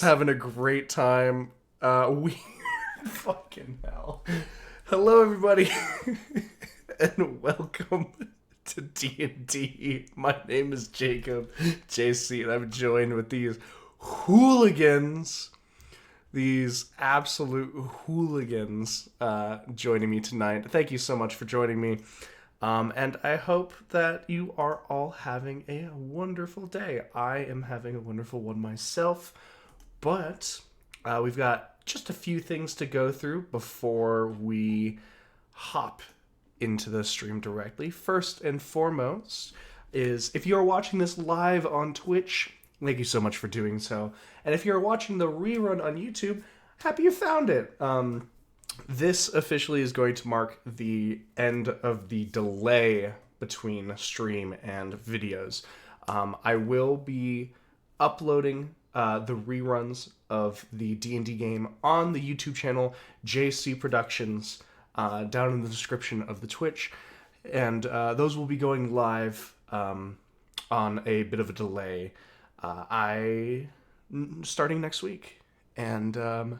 Having a great time. We fucking hell. Hello, everybody, and welcome to D&D. My name is Jacob JC, and I'm joined with these hooligans, these absolute hooligans, joining me tonight. Thank you so much for joining me. And I hope that you are all having a wonderful day. I am having a wonderful one myself. But we've got just a few things to go through before we hop into the stream directly. First and foremost is if you're watching this live on Twitch, thank you so much for doing so. And if you're watching the rerun on YouTube, happy you found it. This officially is going to mark the end of the delay between stream and videos. I will be uploading the reruns of the D&D game on the YouTube channel JC Productions, down in the description of the Twitch, and those will be going live on a bit of a delay, starting next week. And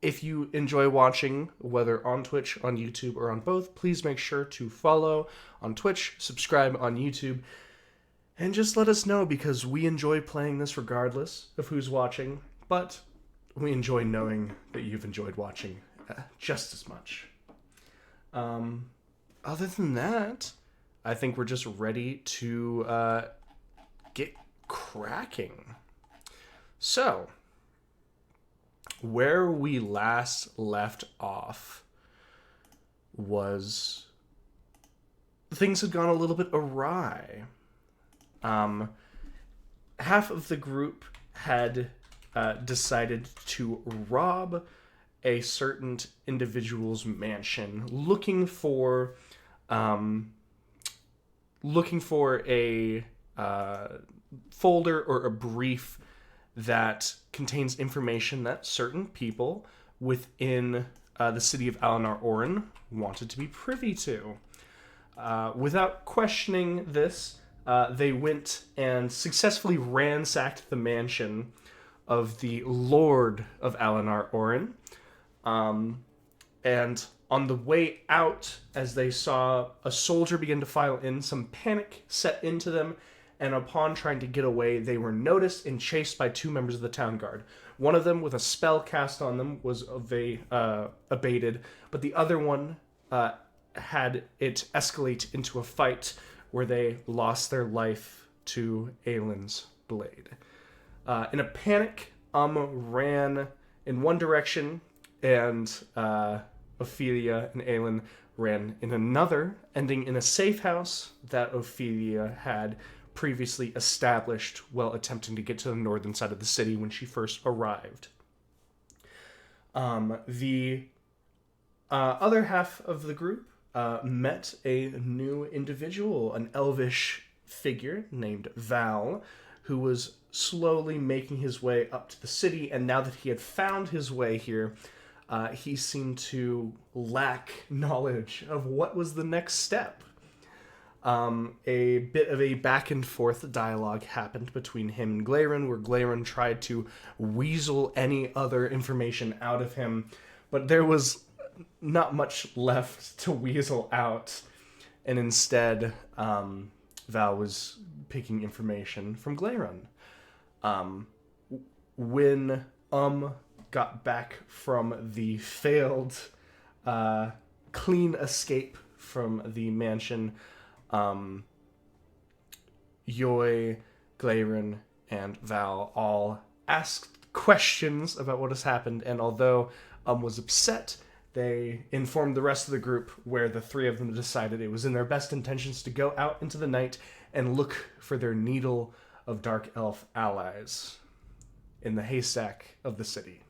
if you enjoy watching, whether on Twitch, on YouTube, or on both, please make sure to follow on Twitch, subscribe on YouTube, and just let us know, because we enjoy playing this regardless of who's watching, but we enjoy knowing that you've enjoyed watching just as much. Other than that, I think we're just ready to get cracking. So, where we last left off was things had gone a little bit awry. Half of the group had decided to rob a certain individual's mansion, looking for a folder or a brief that contains information that certain people within the city of Alinar Orin wanted to be privy to. Without questioning this, they went and successfully ransacked the mansion of the Lord of Alinar Orin. And on the way out, as they saw a soldier begin to file in, some panic set into them, and upon trying to get away, they were noticed and chased by two members of the town guard. One of them, with a spell cast on them, was abated, but the other one had it escalate into a fight where they lost their life to Aylin's blade. In a panic, ran in one direction, and Ophelia and Aylin ran in another, ending in a safe house that Ophelia had previously established while attempting to get to the northern side of the city when she first arrived. The other half of the group met a new individual, an elvish figure named Val, who was slowly making his way up to the city, and now that he had found his way here, he seemed to lack knowledge of what was the next step. A bit of a back and forth dialogue happened between him and Glaren, where Glaren tried to weasel any other information out of him, but there was not much left to weasel out, and instead, Val was picking information from Glaren. When got back from the failed clean escape from the mansion, Yoy, Glaren, and Val all asked questions about what has happened, and although was upset, they informed the rest of the group, where the three of them decided it was in their best intentions to go out into the night and look for their needle of dark elf allies in the haystack of the city.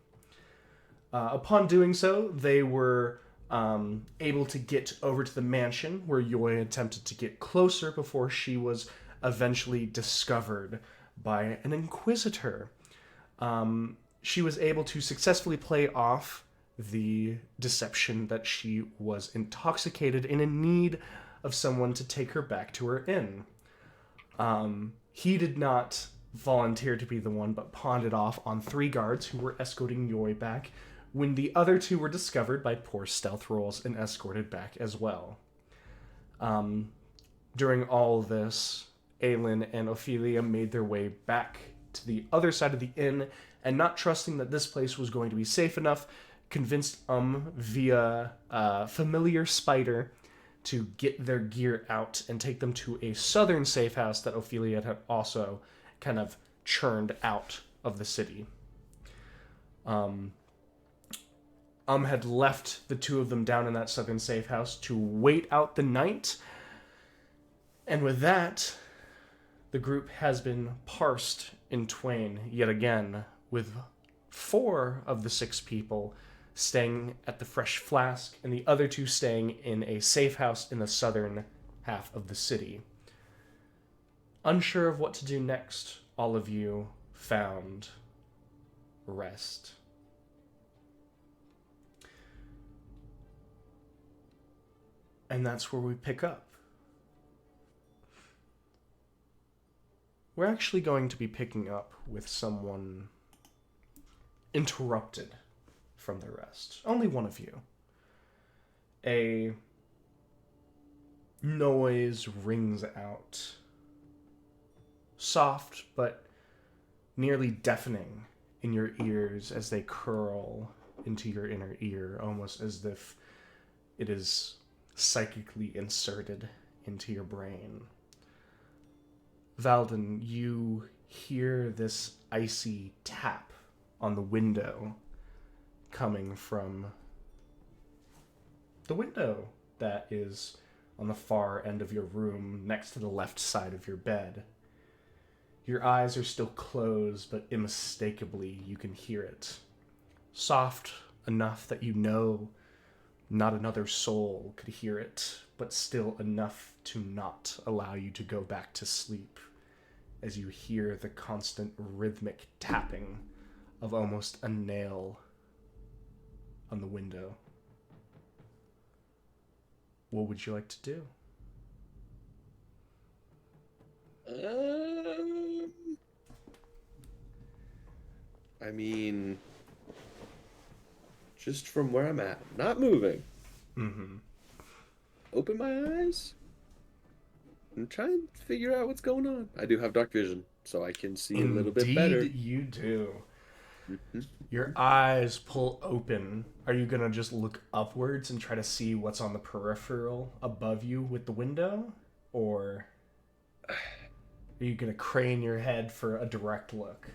Upon doing so, they were able to get over to the mansion, where Yoy attempted to get closer before she was eventually discovered by an inquisitor. She was able to successfully play off the deception that she was intoxicated and in need of someone to take her back to her inn. He did not volunteered to be the one, but pawned it off on 3 guards who were escorting Yoi back, when the other 2 were discovered by poor stealth rolls and escorted back as well. During all this, Aelin and Ophelia made their way back to the other side of the inn, and not trusting that this place was going to be safe enough, convinced via familiar spider to get their gear out and take them to a southern safe house that Ophelia had also kind of churned out of the city. Had left the 2 of them down in that southern safe house to wait out the night. And with that, the group has been parsed in twain yet again, with 4 of the 6 people staying at the Fresh Flask and the other 2 staying in a safe house in the southern half of the city. Unsure of what to do next, all of you found rest. And that's where we pick up. We're actually going to be picking up with someone interrupted from the rest. Only one of you. A noise rings out. Soft, but nearly deafening in your ears as they curl into your inner ear, almost as if it is psychically inserted into your brain. Valden, you hear this icy tap on the window coming from the window that is on the far end of your room next to the left side of your bed. Your eyes are still closed, but unmistakably you can hear it. Soft enough that you know not another soul could hear it, but still enough to not allow you to go back to sleep, as you hear the constant rhythmic tapping of almost a nail on the window. What would you like to do? I mean, just from where I'm at, not moving. Mm-hmm. Open my eyes and try and figure out what's going on. I do have dark vision, so I can see a little bit better. Indeed you do. Mm-hmm. Your eyes pull open. Are you gonna just look upwards and try to see what's on the peripheral above you with the window? Or are you gonna crane your head for a direct look?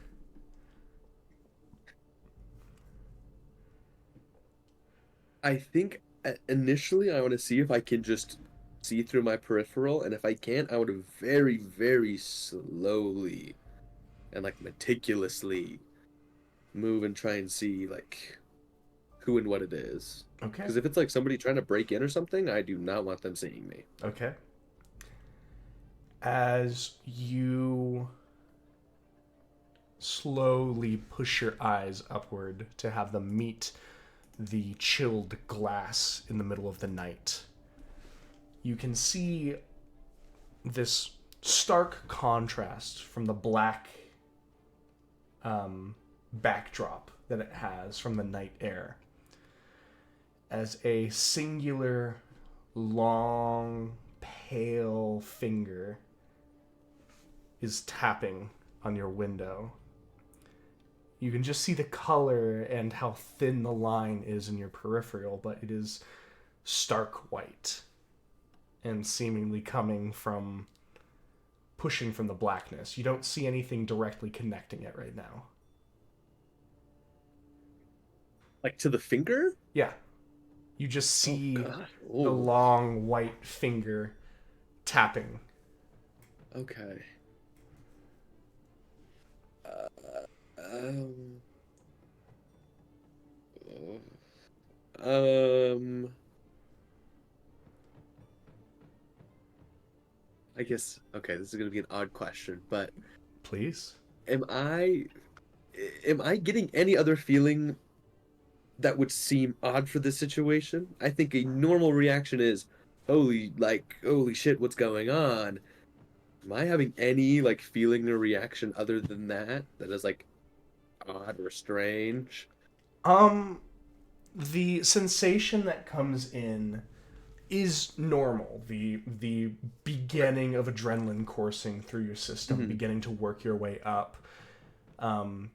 I think initially I want to see if I can just see through my peripheral, and if I can't, I want to very, very slowly and like meticulously move and try and see like who and what it is. Okay. Because if it's like somebody trying to break in or something, I do not want them seeing me. Okay. As you slowly push your eyes upward to have them meet the chilled glass in the middle of the night, you can see this stark contrast from the black backdrop that it has from the night air, as a singular, long, pale finger is tapping on your window. You can just see the color and how thin the line is in your peripheral, but it is stark white and seemingly coming from pushing from the blackness. You don't see anything directly connecting it right now. Like to the finger? Yeah. You just see the long white finger tapping. Okay. I guess, okay, this is going to be an odd question, but Please. am I getting any other feeling that would seem odd for this situation? I think a normal reaction is, holy shit, what's going on? Am I having any like feeling or reaction other than that is like odd or strange? Um, the sensation that comes in is normal. The beginning of adrenaline coursing through your system, Hmm. beginning to work your way up. Um,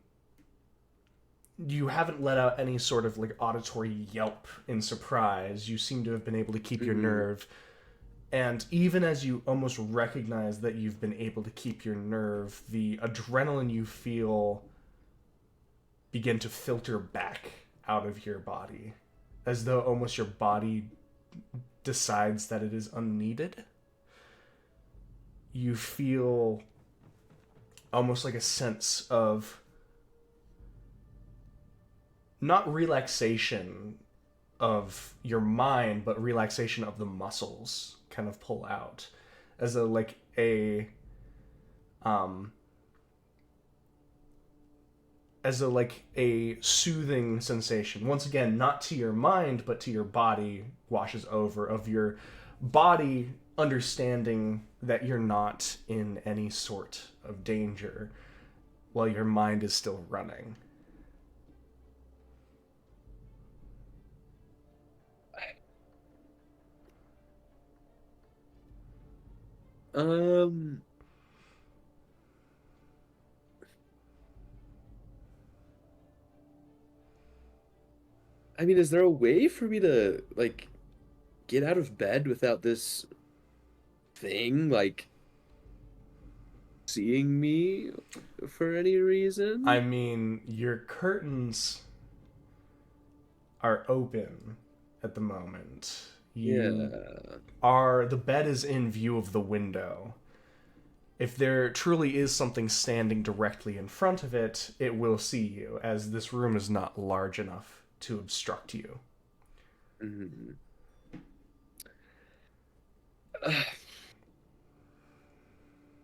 you haven't let out any sort of like auditory yelp in surprise. You seem to have been able to keep your Hmm. nerve. And even as you almost recognize that you've been able to keep your nerve, the adrenaline you feel begin to filter back out of your body, as though almost your body decides that it is unneeded. You feel almost like a sense of not relaxation of your mind, but relaxation of the muscles kind of pull out, as though like um a soothing sensation. Once again, not to your mind, but to your body washes over, of your body understanding that you're not in any sort of danger while your mind is still running. Um, I mean, is there a way for me to like get out of bed without this thing like seeing me for any I reason? mean, your curtains are open at the moment. You Yeah. are, the bed is in view of the window. If there truly is something standing directly in front of it, it will see you, as this room is not large enough to obstruct you. Mhm.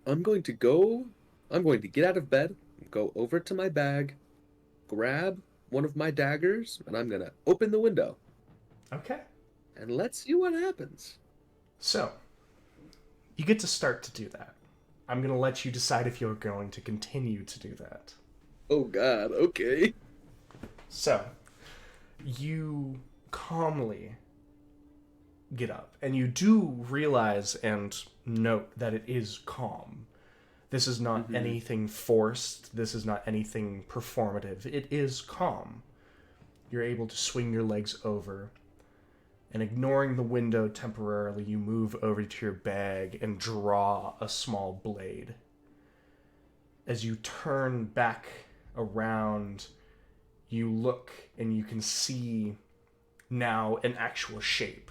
I'm going to go, I'm going to get out of bed, go over to my bag, grab one of my daggers, and I'm gonna open the window Okay. and let's see what happens. So, you get to start to do that. I'm going to let you decide if you're going to continue to do that. Oh God, okay. So, you calmly get up, and you do realize and note that it is calm. This is not Hmm. anything forced, this is not anything performative. It is calm. You're able to swing your legs over, and ignoring the window temporarily, you move over to your bag and draw a small blade. As you turn back around, you look and you can see now an actual shape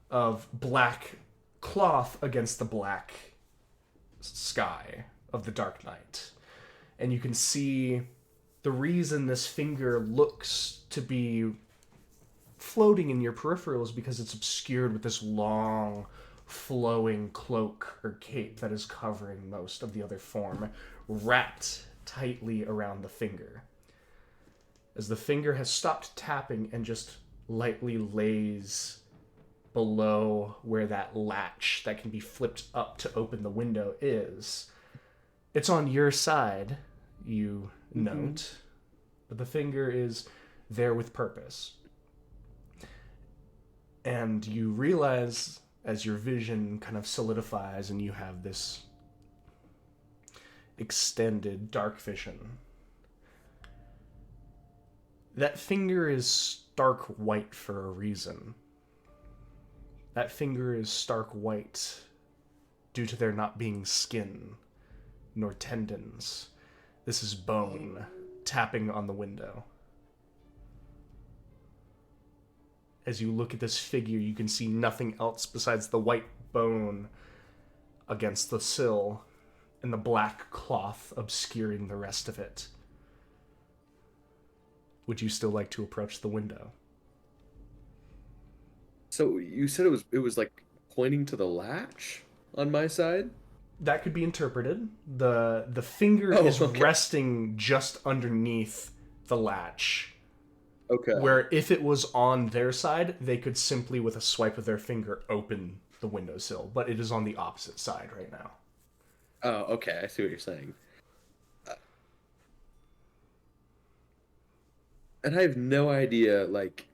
of black cloth against the black sky of the dark night. And you can see the reason this finger looks to be floating in your peripheral is because it's obscured with this long, flowing cloak or cape that is covering most of the other form, wrapped tightly around the finger. As the finger has stopped tapping and just lightly lays below where that latch that can be flipped up to open the window is. It's on your side, you Hmm. note, but the finger is there with purpose. And you realize as your vision kind of solidifies and you have this extended dark vision, that finger is stark white for a reason. That finger is stark white due to there not being skin nor tendons. This is bone tapping on the window. As you look at this figure, you can see nothing else besides the white bone against the sill and the black cloth obscuring the rest of it. Would you still like to approach the window? So you said it was like pointing to the latch on my side? That could be interpreted. The finger Oh, is okay. resting just underneath the latch, Okay. where if it was on their side, they could simply with a swipe of their finger open the windowsill, but it is on the opposite side right now. Oh, okay. I see what you're saying. Uh, and I have no idea. Like,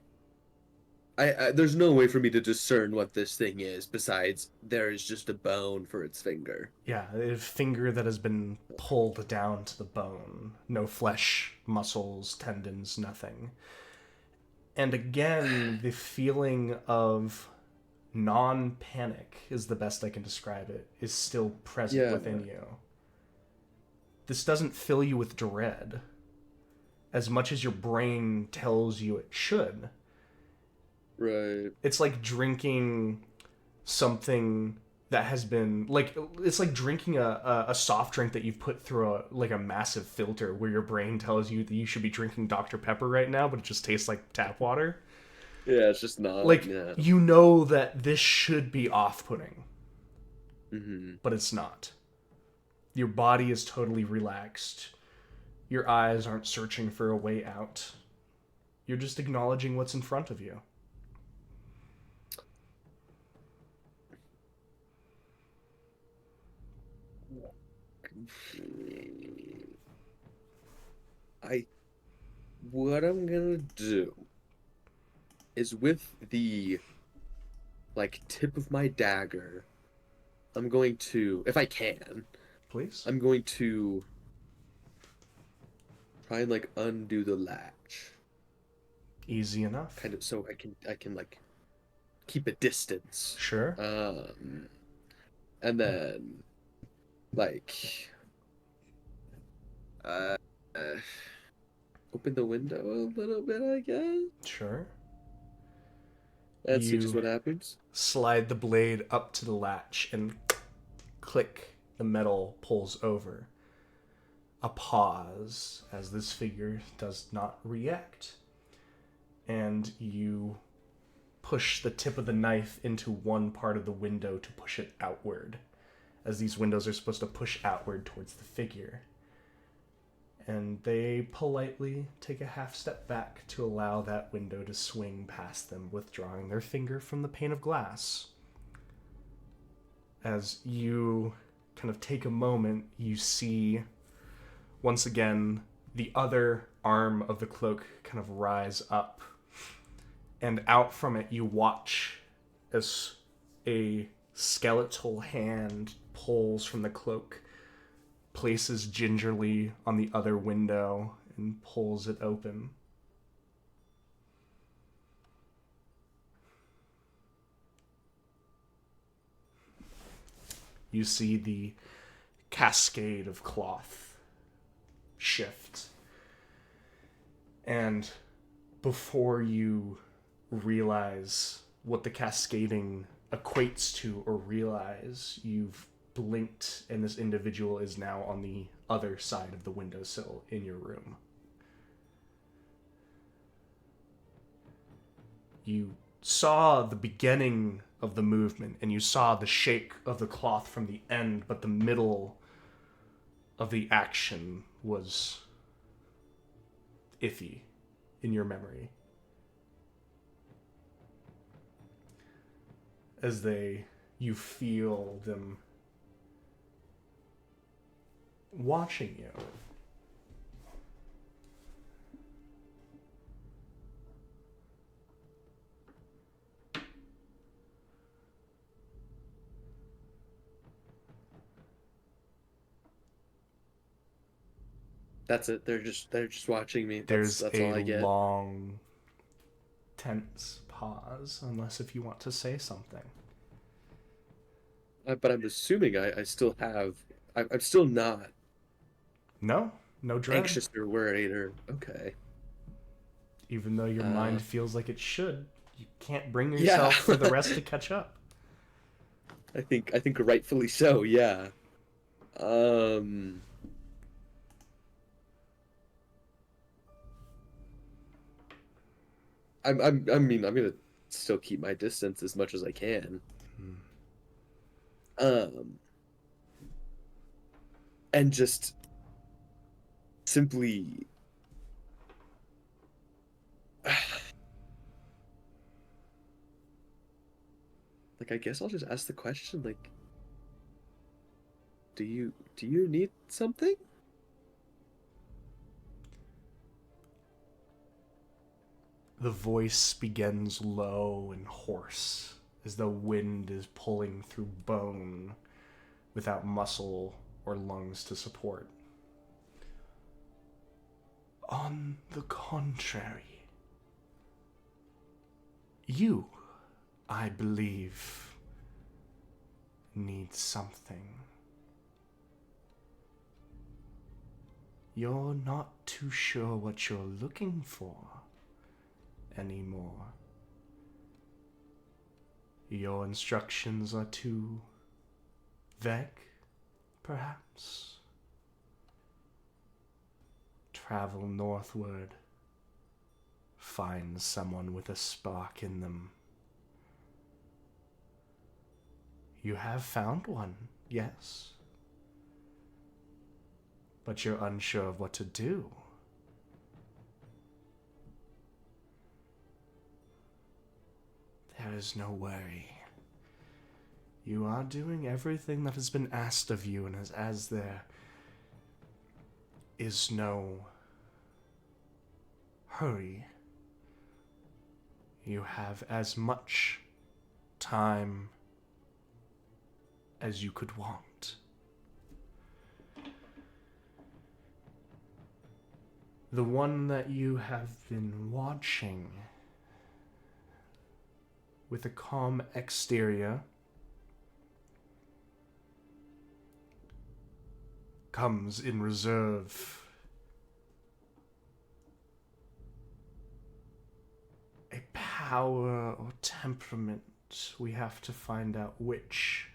there's no way for me to discern what this thing is. Besides, there is just a bone for its finger. Yeah, a finger that has been pulled down to the bone. No flesh, muscles, tendons, nothing. And again, the feeling of non panic is the best I can describe it, is still present Yeah. within you. This doesn't fill you with dread as much as your brain tells you it should. Right. It's like drinking something that has been like it's like drinking a soft drink that you've put through a massive filter where your brain tells you that you should be drinking Dr. Pepper right now, but it just tastes like tap water. Yeah. It's just not. Like Yeah. you know that this should be off-putting, Hmm. but it's not. Your body is totally relaxed. Your eyes aren't searching for a way out. You're just acknowledging what's in front of you. I what I'm gonna do is with the like tip of my dagger, I'm going to, if I can, Please? I'm going to try and like undo the latch, Easy enough. kind of, so I can like keep a distance. Sure. Um, and then like uh, uh, open the window a little bit, I guess. Sure. And see just You what happens. slide the blade up to the latch and click, the metal pulls over. A pause as this figure does not react. And you push the tip of the knife into one part of the window to push it outward, as these windows are supposed to push outward towards the figure. And they politely take a half step back to allow that window to swing past them, withdrawing their finger from the pane of glass. As you kind of take a moment, you see once again the other arm of the cloak kind of rise up, and out from it you watch as a skeletal hand pulls from the cloak, places gingerly on the other window, and pulls it open. You see the cascade of cloth shift. And before you realize what the cascading equates to or realize, you've blinked and this individual is now on the other side of the windowsill in your room. You saw the beginning of the movement and you saw the shake of the cloth from the end, but the middle of the action was iffy in your memory. As you feel them watching you. That's it. They're just watching me. That's There's that's a all I get. long, tense pause, unless if you want to say something. But I'm assuming I still have. I'm still not No, no dread. anxious or worried or okay. Even though your Uh, mind feels like it should, you can't bring yeah. yourself for the rest to catch up. I think rightfully so. Yeah. Um. I mean, I'm gonna still keep my distance as much as I can. Um. And just simply. Like, I guess I'll just ask the question, like, Do you need something? The voice begins low and hoarse, as though wind is pulling through bone without muscle or lungs to support. On the contrary, you, I believe, need something. You're not too sure what you're looking for anymore. Your instructions are too vague, perhaps. Travel northward. Find someone with a spark in them. You have found one, yes. But you're unsure of what to do. There is no worry. You are doing everything that has been asked of you, and as there is no hurry, you have as much time as you could want. The one that you have been watching, with a calm exterior, comes in reserve. A power or temperament, we have to find out which,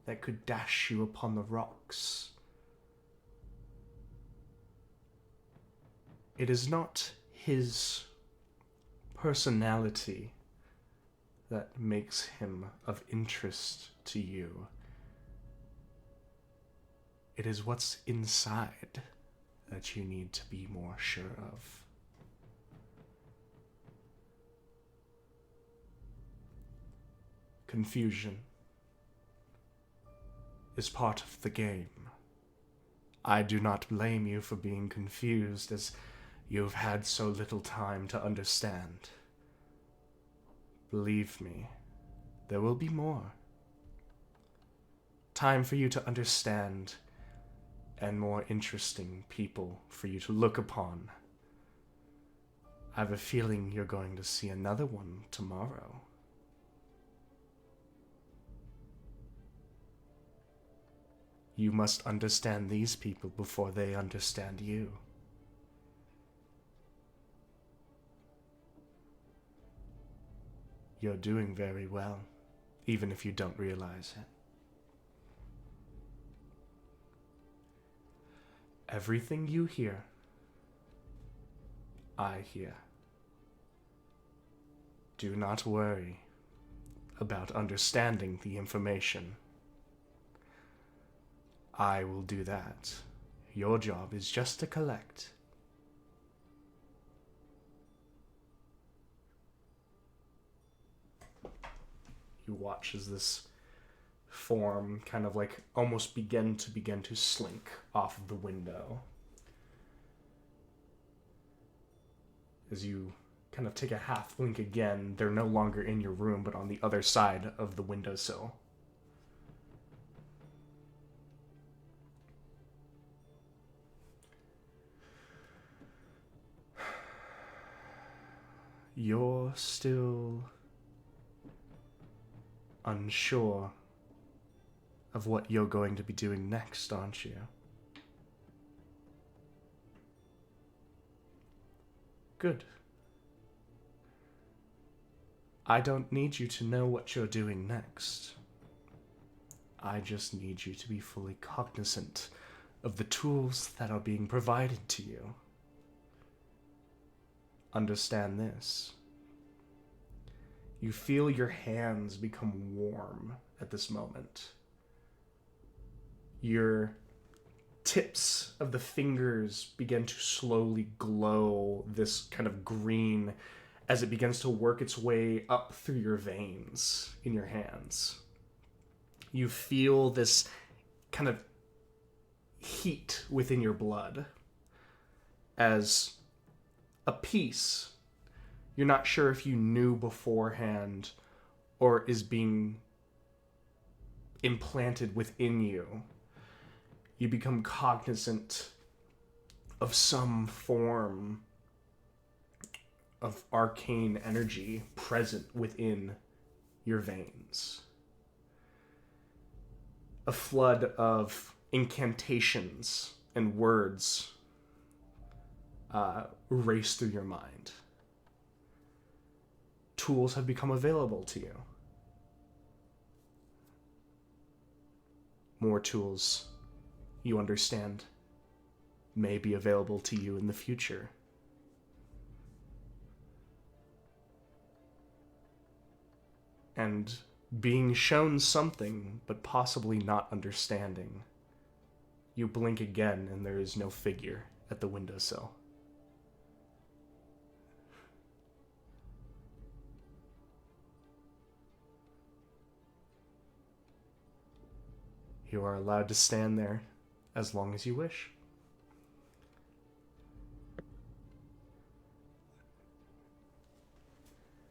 that could dash you upon the rocks. It is not his personality that makes him of interest to you. It is what's inside that you need to be more sure of. Confusion is part of the game. I do not blame you for being confused, as you've had so little time to understand. Believe me, there will be more. Time for you to understand, and more interesting people for you to look upon. I have a feeling you're going to see another one tomorrow. You must understand these people before they understand you. You're doing very well, even if you don't realize it. Everything you hear, I hear. Do not worry about understanding the information. I will do that. Your job is just to collect. You watch as this form kind of like almost begin to slink off of the window. As you kind of take a half blink again, they're no longer in your room, but on the other side of the windowsill. You're still unsure of what you're going to be doing next, aren't you? Good. I don't need you to know what you're doing next. I just need you to be fully cognizant of the tools that are being provided to you. Understand this. You feel your hands become warm at this moment. Your tips of the fingers begin to slowly glow this kind of green as it begins to work its way up through your veins in your hands. You feel this kind of heat within your blood as a piece you're not sure if you knew beforehand or is being implanted within you. You become cognizant of some form of arcane energy present within your veins. A flood of incantations and words race through your mind. Tools have become available to you. More tools, you understand, may be available to you in the future. And being shown something, but possibly not understanding, you blink again and there is no figure at the windowsill. You are allowed to stand there as long as you wish.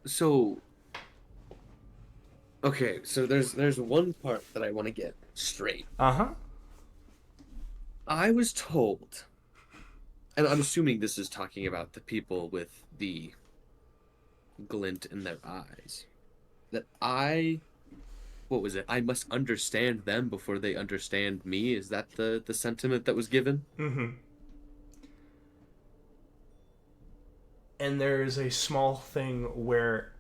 So, okay, so there's one part that I want to get straight. Uh-huh. I was told, and I'm assuming this is talking about the people with the glint in their eyes, that what was it? I must understand them before they understand me. Is that the sentiment that was given? Mm-hmm. And there's a small thing where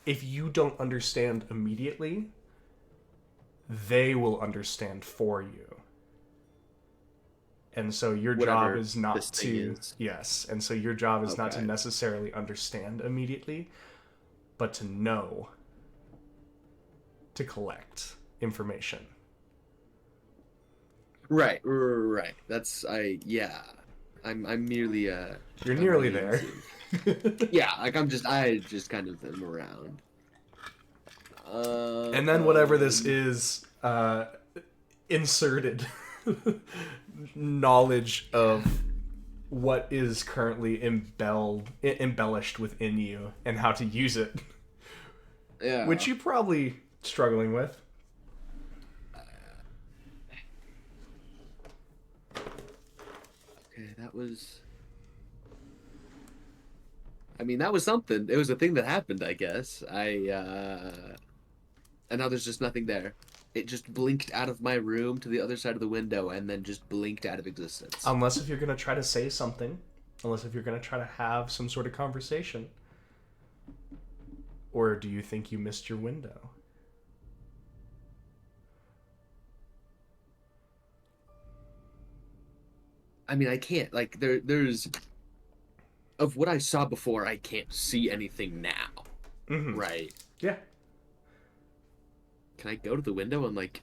if you don't understand immediately, they will understand for you. And so your Whatever job is not this thing to is. yes, and so your job is not to Okay. necessarily understand immediately, but to know, to collect information. Right. Yeah. I'm merely You're a nearly means there. of- yeah, like I just kind of am around. And then whatever this is, inserted knowledge of what is currently embellished within you and how to use it, Yeah. which you're probably struggling with. Okay, that was. I mean, that was something. It was a thing that happened, I guess. And now there's just nothing there. It just blinked out of my room to the other side of the window and then just blinked out of existence. Unless if you're going to try to say something, unless if you're going to try to have some sort of conversation. Or do you think you missed your window? I mean, I can't like there's of what I saw before, I can't see anything now. Mm-hmm. Right. Yeah. Can I go to the window and like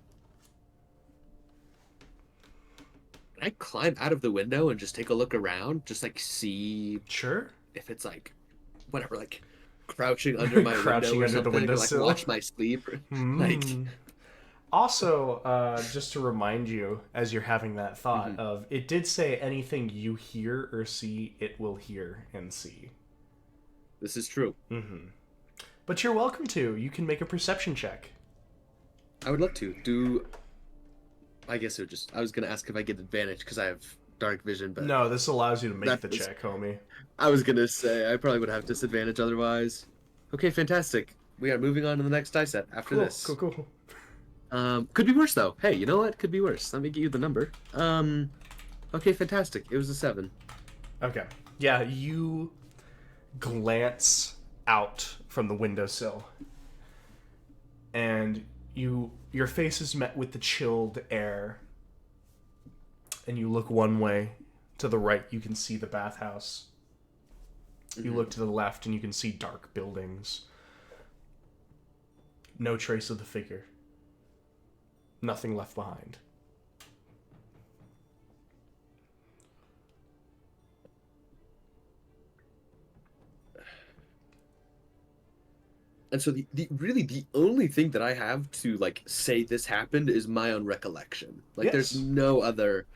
can I climb out of the window and just take a look around? Just like see Sure. if it's like whatever, like crouching under my Crouching window or under the something, or like windowsill. watch my sleep. Like Also, just to remind you, as you're having that thought mhm. of, it did say anything you hear or see, it will hear and see. This is true. Mm-hmm. But you're welcome to. You can make a perception check. I would love to do. I guess it would just. I was gonna ask if I get advantage because I have dark vision, but No, this allows you to make that the was- check, homie. I was gonna say I probably would have disadvantage otherwise. Okay, fantastic. We are moving on to the next die set after Cool, this. cool. Could be worse though. Hey, you know what? Could be worse. Let me get you the number. Okay, fantastic. It was a 7. Okay. Yeah, you glance out from the windowsill, and your face is met with the chilled air, and you look one way. To the right, you can see the bathhouse. You look to the left, and you can see dark buildings. No trace of the figure. Nothing left behind. And so the only thing that I have to like say this happened is my own recollection. Like there's Yes. no other.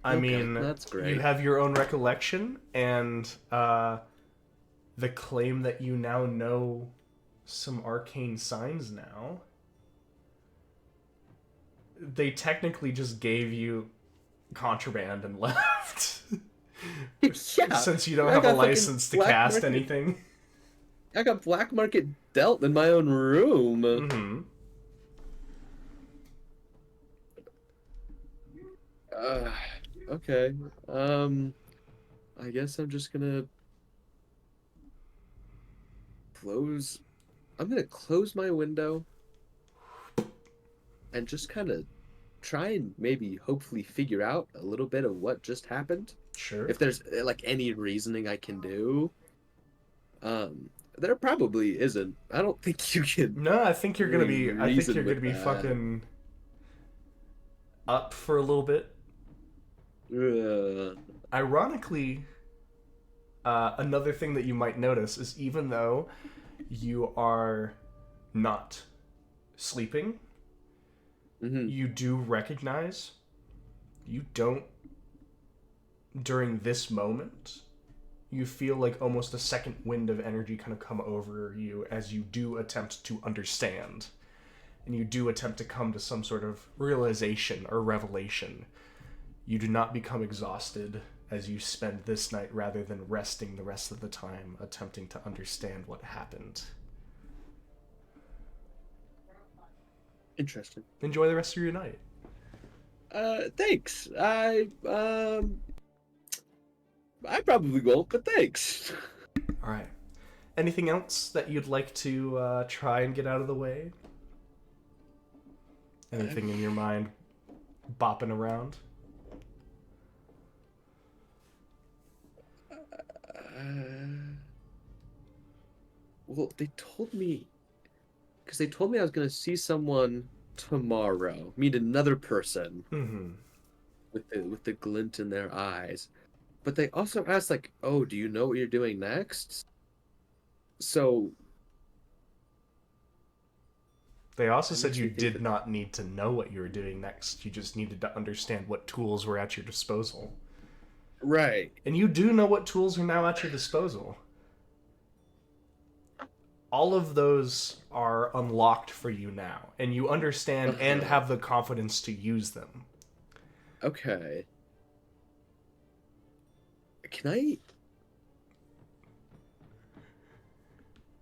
I Okay, mean, that's you great. have your own recollection, and the claim that you now know some arcane signs now. They technically just gave you contraband and left. Yeah, Since you don't I have a got fucking license to black cast market. anything. I got black market dealt in my own room. Mm-hmm. Uh, okay. Um, I guess I'm just gonna close. I'm gonna close my window and just kind of try and maybe hopefully figure out a little bit of what just happened. Sure. If there's like any reasoning I can do. There probably isn't. I don't think you can No, I think you're gonna really be. I think you're reason gonna with be that. fucking up for a little bit. Uh, Ironically, another thing that you might notice is even though you are not sleeping, mhm. you do recognize you don't during this moment. You feel like almost a second wind of energy kind of come over you as you do attempt to understand, and you do attempt to come to some sort of realization or revelation. You do not become exhausted as you spend this night rather than resting the rest of the time attempting to understand what happened. Interesting. Enjoy the rest of your night. Thanks. I probably won't, but thanks. All right. Anything else that you'd like to try and get out of the way? Uh, Anything in your mind bopping around? well, they told me because they told me I was gonna see someone tomorrow, meet another person Mm-hmm. with the glint in their eyes. But they also asked like, "Oh, do you know what you're doing next?" So They also that said makes you me think did that not need to know what you were doing next. You just needed to understand what tools were at your disposal. right. And you do know what tools are now at your disposal. All of those are unlocked for you now, and you understand and Uh-huh. have the confidence to use them. Okay. Can I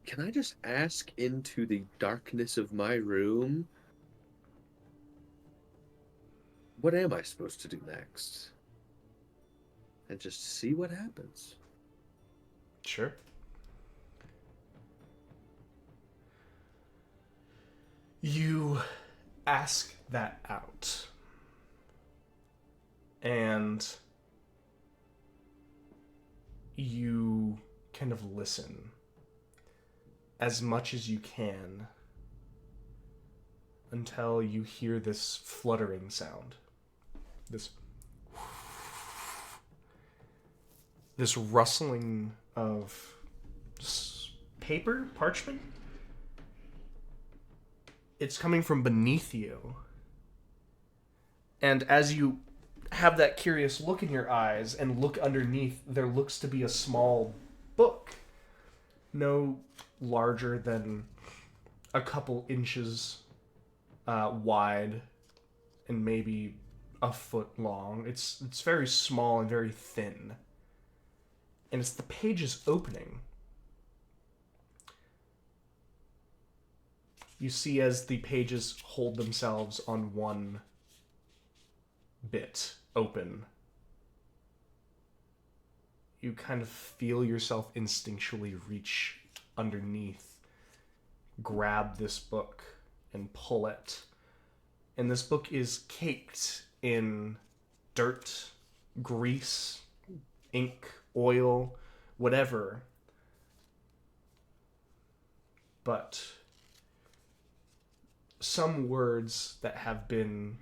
can I just ask into the darkness of my room? What am I supposed to do next? And just see what happens. Sure. You ask that out, and you kind of listen as much as you can until you hear this fluttering sound. This this rustling of paper, parchment. It's coming from beneath you. And as you have that curious look in your eyes and look underneath, there looks to be a small book, no larger than a couple inches wide and maybe a foot long. It's very small and very thin, and it's the pages opening. You see as the pages hold themselves on one bit open, you kind of feel yourself instinctually reach underneath, grab this book, and pull it. And this book is caked in dirt, grease, ink, oil, whatever. But some words that have been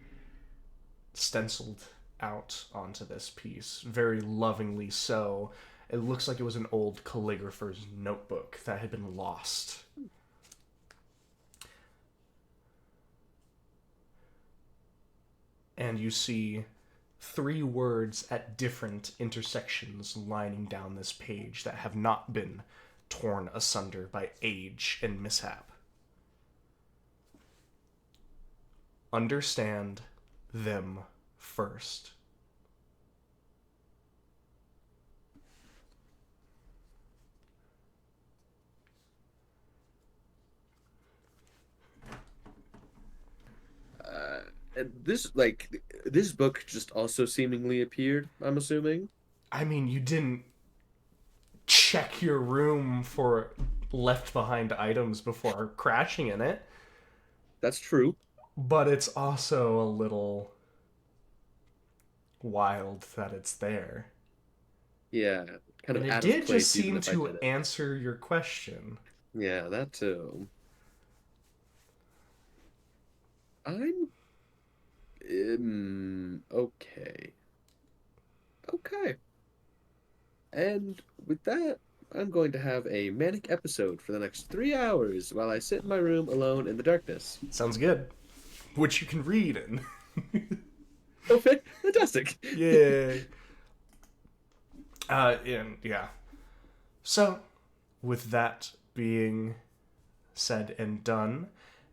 stenciled out onto this piece, very lovingly so. It looks like it was an old calligrapher's notebook that had been lost. and you see 3 words at different intersections lining down this page that have not been torn asunder by age and mishap. Understand them first. And this book just also seemingly appeared, I'm assuming. I mean, you didn't check your room for left behind items before crashing in it, That's true. but it's also a little wild that it's there. Yeah, kind And of it out of did place just even seem if I to did it. answer your question. Yeah, that too. I'm okay. Okay. And with that, I'm going to have a manic episode for the next 3 hours while I sit in my room alone in the darkness. Sounds good. Which you can read in. Oh, fantastic! Yay. And yeah. So, with that being said and done,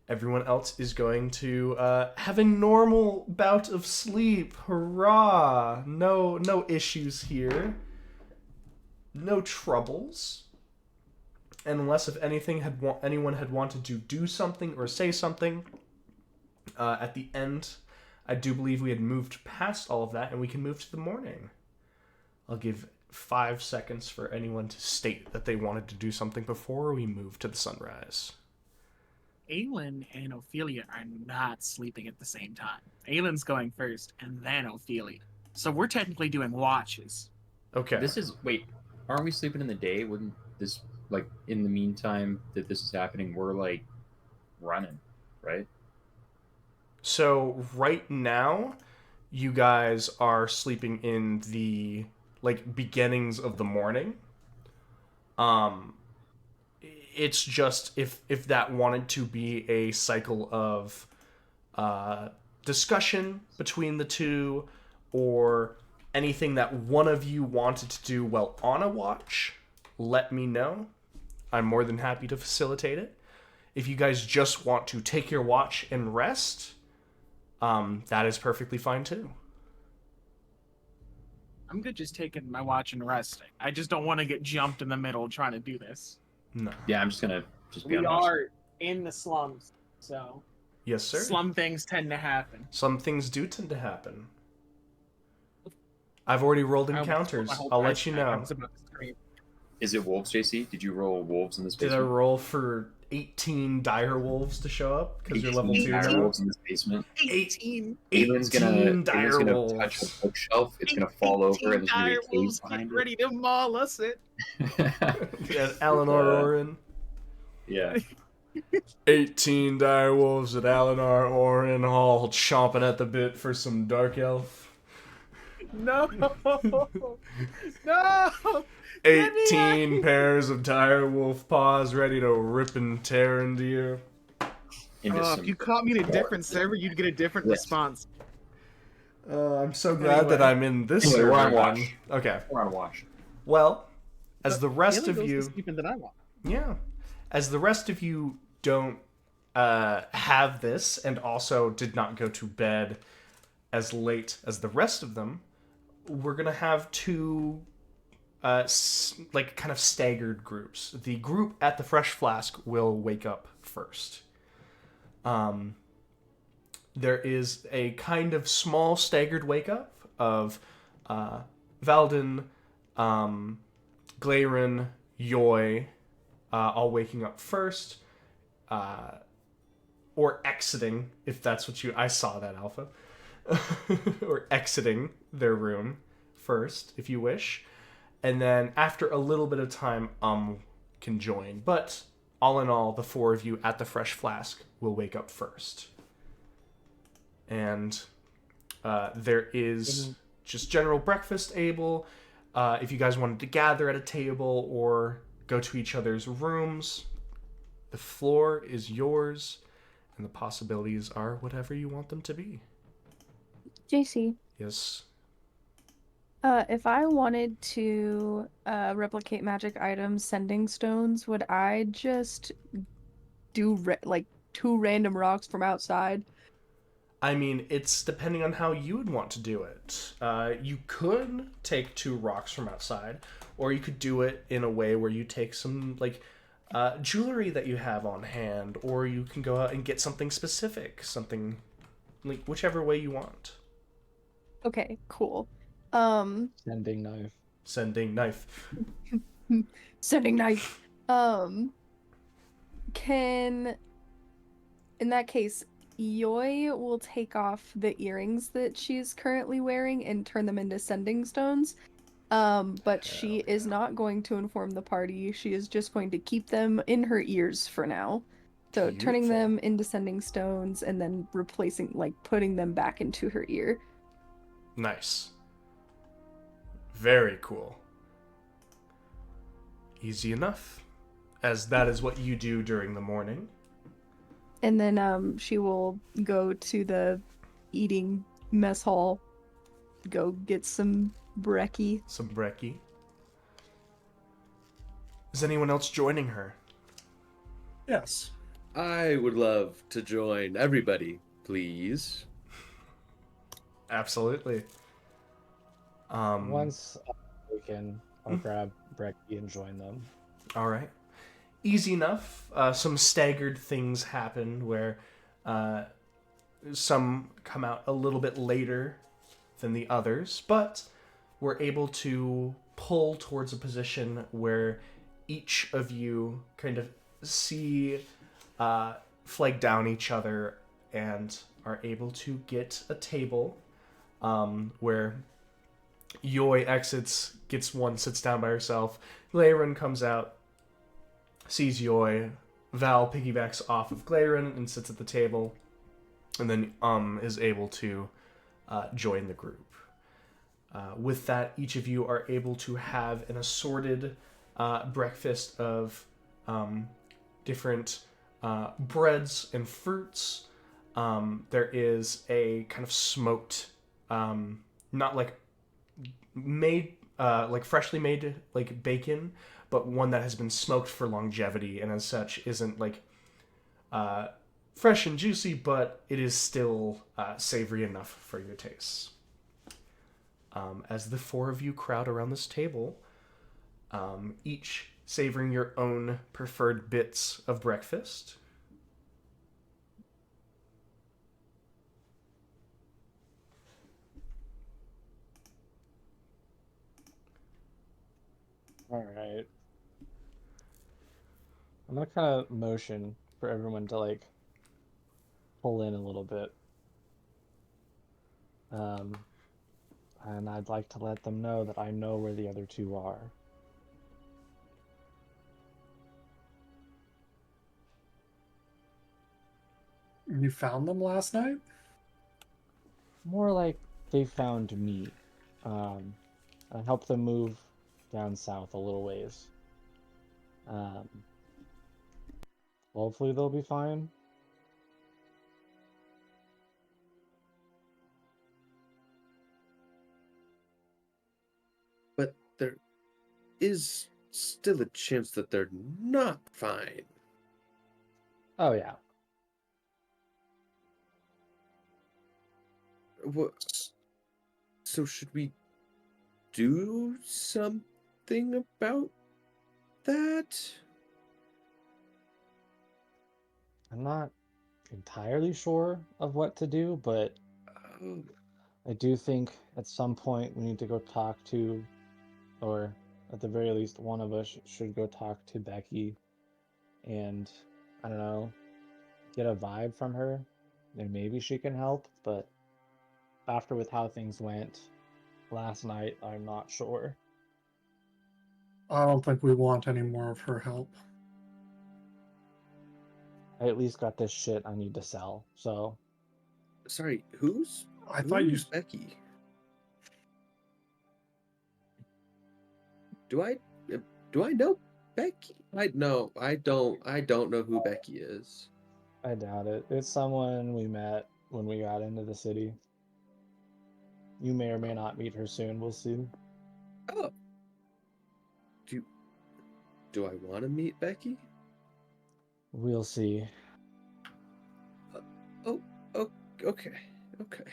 everyone else is going to have a normal bout of sleep. Hurrah! No issues here. No troubles. Unless if anyone had wanted to do something or say something at the end, I do believe we had moved past all of that, and we can move to the morning. I'll give 5 seconds for anyone to state that they wanted to do something before we move to the sunrise. Aelin and Ophelia are not sleeping at the same time. Aelin's going first, and then Ophelia. So we're technically doing watches. Okay. Wait, aren't we sleeping in the day? Wouldn't this, like, in the meantime that this is happening, we're, like, running, right? So right now, you guys are sleeping in the like beginnings of the morning. It's just if that wanted to be a cycle of discussion between the two, or anything that one of you wanted to do while on a watch, let me know. I'm more than happy to facilitate it. If you guys just want to take your watch and rest, that is perfectly fine too. I'm good just taking my watch and resting. I just don't want to get jumped in the middle trying to do this. No. Yeah, I'm just gonna be We on watch. are in the slums, so Yes, sir. slum things tend to happen. Some things do tend to happen. I've already rolled I almost encounters. told my whole I'll let price you tag. I know. was about to scream. Is it wolves, JC? Did you roll wolves in this Did I basement? roll for 18 dire wolves to show up? Because you're level 2 dire now? wolves in this basement. 18. Aelin's gonna dire touch a wolves. bookshelf. It's gonna fall over, and there's gonna be dire a cave wolves behind get ready to maul us it. it. Yeah, Eleanor Orin. Yeah. 18 dire wolves at Eleanor Orin Hall, chomping at the bit for some dark elf. No! No! 18 pairs of dire wolf paws ready to rip and tear into you. Into If some you caught me in a different server, you'd get a different Yes. response. I'm so glad that Anyway. I'm in this Anyway, server. we're on then. watch. Okay. We're on watch. Well, as the rest Aelin of goes to you... sleep and then I want. Yeah. As the rest of you don't have this, and also did not go to bed as late as the rest of them, we're going to have two, like, kind of staggered groups. The group at the Fresh Flask will wake up first. There is a kind of small staggered wake up of Valden, Glairin, Yoy, all waking up first, or exiting, if that's what you... I saw that, Alpha. Or exiting their room first, if you wish. And then after a little bit of time, can join. But all in all, the 4 of you at the Fresh Flask will wake up first. And there is just general breakfast able. If you guys wanted to gather at a table or go to each other's rooms, the floor is yours, and the possibilities are whatever you want them to be. JC, Yes. if I wanted to replicate magic items, sending stones, would I just do like 2 random rocks from outside? I mean, it's depending on how you would want to do it. You could take 2 rocks from outside, or you could do it in a way where you take some like jewelry that you have on hand, or you can go out and get something specific, something like whichever way you want. Okay, cool. Sending knife. Sending knife. Sending knife. Can in that case, Yoi will take off the earrings that she's currently wearing and turn them into sending stones. But she is not going to inform the party. She is just going to keep them in her ears for now. So turning Beautiful. them into sending stones and then replacing, like, putting them back into her ear. Nice. Very cool. Easy enough, as that is what you do during the morning. And then she will go to the eating mess hall, go get some brekkie. Some brekkie. Is anyone else joining her? Yes. I would love to join everybody, please. Absolutely. Once we can, I'll grab Brecky and join them. All right. Easy enough. Some staggered things happen where some come out a little bit later than the others, but we're able to pull towards a position where each of you kind of see flag down each other and are able to get a table where Yoi exits, gets one, sits down by herself. Glayron comes out, sees Yoi. Val piggybacks off of Glayron and sits at the table, and then is able to join the group. With that, each of you are able to have an assorted breakfast of different breads and fruits. There is a kind of smoked, not like made, like freshly made like bacon, but one that has been smoked for longevity and as such isn't like fresh and juicy, but it is still savory enough for your tastes. As the 4 of you crowd around this table, each savoring your own preferred bits of breakfast. All right. I'm gonna kind of motion for everyone to like pull in a little bit. And I'd like to let them know that I know where the other 2 are. You found them last night? More like they found me. I helped them move down south a little ways. Hopefully they'll be fine. But there is still a chance that they're not fine. Oh yeah. What? So should we do something about that? I'm not entirely sure of what to do, but Oh, I do think at some point we need to go talk to, or at the very least, one of us should go talk to Becky and, I don't know, get a vibe from her. And maybe she can help, but after with how things went last night, I'm not sure. I don't think we want any more of her help. I at least got this shit I need to sell, so sorry, who's I thought you. Becky? Do I know Becky? I don't know who Becky is. I doubt it. It's someone we met when we got into the city. You may or may not meet her soon. We'll see. Oh. Do I want to meet Becky? We'll see. Oh, okay. Okay.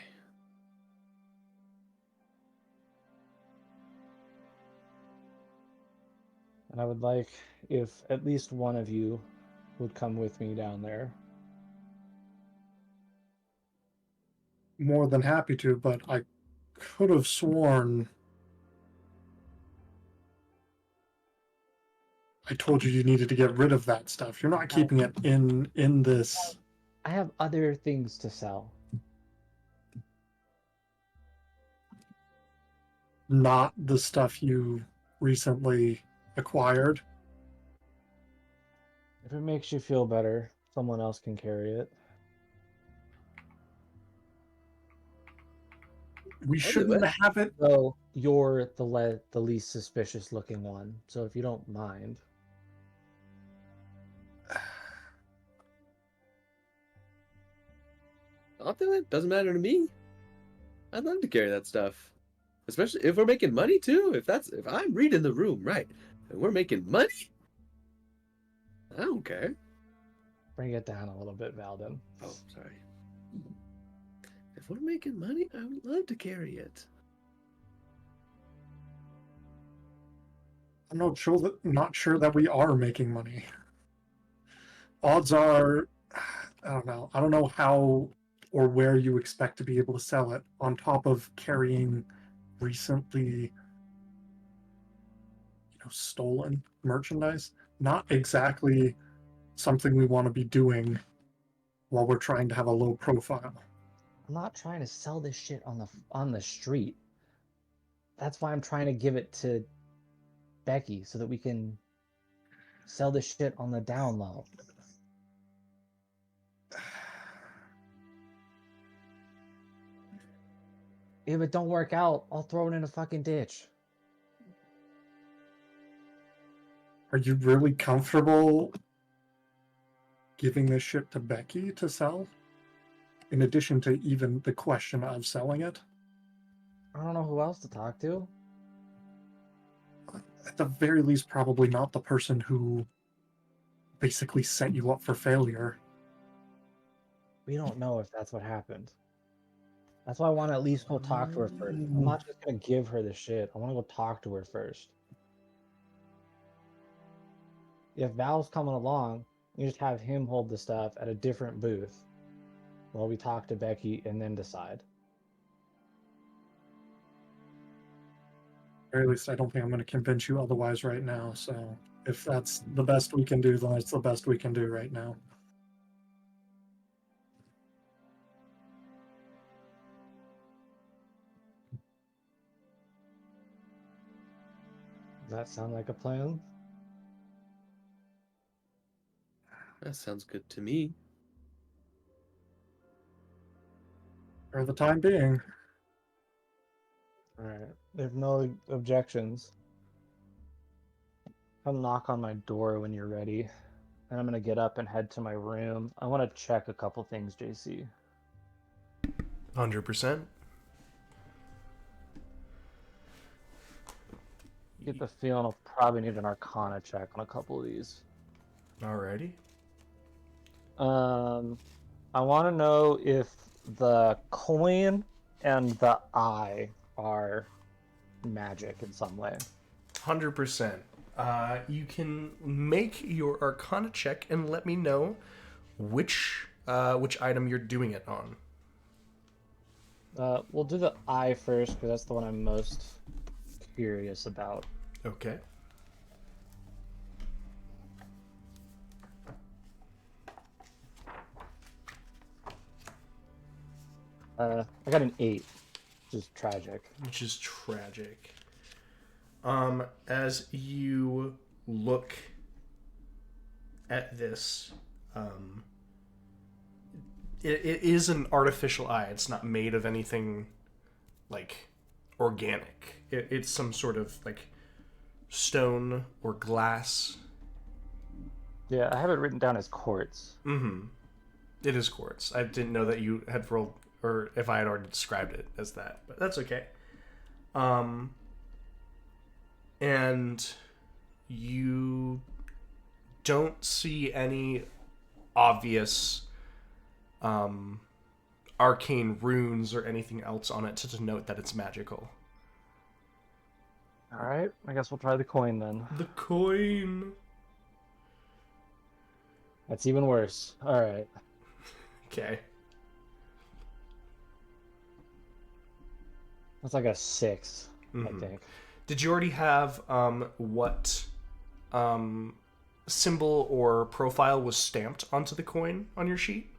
And I would like if at least one of you would come with me down there. More than happy to, but I could have sworn I told you needed to get rid of that stuff. You're not keeping it in this. I have other things to sell. Not the stuff you recently acquired. If it makes you feel better, someone else can carry it. We I'll do shouldn't it. have it. Though you're the least suspicious looking one, so if you don't mind. I'll do it. Doesn't matter to me. I'd love to carry that stuff. Especially if we're making money too. If I'm reading the room right and we're making money, I don't care. Bring it down a little bit, Valdin. Oh, sorry. If we're making money, I would love to carry it. I'm not sure that we are making money. Odds are, I don't know. I don't know how or where you expect to be able to sell it on top of carrying recently, stolen merchandise. Not exactly something we want to be doing while we're trying to have a low profile. I'm not trying to sell this shit on the street. That's why I'm trying to give it to Becky so that we can sell this shit on the down low. If it don't work out, I'll throw it in a fucking ditch. Are you really comfortable giving this shit to Becky to sell? In addition to even the question of selling it? I don't know who else to talk to. At the very least, probably not the person who basically set you up for failure. We don't know if that's what happened. That's why I want to at least go talk to her first. I'm not just gonna give her the shit. I want to go talk to her first. If Val's coming along, you just have him hold the stuff at a different booth while we talk to Becky and then decide. Or at least I don't think I'm going to convince you otherwise right now. So if that's the best we can do, then it's the best we can do right now. Does that sound like a plan? That sounds good to me. For the time being. Alright. If no objections, come knock on my door when you're ready. And I'm gonna get up and head to my room. I want to check a couple things, JC. 100%. Get the feeling I'll probably need an Arcana check on a couple of these. Alrighty. I want to know if the coin and the eye are magic in some way. 100%. You can make your Arcana check and let me know which item you're doing it on. We'll do the eye first because that's the one I'm most curious about. Okay. I got an 8, which is tragic. Which is tragic. As you look at this, it is an artificial eye. It's not made of anything like organic. It's some sort of like stone or glass. Yeah, I have it written down as quartz. Mm-hmm. It is quartz. I didn't know that you had rolled or if I had already described it as that, but that's okay. And you don't see any obvious arcane runes or anything else on it to denote that it's magical. All right, I guess we'll try the coin then. The coin. That's even worse. All right. Okay. That's like a 6, I think. Did you already have what symbol or profile was stamped onto the coin on your sheet?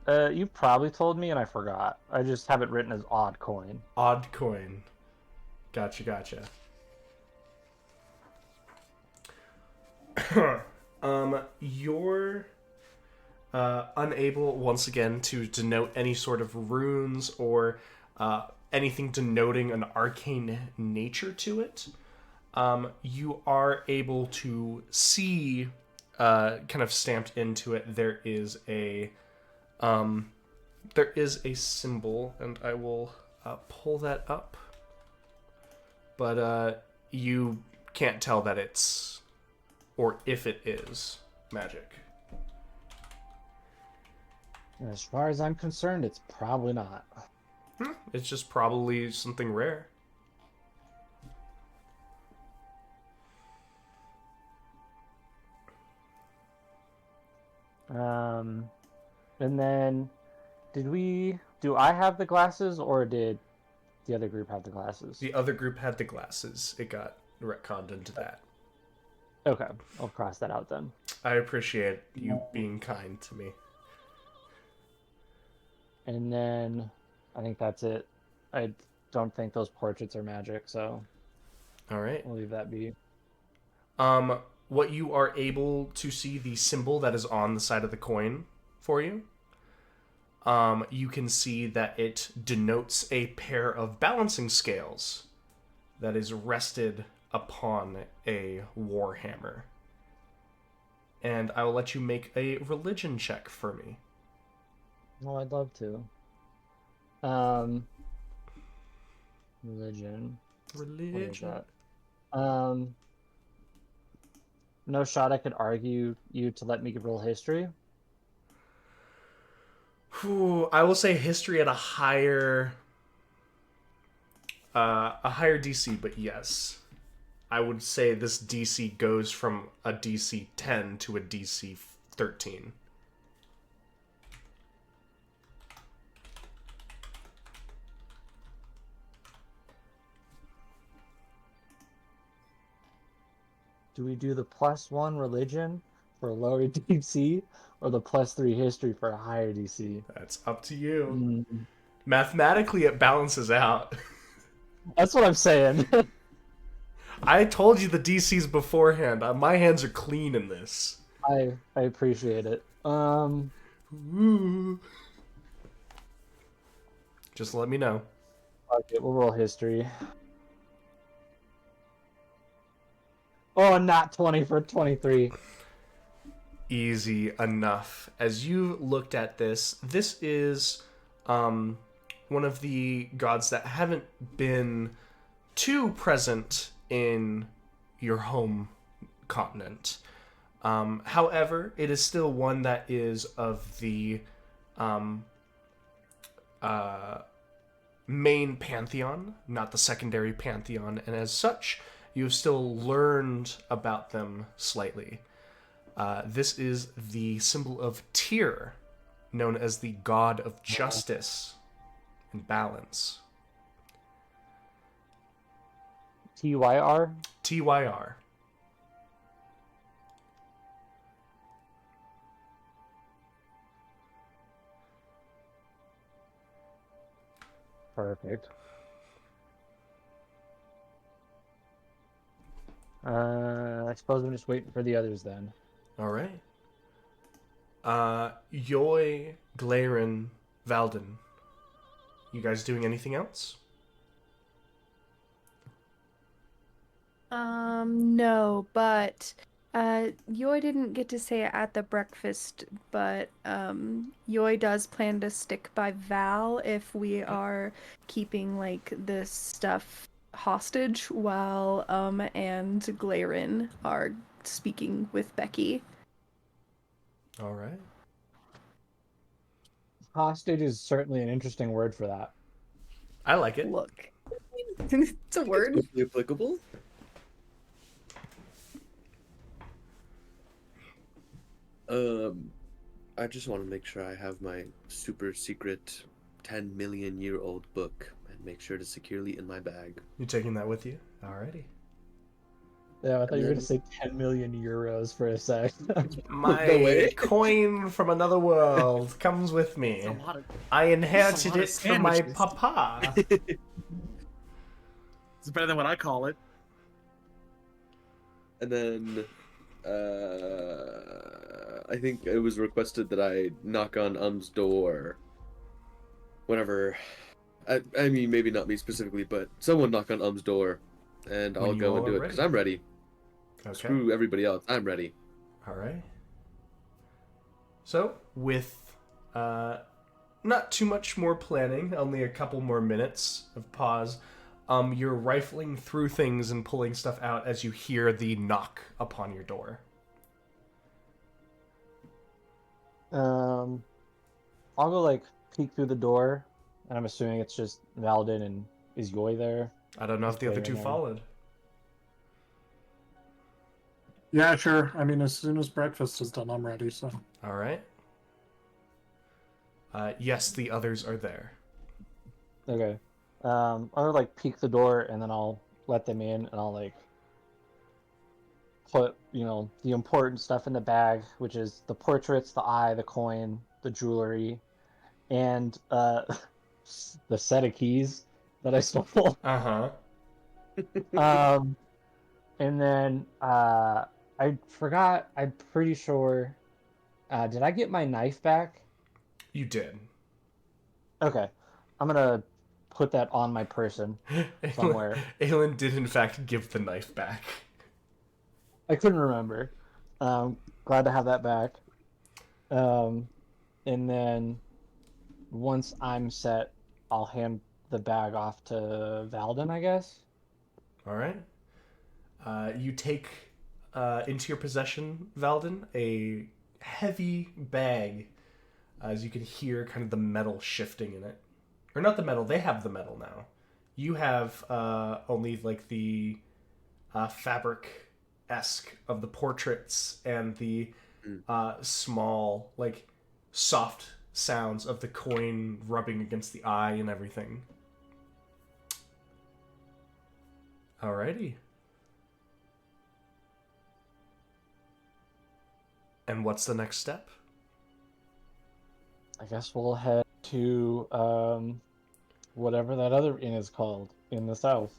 You probably told me and I forgot. I just have it written as odd coin. Odd coin. Gotcha. You're unable, once again, to denote any sort of runes or anything denoting an arcane nature to it. You are able to see, kind of stamped into it, there is a symbol, and I will pull that up. But you can't tell that it's, or if it is, magic. As far as I'm concerned, it's probably not. It's just probably something rare. And then, do I have the glasses, or did the other group have the glasses? The other group had the glasses. It got retconned into that. Okay, I'll cross that out then. I appreciate you being kind to me. And then, I think that's it. I don't think those portraits are magic, so All right. we'll leave that be. What you are able to see, the symbol that is on the side of the coin for you, you can see that it denotes a pair of balancing scales that is rested upon a warhammer. And I will let you make a religion check for me. Oh, I'd love to. Religion. What is Religion. that? No shot I could argue you to let me roll history. Whew, I will say history at a higher DC, but yes. I would say this DC goes from a DC 10 to a DC 13. Do we do the +1 religion for a lower DC, or the +3 history for a higher DC? That's up to you. Mm, Mathematically, it balances out. That's what I'm saying. I told you the DCs beforehand. My hands are clean in this. I appreciate it. Ooh. Just let me know. Okay, we'll roll history. Oh, not 20 for 23. Easy enough. As you looked at this, this is one of the gods that haven't been too present in your home continent. However, it is still one that is of the main pantheon, not the secondary pantheon, and as such, you've still learned about them slightly. This is the symbol of Tyr, known as the god of justice and balance. TYR? TYR. Perfect. I suppose I'm just waiting for the others then. All right. Yoy, Glaren, Valden. You guys doing anything else? No, but Yoi didn't get to say it at the breakfast, but Yoi does plan to stick by Val if we are keeping like this stuff hostage while and Glaren are speaking with Becky. All right. Hostage is certainly an interesting word for that. I like it. Look. It's a word. It's totally applicable. I just want to make sure I have my super secret 10 million year old book and make sure to securely in my bag. You taking that with you? Alrighty. Yeah, I thought you were then- gonna say 10 million euros for a sec. My No way. coin from another world comes with me. It's a lot of. I inherited lot of it from my sandwiches. papa. It's better than what I call it. And then I think it was requested that I knock on Um's door whenever. I mean, maybe not me specifically, but someone knock on Um's door, and When I'll you go all and do are it because ready. I'm ready. Okay. Screw everybody else. I'm ready. All right. So, with not too much more planning, only a couple more minutes of pause, you're rifling through things and pulling stuff out as you hear the knock upon your door. I'll go like peek through the door, and I'm assuming it's just Valdin and is Yoi there? I don't know if the other Later two there. followed. Yeah, sure. I mean, as soon as breakfast is done, I'm ready. So All right. Yes, the others are there. Okay. I'll like peek the door and then I'll let them in and I'll like put, the important stuff in the bag, which is the portraits, the eye, the coin, the jewelry, and the set of keys that I stole. Uh-huh. And then I forgot, I'm pretty sure, did I get my knife back? You did. Okay. I'm gonna put that on my person somewhere. Aelin did, in fact, give the knife back. I couldn't remember. Glad to have that back. And then once I'm set, I'll hand the bag off to Valdin, I guess. All right. You take into your possession, Valdin, a heavy bag, as you can hear kind of the metal shifting in it. Or not the metal, they have the metal now. You have only like the fabric-esque of the portraits and the small, like, soft sounds of the coin rubbing against the eye and everything. Alrighty. And what's the next step? I guess we'll head to whatever that other inn is called in the south,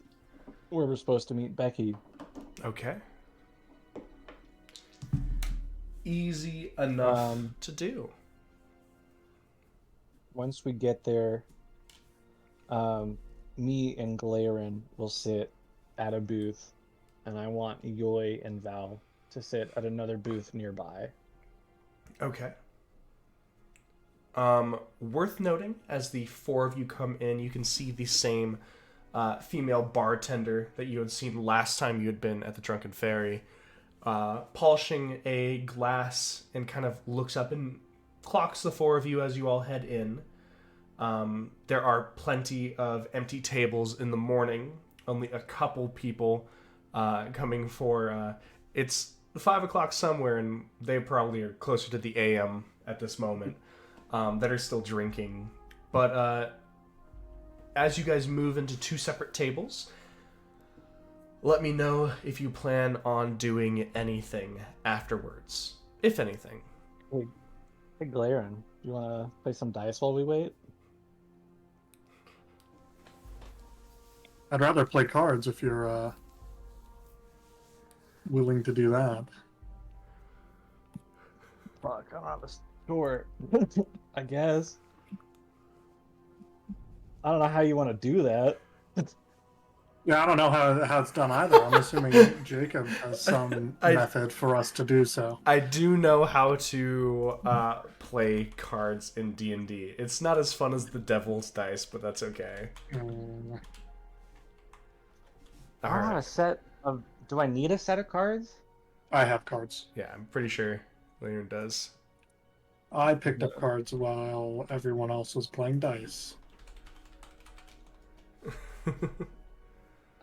where we're supposed to meet Becky. Okay. Easy enough Um, to do. Once we get there, me and Glaren will sit at a booth, and I want Yoi and Val to sit at another booth nearby. Okay. Worth noting, as the four of you come in, you can see the same female bartender that you had seen last time you had been at the Drunken Fairy, polishing a glass and kind of looks up and clocks the four of you as you all head in. There are plenty of empty tables in the morning, only a couple people coming for... it's 5 o'clock somewhere, and they probably are closer to the AM at this moment, that are still drinking. But as you guys move into two separate tables, let me know if you plan on doing anything afterwards. If anything. Hey, Glaren, you want to play some dice while we wait? I'd rather play cards if you're willing to do that. Fuck, I don't have a store. I guess. I don't know how you want to do that. Yeah, I don't know how it's done either. I'm assuming Jacob has some I- method for us to do so. I do know how to play cards in D&D. It's not as fun as the Devil's Dice, but that's okay. Mm, I don't have a set of. Do I need a set of cards? I have cards. Yeah, I'm pretty sure Leonard does. I picked up cards while everyone else was playing dice.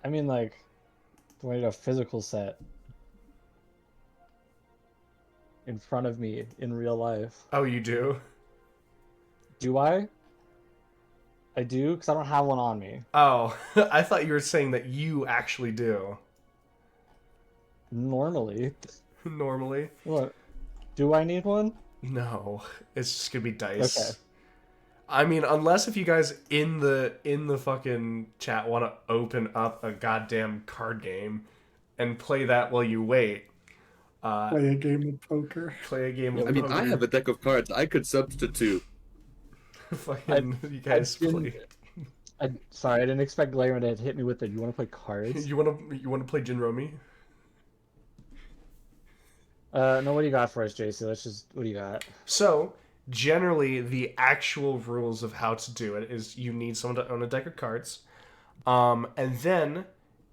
I mean, like, do I need a physical set in front of me in real life? Oh, you do? Do I? I do, because I don't have one on me. Oh, I thought you were saying that you actually do. Normally. Normally. Look, do I need one? No, it's just gonna be dice. Okay. I mean, unless if you guys in the fucking chat want to open up a goddamn card game and play that while you wait. Play a game of poker. Play a game of I mean, poker. I have a deck of cards I could substitute. Fucking, you guys play. Sorry, I didn't expect Glaring to hit me with it. You want to play cards? You wanna play Jinromi? No, what do you got for us, JC? What do you got? So, generally, the actual rules of how to do it is you need someone to own a deck of cards, and then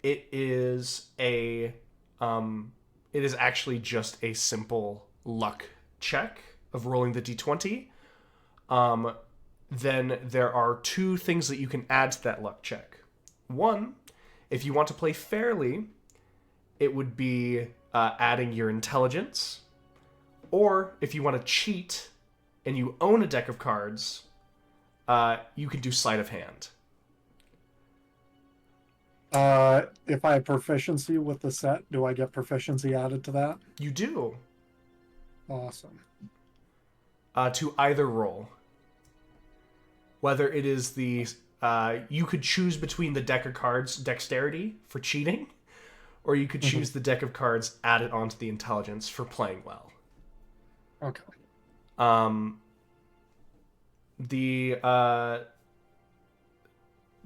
it is actually just a simple luck check of rolling the d20. Then there are two things that you can add to that luck check. One, if you want to play fairly, it would be adding your intelligence. Or if you want to cheat and you own a deck of cards, you can do sleight of hand. If I have proficiency with the set, do I get proficiency added to that? You do. Awesome. To either roll. Whether it is the... you could choose between the deck of cards dexterity for cheating, or you could choose the deck of cards added onto the intelligence for playing well. Okay.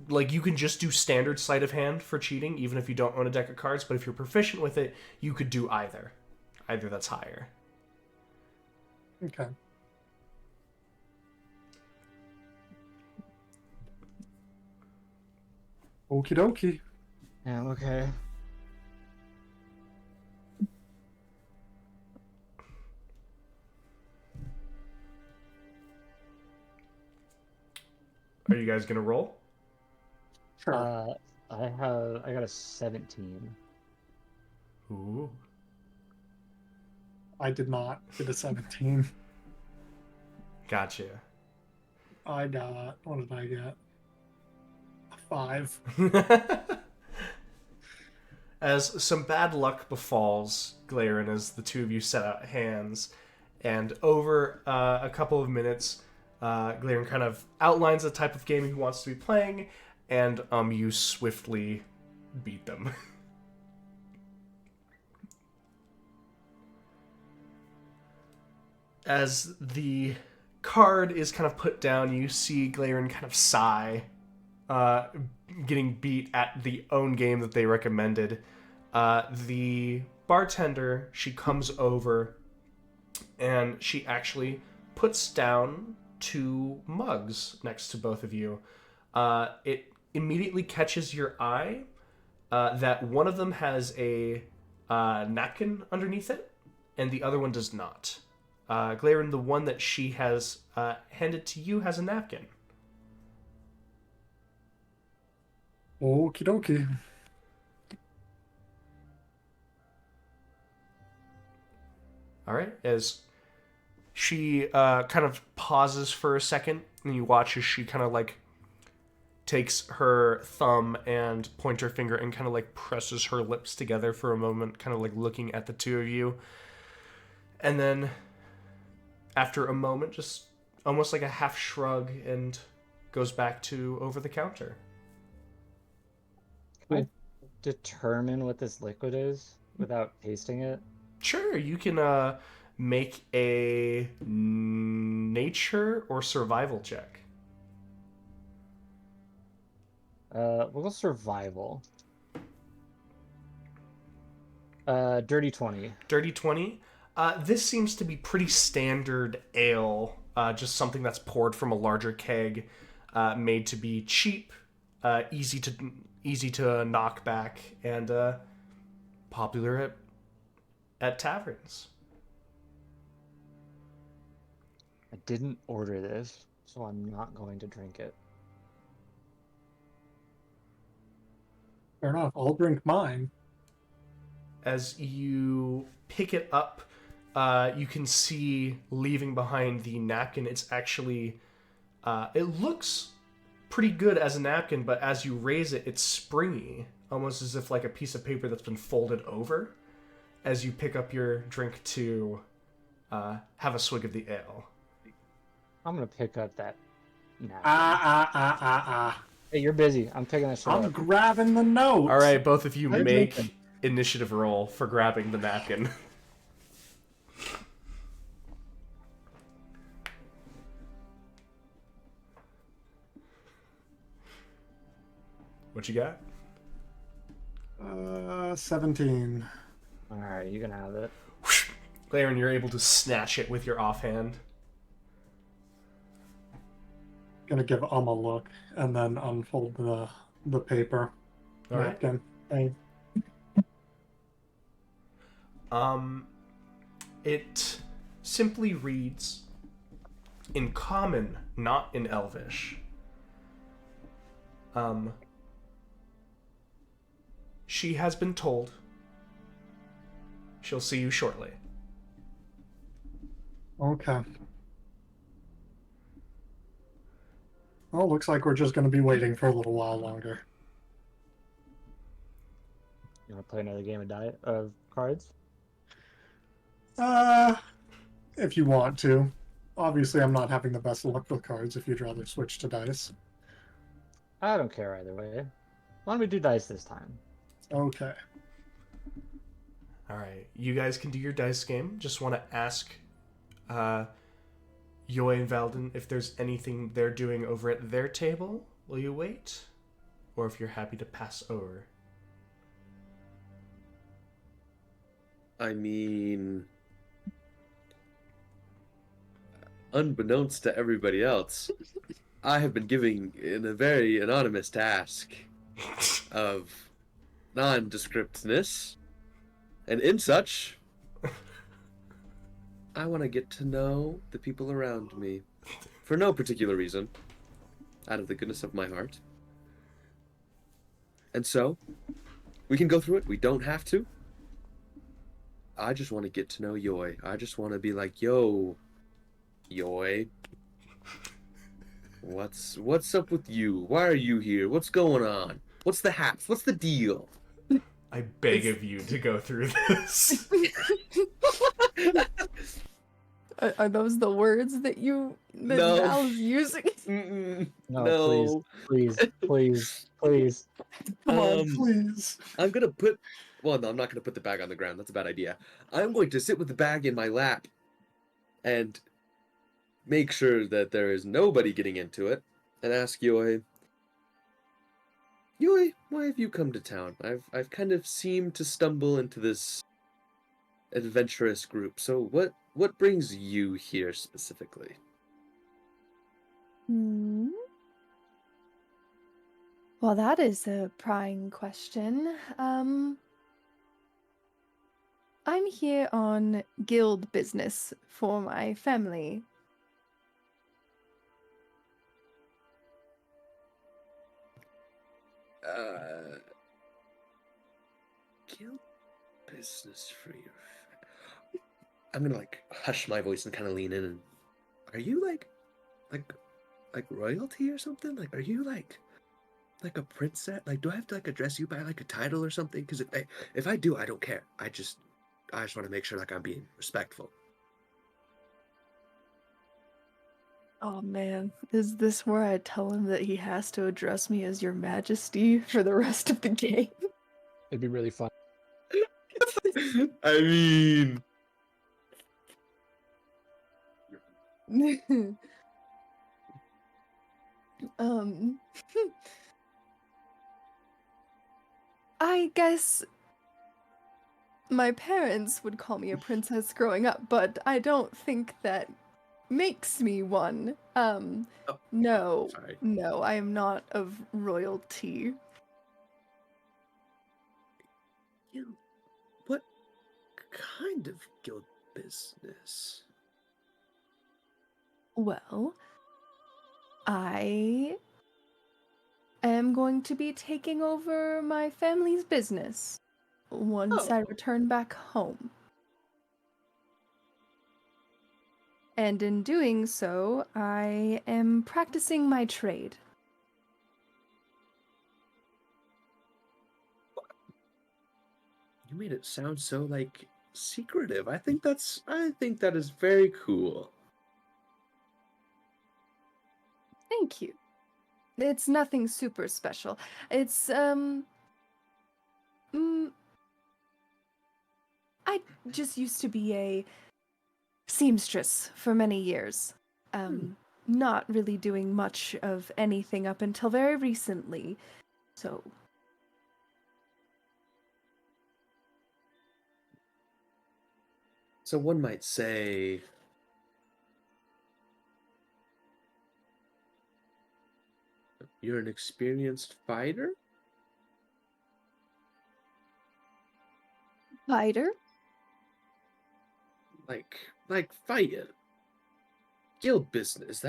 Like, you can just do standard sleight of hand for cheating, even if you don't own a deck of cards, but if you're proficient with it, you could do either. Either that's higher. Okay. Okie dokie. Yeah, okay. Are you guys gonna roll? Sure. I got a 17. Ooh. I did not get a 17. Gotcha. I got, what did I get? A 5. As some bad luck befalls Glarin as the two of you set out hands, and over a couple of minutes, Glarin kind of outlines the type of game he wants to be playing, and you swiftly beat them. As the card is kind of put down, you see Glarin kind of sigh, getting beat at the own game that they recommended. The bartender, she comes over and she actually puts down 2 mugs next to both of you. It immediately catches your eye that one of them has a napkin underneath it and the other one does not. Glarin, the one that she has handed to you has a napkin. Okie dokie. All right. As she kind of pauses for a second, and you watch as she kind of like takes her thumb and pointer finger and kind of like presses her lips together for a moment, kind of like looking at the two of you. And then after a moment, just almost like a half shrug and goes back to over the counter. Can I determine what this liquid is without tasting it? Sure, you can make a nature or survival check. We'll go survival. Dirty 20. Dirty 20. This seems to be pretty standard ale, just something that's poured from a larger keg, made to be cheap, easy to knock back, and popular at taverns. I didn't order this, so I'm not going to drink it. Fair enough. I'll drink mine. As you pick it up, you can see leaving behind the napkin. It's actually, it looks pretty good as a napkin, but as you raise it, it's springy, almost as if like a piece of paper that's been folded over. As you pick up your drink to have a swig of the ale. I'm gonna pick up that napkin. Ah. Hey, you're busy. I'm picking that shit I'm up. grabbing the notes. All right, both of you I'm make drinking. initiative roll for grabbing the napkin. What you got? 17. All right, you can have it. Laren, you're able to snatch it with your offhand. Gonna give a look and then unfold the paper All right. napkin. Hey. It simply reads in common, not in Elvish. She has been told she'll see you shortly. Okay. Well, looks like we're just gonna be waiting for a little while longer. You want to play another game of cards? If you want to. Obviously, I'm not having the best luck with cards if you'd rather switch to dice. I don't care either way. Why don't we do dice this time? Okay. All right, you guys can do your dice game. Just want to ask Yoy and Valden if there's anything they're doing over at their table. Will you wait? Or if you're happy to pass over. I mean, unbeknownst to everybody else, I have been giving in a very anonymous task of nondescriptness, and in such, I want to get to know the people around me for no particular reason, out of the goodness of my heart. And so, we can go through it. We don't have to. I just want to get to know Yoy. I just want to be like, yo, Yoy, what's up with you? Why are you here? What's going on? What's the haps? What's the deal? I beg of you to go through this. Are those the words that No. Val's using? No, please. Come on, please. I'm gonna put. Well, no, I'm not gonna put the bag on the ground. That's a bad idea. I'm going to sit with the bag in my lap and make sure that there is nobody getting into it, and ask Yoy, why have you come to town? I've kind of seemed to stumble into this adventurous group. So what brings you here specifically? Hmm. Well, that is a prying question. I'm here on guild business for my family. Guild business for your. I'm gonna like hush my voice and kind of lean in. And are you like royalty or something? Like, are you like a princess? Like, do I have to like address you by like a title or something? Because if I do, I don't care. I just want to make sure like I'm being respectful. Oh man, is this where I tell him that he has to address me as Your Majesty for the rest of the game? It'd be really fun. I mean, I guess My parents would call me a princess growing up, but I don't think that makes me one. Oh, No, sorry. no, I am not of royalty. Guild? What kind of guild business? Well, I am going to be taking over my family's business once I Oh. return back home. And in doing so, I am practicing my trade. You made it sound so like secretive. I think that is very cool. Thank you. It's nothing super special. It's, I just used to be a seamstress for many years. Not really doing much of anything up until very recently. So, So one might say you're an experienced fighter? fighter? Like fighting. Guild business.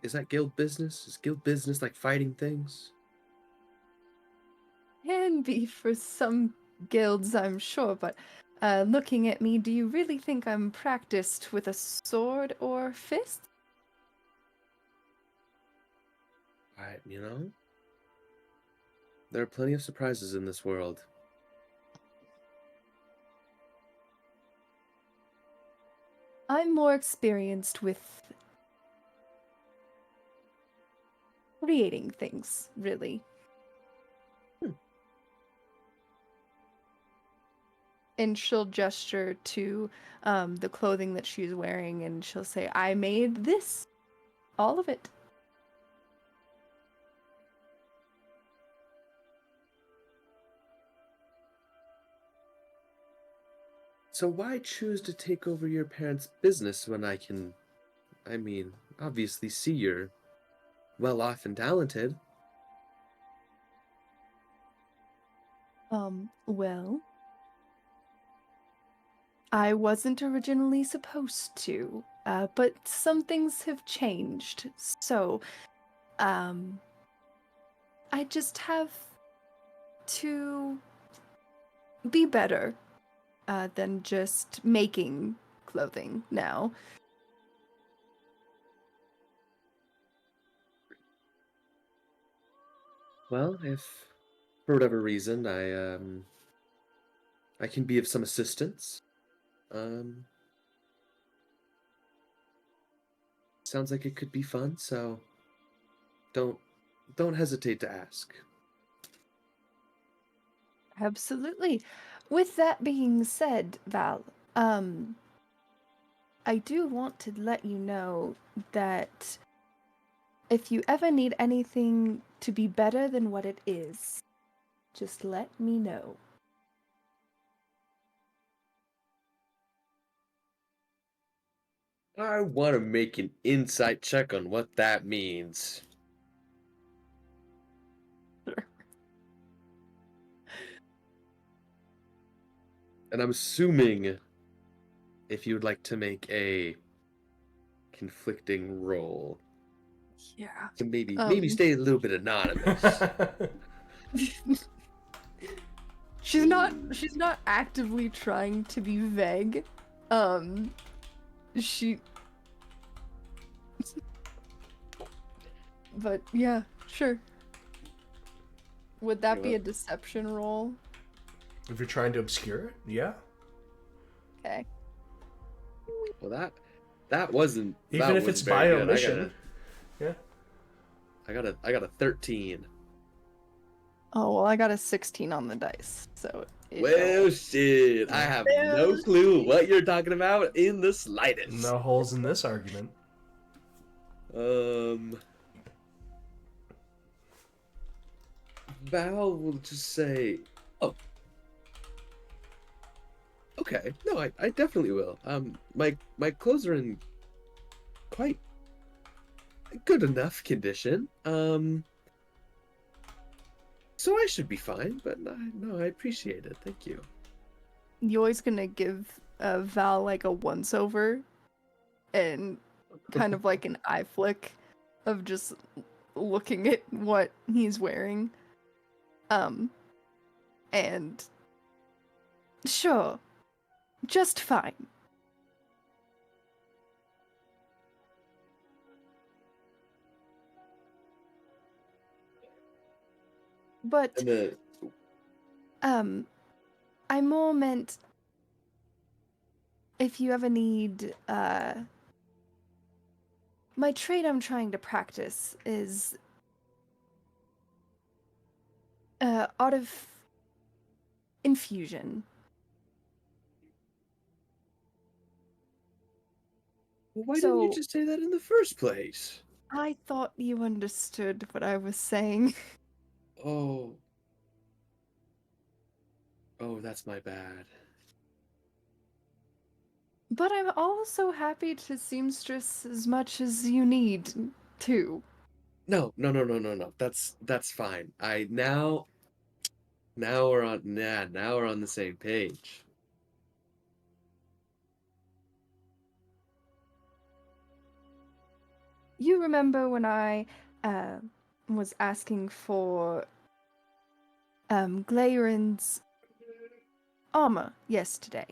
Is that guild business? Is guild business like fighting things? Can be for some guilds, I'm sure, but looking at me, do you really think I'm practiced with a sword or fist? You know, there are plenty of surprises in this world. I'm more experienced with creating things, really. And she'll gesture to the clothing that she's wearing, and she'll say, I made this. All of it. So why choose to take over your parents' business when I mean, obviously see you're well off and talented? Well, I wasn't originally supposed to, but some things have changed. So, I just have to be better than just making clothing now. Well, if for whatever reason I can be of some assistance, um sounds like it could be fun, so don't don't hesitate to ask. Absolutely. With that being said, Val, I do want to let you know that if you ever need anything to be better than what it is, just let me know. I want to make an insight check on what that means. And I'm assuming if you would like to make a conflicting roll, Yeah. to maybe stay a little bit anonymous. She's not actively trying to be vague. She But yeah, sure. Would that You be know a deception roll? If you're trying to obscure it, yeah. Okay. Well, that wasn't Even if it's by very good. omission. Yeah. I got a 13. Oh, well, I got a 16 on the dice, so it Well, don't- shit. I have no Well, clue what you're talking about in the slightest. No holes in this argument. Val will just say, "Oh, Okay. No, I definitely will. My clothes are in quite good enough condition. So I should be fine, but no, I appreciate it. Thank you. Yoi's gonna give Val like a once over and kind of like an eye flick of just looking at what he's wearing. And sure, just fine. But And the I more meant if you ever need my trade I'm trying to practice is art of infusion. why didn't you So just say that in the first place? I thought you understood what I was saying. Oh. Oh, that's my bad. But I'm also happy to seamstress as much as you need to. No. That's fine. Now we're on now we're on the same page. You remember when I was asking for Glaren's armor yesterday?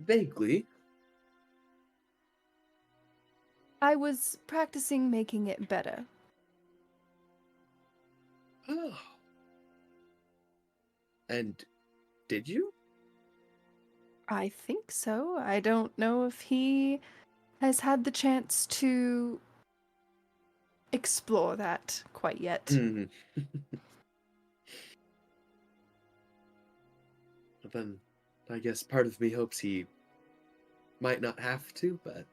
Vaguely. I was practicing making it better. Oh. And did you? I think so. I don't know if he has had the chance to explore that quite yet. Hmm. Then I guess part of me hopes he might not have to, but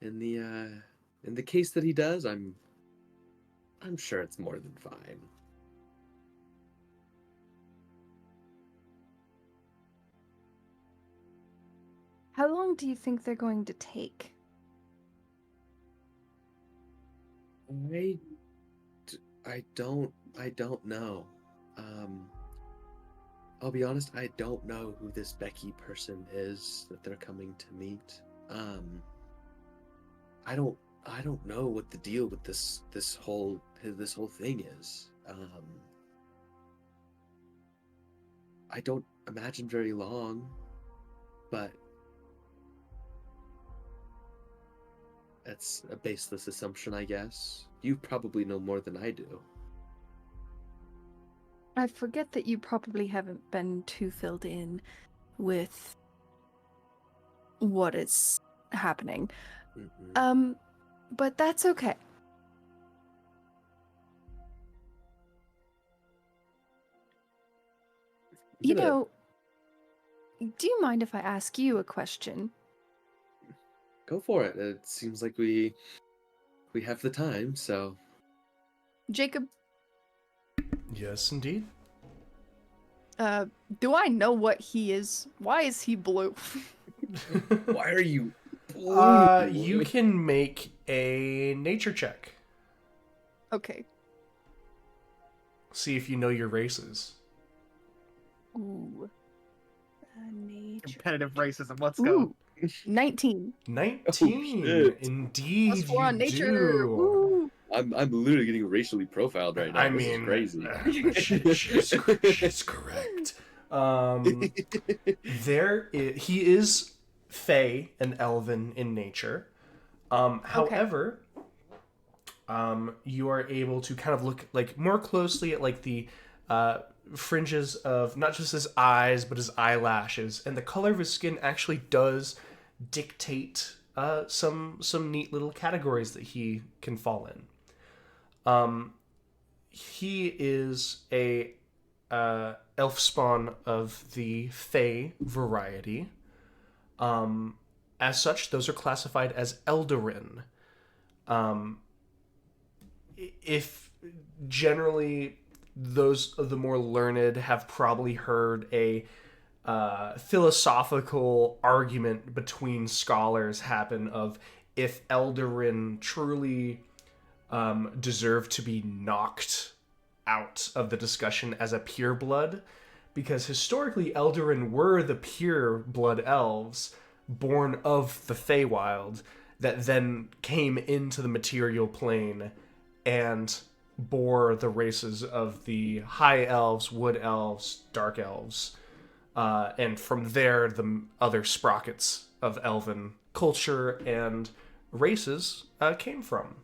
in the case that he does, I'm sure it's more than fine. How long do you think they're going to take? I, I don't know. Um, I'll be honest, I don't know who this Becky person is that they're coming to meet. Um, I don't know what the deal with this whole thing is. I don't imagine very long, but that's a baseless assumption, I guess. You probably know more than I do. I forget that you probably haven't been too filled in with what is happening. Mm-mm. But that's okay. You Gonna know, do you mind if I ask you a question? go for it. It seems like we have the time, so Jacob, Yes, indeed. do I know what he is? Why is he blue? why are you blue? You can make a nature check. Okay. See if you know your races. Ooh. Nature. Competitive racism. Let's go. Ooh. 19. 19. shit. Indeed, +4 on you nature. do. Woo. I'm literally getting racially profiled right now. I This is mean, crazy. she's correct. He is Fey and Elven in nature. However, you are able to kind of look like more closely at like the fringes of not just his eyes but his eyelashes, and the color of his skin actually does dictate some neat little categories that he can fall in. He is a elf spawn of the Fey variety. As such, those are classified as Eldarin. If generally those of the more learned have probably heard a philosophical argument between scholars happen of if Eldarin truly deserved to be knocked out of the discussion as a pureblood, because historically Eldarin were the pure blood elves born of the Feywild that then came into the material plane and bore the races of the high elves, wood elves, dark elves, and from there the other sprockets of elven culture and races came from.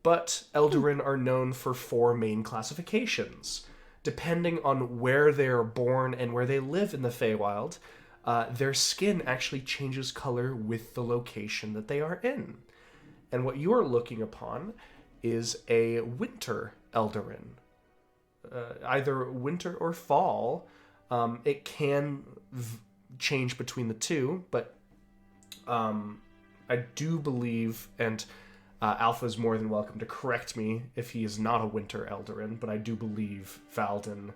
But Eldarin are known for 4 main classifications. Depending on where they're born and where they live in the Feywild, their skin actually changes color with the location that they are in. And what you are looking upon is a winter Eldarin. Either winter or fall. It can change between the two, but I do believe, and Alpha is more than welcome to correct me if he is not a winter Eldarin, but I do believe Valden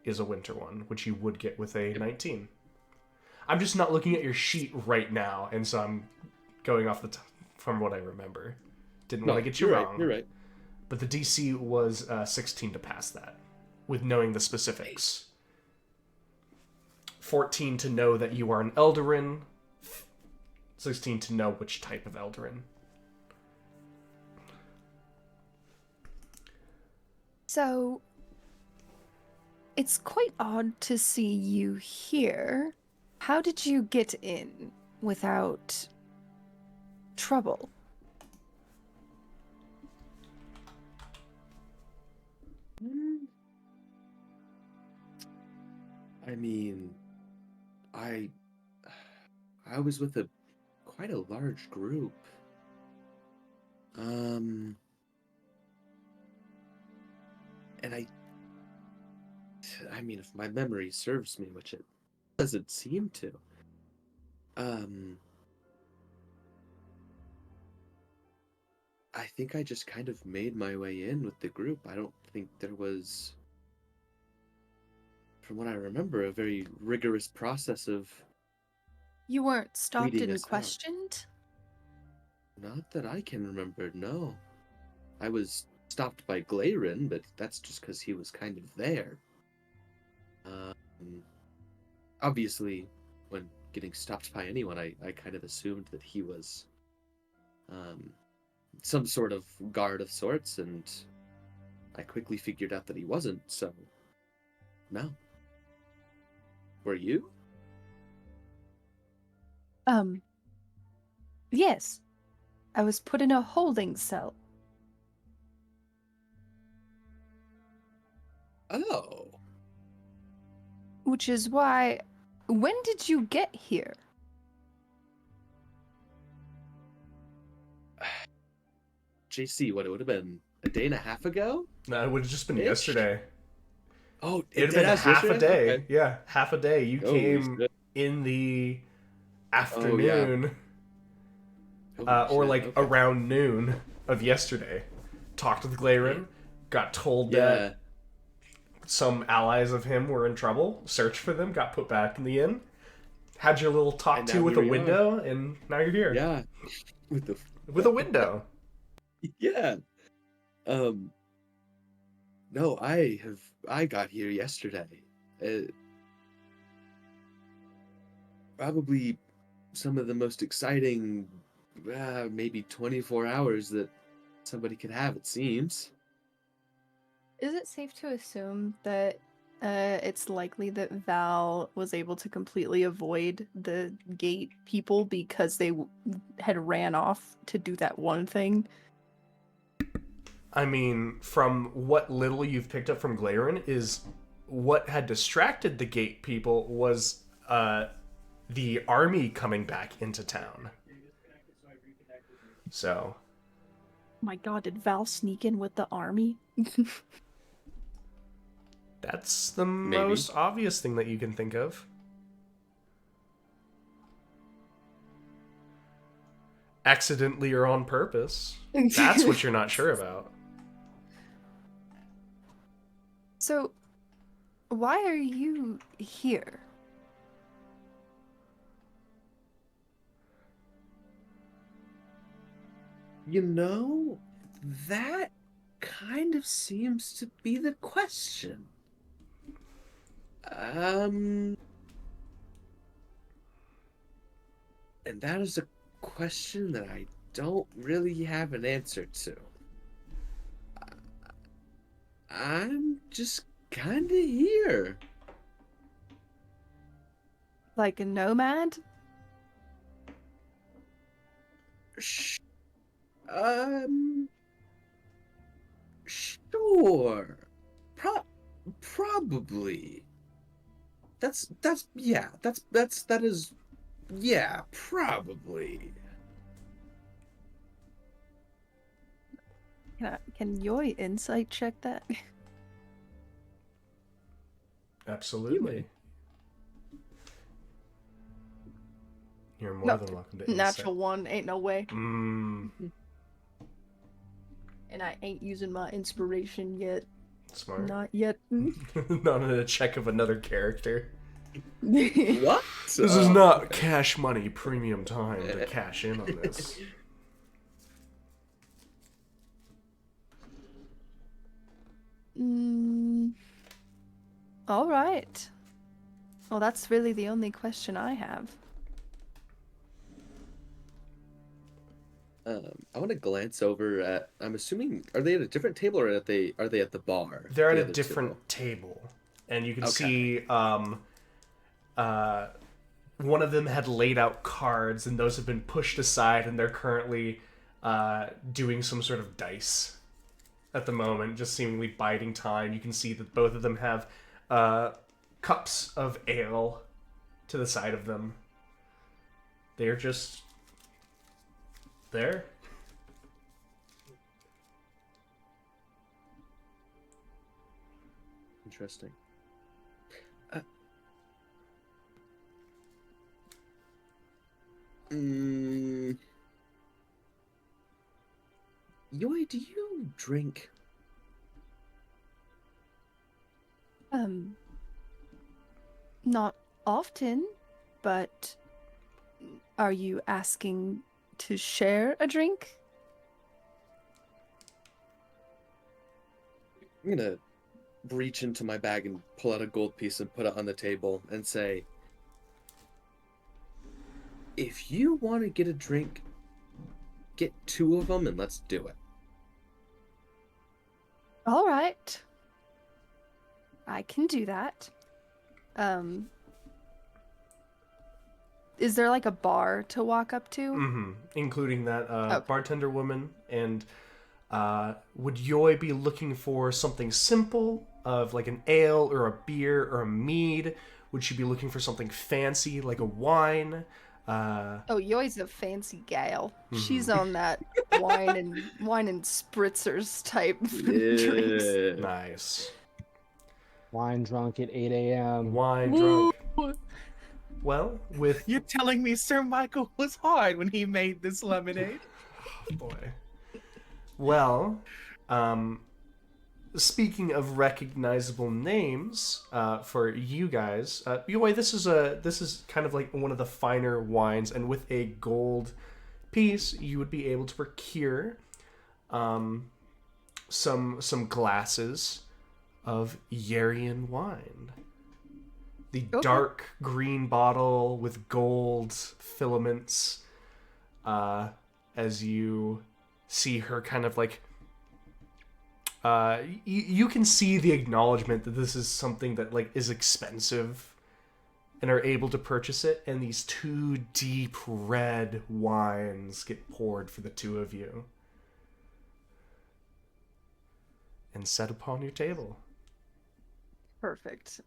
is a winter one, which you would get with a 19. I'm just not looking at your sheet right now, and so I'm going off from what I remember. Didn't want to get you wrong. Right, you're right. But the DC was 16 to pass that, with knowing the specifics. 14 to know that you are an Eldarin, 16 to know which type of Eldarin. So, it's quite odd to see you here. How did you get in without trouble? I mean, I was with quite a large group. And I mean, if my memory serves me, which it doesn't seem to, I think I just kind of made my way in with the group. I don't think there was, from what I remember, a very rigorous process of You weren't stopped weeding and us out. questioned? Not that I can remember, no. I was stopped by Glairin, but that's just because he was kind of there. Obviously, when getting stopped by anyone, I kind of assumed that he was some sort of guard of sorts, and I quickly figured out that he wasn't, so no. Were you? Yes. I was put in a holding cell. Oh. Which is why... When did you get here? JC, what, it would have been a day and a half ago? No, it would have just been Ish. yesterday. Oh, It'd have been half a day. Okay. Yeah, half a day. You Holy came shit. in the afternoon, Holy or shit, like okay. around noon of yesterday. Talked with Glairin, got told that some allies of him were in trouble, searched for them, got put back in the inn, had your little talk And to now with a here we window, and now you're here. Yeah. With a window. Yeah. No, I got here yesterday. Probably some of the most exciting, maybe 24 hours that somebody could have, it seems. Is it safe to assume that it's likely that Val was able to completely avoid the gate people because they had ran off to do that one thing? I mean, from what little you've picked up from Glairin, is what had distracted the gate people was the army coming back into town. So. My god, did Val sneak in with the army? That's the Maybe. most obvious thing that you can think of. Accidentally or on purpose. That's what you're not sure about. So, why are you here? You know, that kind of seems to be the question. And that is a question that I don't really have an answer to. I'm just kind of here. Like a nomad? Sh- sure. Probably. That is, yeah, probably. Can Yoi insight check that? Absolutely. You're more No, than welcome to insight. Natural one, ain't no way. Mm, And I ain't using my inspiration yet. smart. Not yet. Not in a check of another character. What? This is not cash money premium time to cash in on this. All right. Well, that's really the only question I have. I want to glance over at. I'm assuming, are they at a different table or are they at the bar? They're at the a other different two? table, and you can Okay. see one of them had laid out cards, and those have been pushed aside, and they're currently doing some sort of dice at the moment, just seemingly biding time. You can see that both of them have cups of ale to the side of them. They're just there. Interesting. Yoi, do you drink? Not often, but are you asking to share a drink? I'm gonna reach into my bag and pull out a gold piece and put it on the table and say, if you want to get a drink, get 2 of them and let's do it. All right. I can do that. Is there like a bar to walk up to? Mm-hmm. Including that Okay. bartender woman. And would Yoi be looking for something simple of like an ale or a beer or a mead? Would she be looking for something fancy like a wine? Oh, Yoi's a fancy gal. She's on that wine and spritzers type drinks. Nice. Wine drunk at 8 a.m. Wine Woo! drunk. Well, with You're telling me Sir Michael was hard when he made this lemonade? boy. Well, speaking of recognizable names, for you guys, Yoi, this is kind of like one of the finer wines, and with a gold piece, you would be able to procure some glasses of Yarian wine. The Okay. dark green bottle with gold filaments, as you see her kind of like you can see the acknowledgement that this is something that like is expensive and are able to purchase it, and these 2 deep red wines get poured for the 2 of you and set upon your table. Perfect.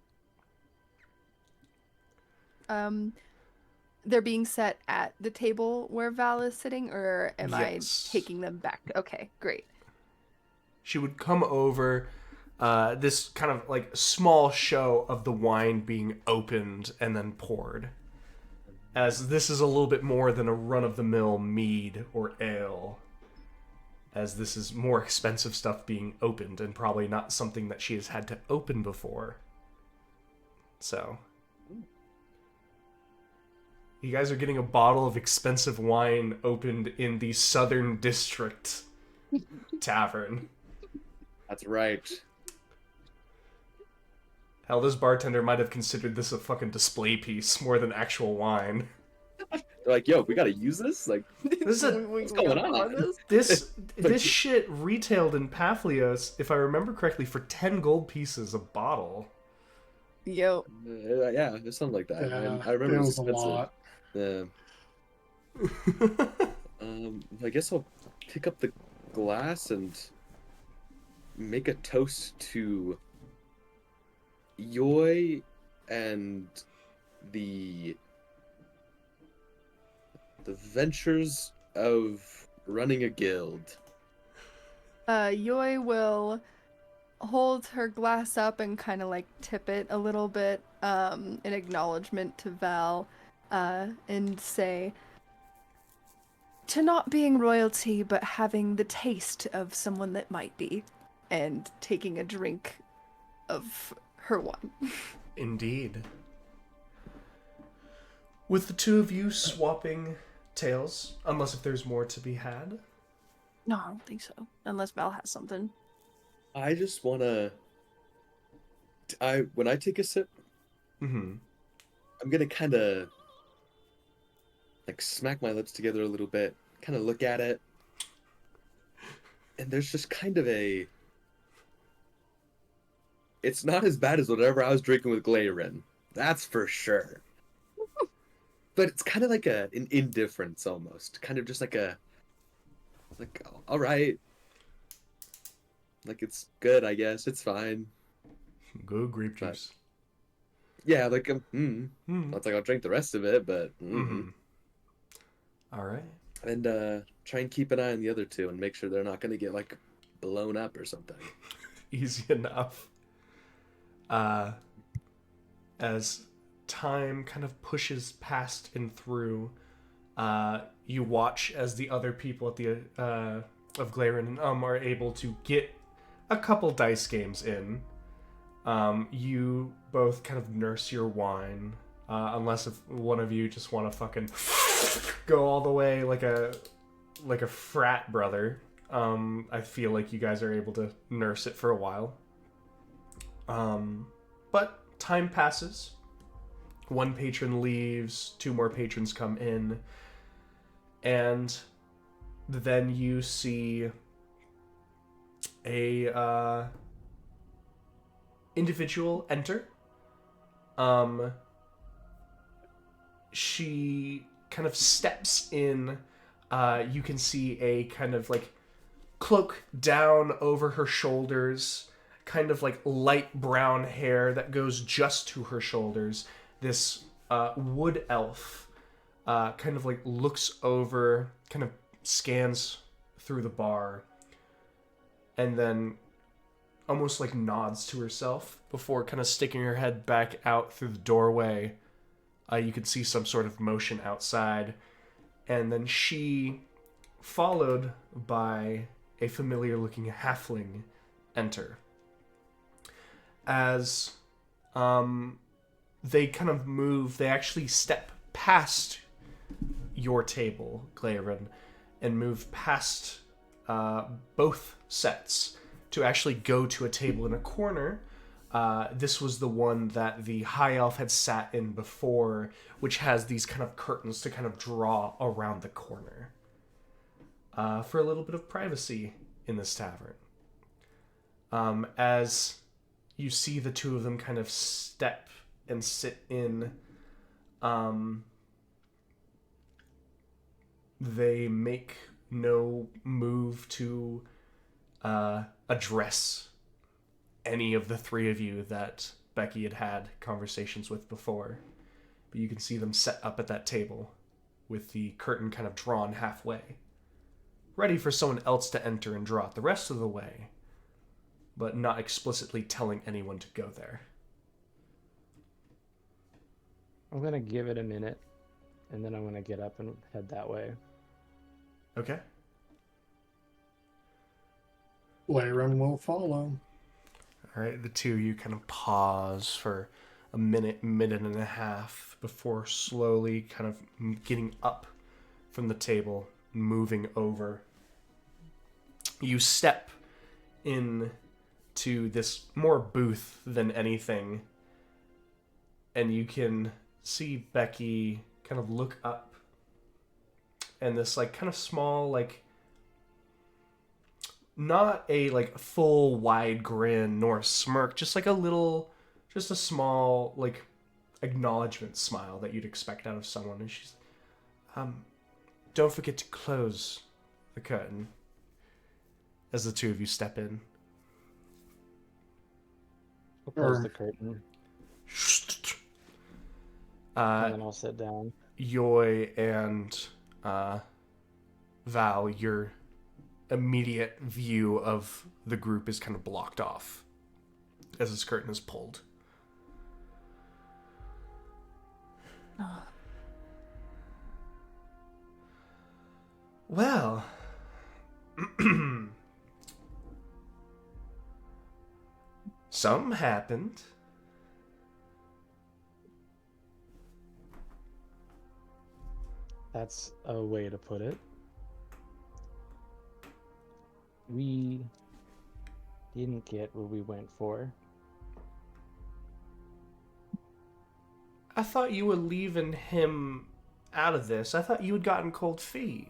They're being set at the table where Val is sitting, or am Yes. I taking them back? Okay, great. She would come over, this kind of like small show of the wine being opened and then poured, as this is a little bit more than a run-of-the-mill mead or ale. as this is more expensive stuff being opened and probably not something that she has had to open before. So, you guys are getting a bottle of expensive wine opened in the Southern District Tavern. That's right. Hell, this bartender might have considered this a fucking display piece more than actual wine. They're like, yo, we gotta use this? Like, This is a, what's going on? this shit retailed in Paphlios, if I remember correctly, for 10 gold pieces a bottle. Yo. Yeah, it's something like that. Yeah, I remember it it was a expensive. lot. Yeah. I guess I'll pick up the glass and make a toast to Yoi and the ventures of running a guild. Yoi will hold her glass up and kind of like tip it a little bit in acknowledgement to Val and say, to not being royalty but having the taste of someone that might be, and taking a drink of her wine. Indeed. With the two of you swapping tales, unless if there's more to be had. No, I don't think so. Unless Val has something. I just wanna. When I take a sip, Mm-hmm. I'm gonna kind of like smack my lips together a little bit, kind of look at it, and there's just kind of a. It's not as bad as whatever I was drinking with Glarin, that's for sure. But it's kind of like an indifference almost, kind of just like all right, like it's good, I guess it's fine. Good grape But- juice. Yeah, like Mm. Not like I'll drink the rest of it, but Mm-hmm. All right. and try and keep an eye on the other two and make sure they're not gonna get like blown up or something. Easy enough. As time kind of pushes past and through, you watch as the other people at the of Glarin and are able to get a couple dice games in. You both kind of nurse your wine, unless if one of you just want to fucking go all the way like a frat brother. I feel like you guys are able to nurse it for a while. But time passes. One patron leaves, two more patrons come in, and then you see a individual enter. She kind of steps in. You can see a kind of like cloak down over her shoulders, kind of like light brown hair that goes just to her shoulders. This wood elf kind of like looks over, kind of scans through the bar, and then almost like nods to herself before kind of sticking her head back out through the doorway. You could see some sort of motion outside, and then she, followed by a familiar looking halfling, enter. As they kind of move, they actually step past your table, Glarin, and move past both sets to actually go to a table in a corner. This was the one that the high elf had sat in before, which has these kind of curtains to kind of draw around the corner for a little bit of privacy in this tavern. As you see the two of them kind of step and sit in, they make no move to address any of the three of you that Becky had conversations with before. But you can see them set up at that table with the curtain kind of drawn halfway, ready for someone else to enter and draw it the rest of the way, but not explicitly telling anyone to go there. I'm gonna give it a minute, and then I'm gonna get up and head that way. Okay. Laren will follow. All right, the two of you kind of pause for a minute and a half before slowly kind of getting up from the table, moving over. You step in to this more booth than anything, and you can see Becky kind of look up, and this like kind of small, like not a like full wide grin nor a smirk, just like just a small like acknowledgement smile that you'd expect out of someone. And she's don't forget to close the curtain as the two of you step in. We'll close Sure. the curtain, Uh, and then I'll sit down. Yoy and Val, your immediate view of the group is kind of blocked off as this curtain is pulled. Well, something happened. That's a way to put it. We didn't get what we went for. I thought you were leaving him out of this. I thought you had gotten cold feet.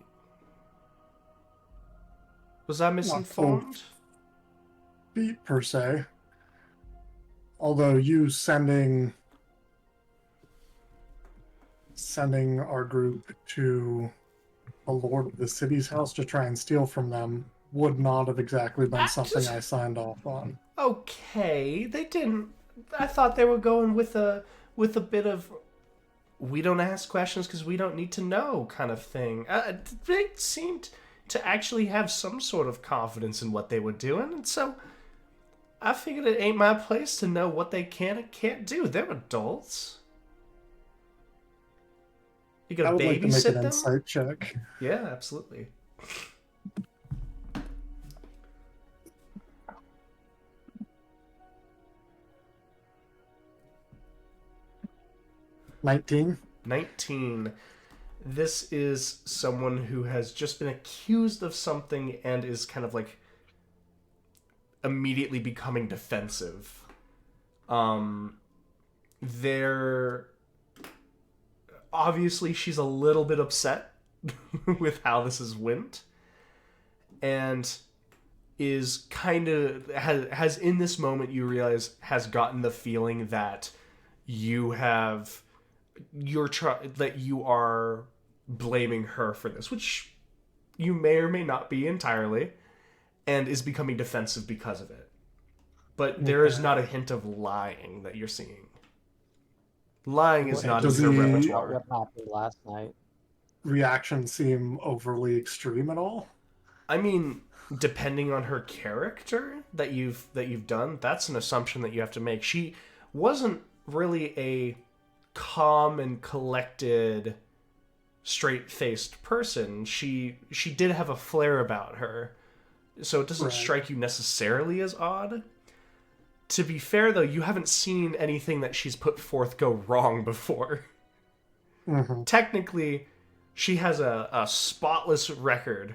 Was I misinformed? Feet per se. Although you sending our group to a lord of the city's house to try and steal from them would not have exactly been something I signed off on. Okay, they didn't. I thought they were going with a bit of we don't ask questions because we don't need to know kind of thing. They seemed to actually have some sort of confidence in what they were doing, and so I figured it ain't my place to know what they can and can't do. They're adults. You I gotta would like to make babysit an them? insight check. Yeah, absolutely. $19. 19. This is someone who has just been accused of something and is kind of like immediately becoming defensive. They're obviously she's a little bit upset with how this has went, and is kind of has in this moment you realize has gotten the feeling that that you are blaming her for this, which you may or may not be entirely, and is becoming defensive because of it. But there is Okay. not a hint of lying that you're seeing. Lying is not in Does her he- repertoire. What happened last night? Reaction seem overly extreme at all? I mean, depending on her character that you've done, that's an assumption that you have to make. She wasn't really a calm and collected, straight-faced person. She did have a flair about her, so it doesn't Right. strike you necessarily as odd. To be fair, though, you haven't seen anything that she's put forth go wrong before. Mm-hmm. Technically, she has a spotless record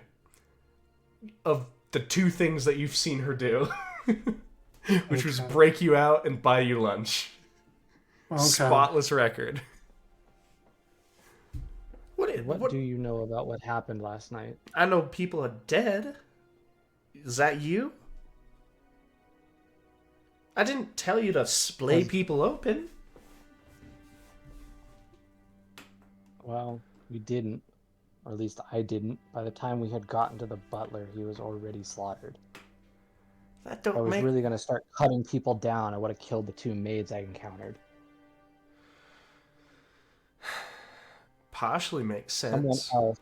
of the two things that you've seen her do, which was Okay. break you out and buy you lunch. Okay. Spotless record. What do you know about what happened last night? I know people are dead. Is that you? I didn't tell you to splay Has- people open. Well, we didn't. Or at least I didn't. By the time we had gotten to the butler, he was already slaughtered. That If I don't was make really going to start cutting people down, I would have killed the two maids I encountered. partially makes Someone sense. else.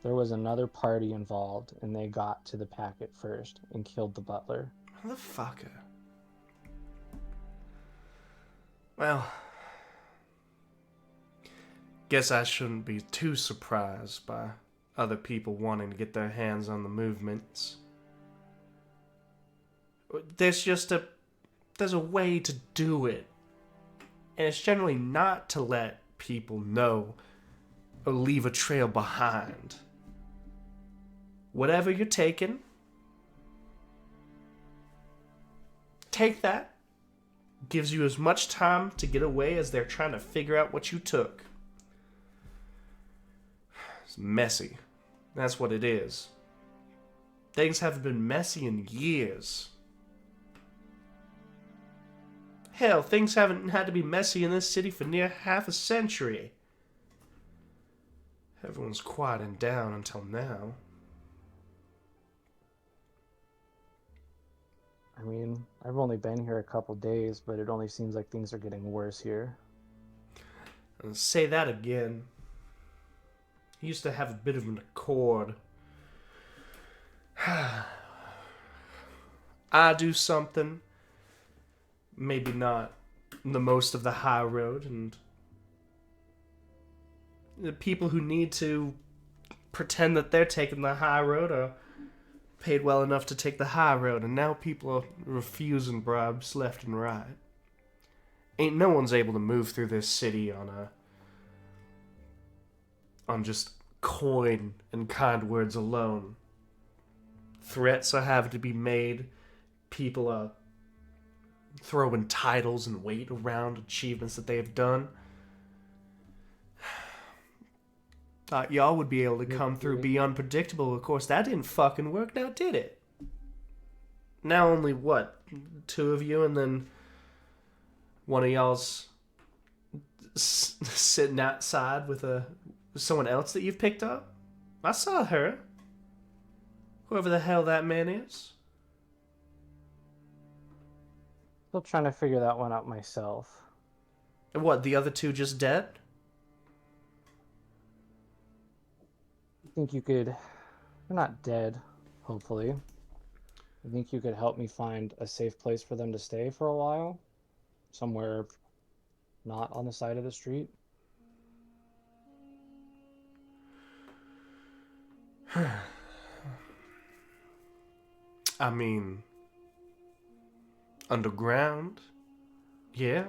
There was another party involved, and they got to the packet first and killed the butler. Motherfucker. Well, guess I shouldn't be too surprised by other people wanting to get their hands on the movements. There's a way to do it. And it's generally not to let people know or leave a trail behind. Whatever you're taking, take that. Gives you as much time to get away as they're trying to figure out what you took. It's messy. That's what it is. Things haven't been messy in years. Hell, things haven't had to be messy in this city for near half a century. Everyone's quieting down until now. I mean, I've only been here a couple days, but it only seems like things are getting worse here. And say that again. He used to have a bit of an accord. I do something, maybe not the most of the high road, and the people who need to pretend that they're taking the high road are paid well enough to take the high road, and now people are refusing bribes left and right. Ain't no one's able to move through this city on just coin and kind words alone. Threats are having to be made. People are throwing titles and weight around achievements that they have done. Thought y'all would be able to come through, be unpredictable. Of course, that didn't fucking work now, did it? Now only, what, 2 of you, and then one of y'all's sitting outside with someone else that you've picked up? I saw her. Whoever the hell that man is. Still trying to figure that one out myself. And what, the other 2 just dead? I think you could... They're not dead, hopefully. I think you could help me find a safe place for them to stay for a while. Somewhere not on the side of the street. I mean, underground? Yeah.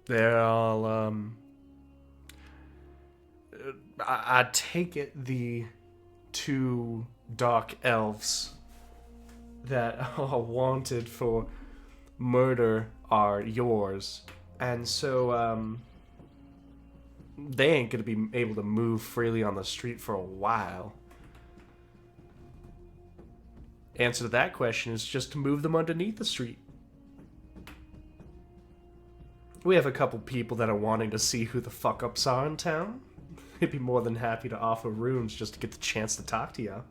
They're all, I take it the 2 dark elves that are wanted for murder are yours. And so, they ain't gonna be able to move freely on the street for a while. Answer to that question is just to move them underneath the street. We have a couple people that are wanting to see who the fuck-ups are in town. They'd be more than happy to offer rooms just to get the chance to talk to you.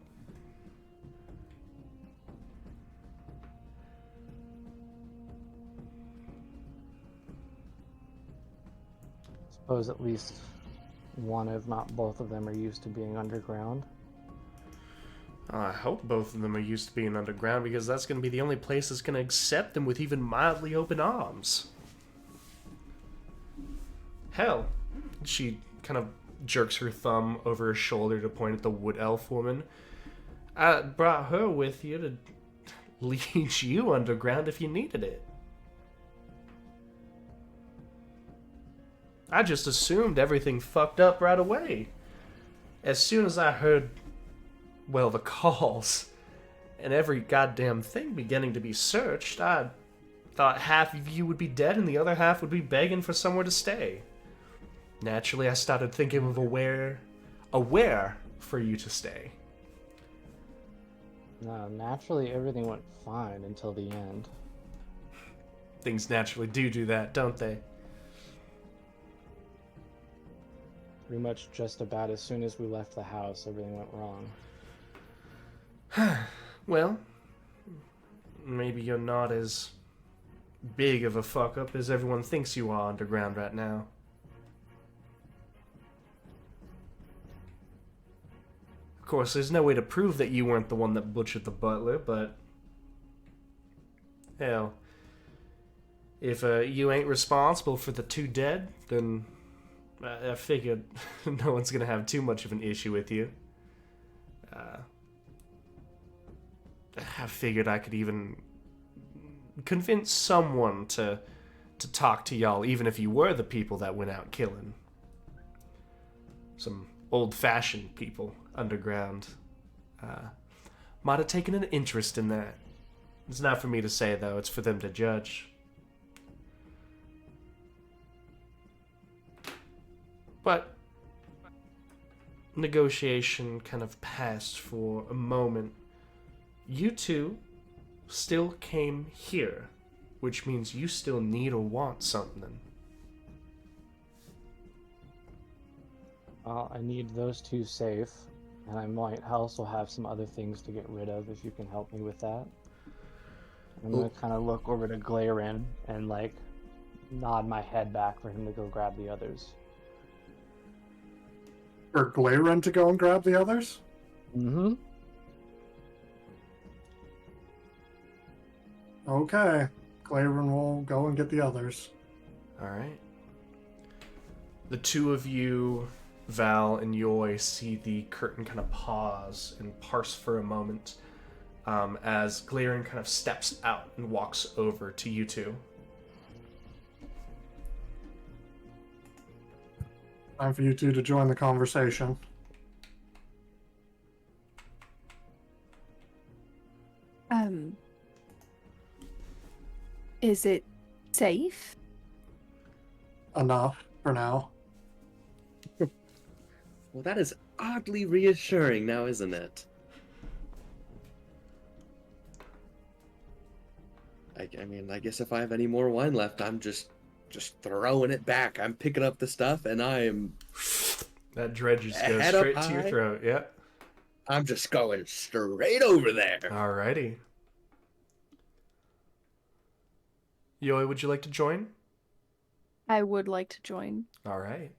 Suppose at least one, if not both of them, are used to being underground. I hope both of them are used to being underground, because that's going to be the only place that's going to accept them with even mildly open arms. Hell, she kind of jerks her thumb over her shoulder to point at the wood elf woman. I brought her with you to lead you underground if you needed it. I just assumed everything fucked up right away. As soon as I heard, well, the calls and every goddamn thing beginning to be searched, I thought half of you would be dead and the other half would be begging for somewhere to stay. Naturally, I started thinking of a where for you to stay. No, naturally everything went fine until the end. Things naturally do that, don't they? Pretty much just about as soon as we left the house, everything went wrong. Well, maybe you're not as big of a fuck-up as everyone thinks you are underground right now. Of course, there's no way to prove that you weren't the one that butchered the butler, but... hell, if you ain't responsible for the 2 dead, then I figured no one's gonna have too much of an issue with you. I figured I could even convince someone to talk to y'all, even if you were the people that went out killing. Some old-fashioned people underground. Might have taken an interest in that. It's not for me to say, though. It's for them to judge. But negotiation kind of passed for a moment. You two still came here, which means you still need or want something. I need those two safe, and I might also have some other things to get rid of if you can help me with that. I'm gonna kind of look over to Glairin and like nod my head back for him to go grab the others. For Glairin to go and grab the others? Mm-hmm. Okay. Glairin will go and get the others. Alright. The two of you, Val and Yoy, see the curtain kind of pause and parse for a moment as Glairin kind of steps out and walks over to you two. Time for you two to join the conversation. Is it safe? Enough for now. Well, that is oddly reassuring now, isn't it? I mean, I guess if I have any more wine left, I'm just throwing it back. I'm picking up the stuff, and I'm... That dredge just goes Head up straight to your high. throat, yeah. I'm just going straight over there. Alrighty. Yoy, would you like to join? I would like to join. Alright.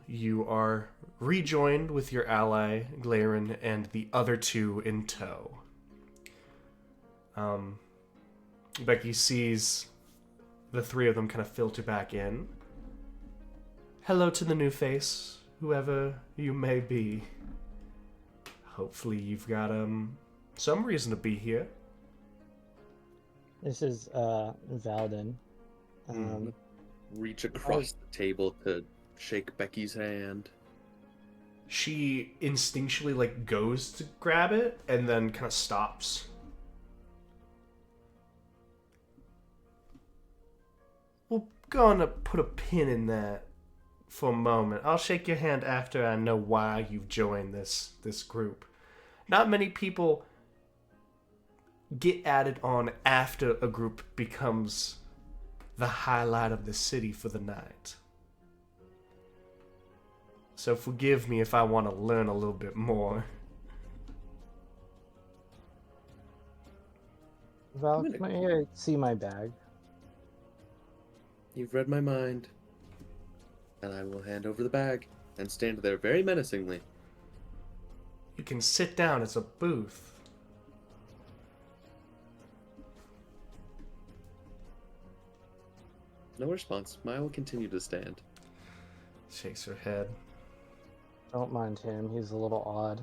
You are rejoined with your ally, Glairin, and the other two in tow. Becky sees the three of them kind of filter back in. Hello to the new face, whoever you may be. Hopefully you've got, some reason to be here. This is Valden. Reach across the table to shake Becky's hand. She instinctually, like, goes to grab it and then kind of stops. We're gonna put a pin in that for a moment. I'll shake your hand after I know why you've joined this group. Not many people get added on after a group becomes the highlight of the city for the night. So forgive me if I want to learn a little bit more. Val, can I see my bag? You've read my mind. And I will hand over the bag and stand there very menacingly. You can sit down, it's a booth. No response. Maya will continue to stand. Shakes her head. Don't mind him, he's a little odd.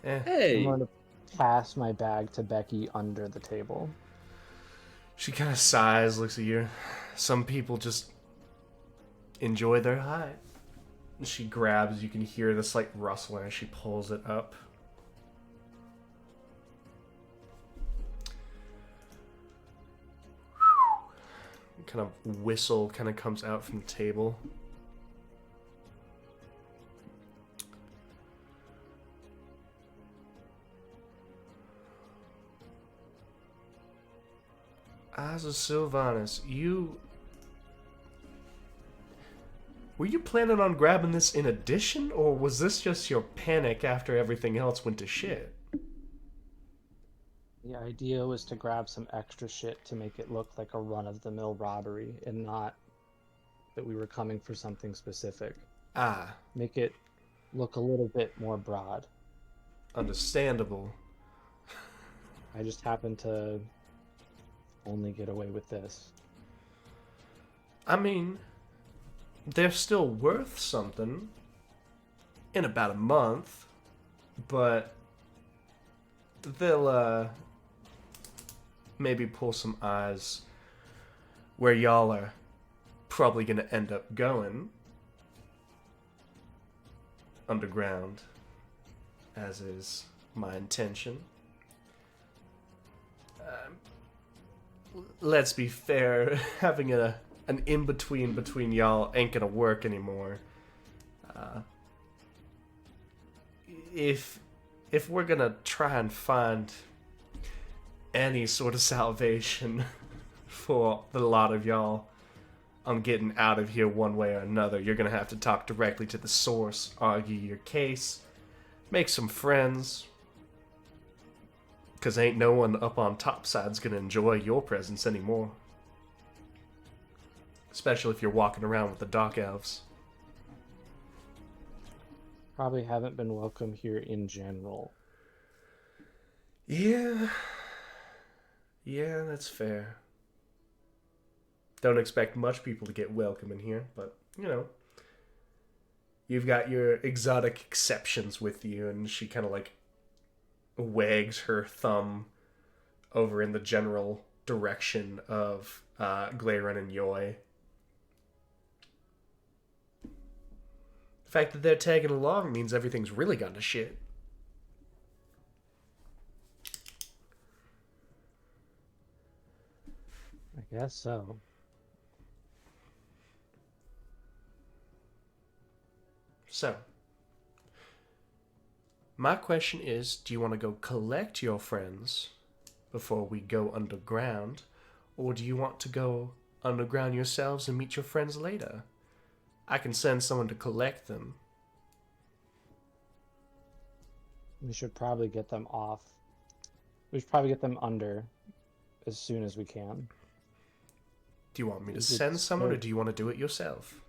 Eh. I'm Hey! going to pass my bag to Becky under the table. She kind of sighs, looks at you. Some people just enjoy their high. She grabs, you can hear this like rustling as she pulls it up. Kind of whistle kind of comes out from the table. Asa Sylvanus, were you planning on grabbing this in addition, or was this just your panic after everything else went to shit? The idea was to grab some extra shit to make it look like a run-of-the-mill robbery and not that we were coming for something specific. Ah, Make it look a little bit more broad. understandable. I just happened to only get away with this. I mean, they're still worth something in about a month, but they'll maybe pull some eyes where y'all are probably gonna end up going underground, as is my intention. Let's be fair, having an in-between between y'all ain't gonna work anymore. If we're gonna try and find any sort of salvation for the lot of y'all on getting out of here one way or another, you're gonna have to talk directly to the source, argue your case, make some friends, because ain't no one up on topside's gonna enjoy your presence anymore. Especially if you're walking around with the Dark Elves. Probably haven't been welcome here in general. Yeah, that's fair. Don't expect much people to get welcome in here, but, you know, you've got your exotic exceptions with you, and she kind of, like, wags her thumb over in the general direction of Glaren and Yoi. The fact that they're tagging along means everything's really gone to shit. I guess so. So, my question is, do you want to go collect your friends before we go underground, or do you want to go underground yourselves and meet your friends later? I can send someone to collect them. We should probably get them off. We should probably get them under as soon as we can. Do you want me to It's send someone, or fair. do you want to do it yourself?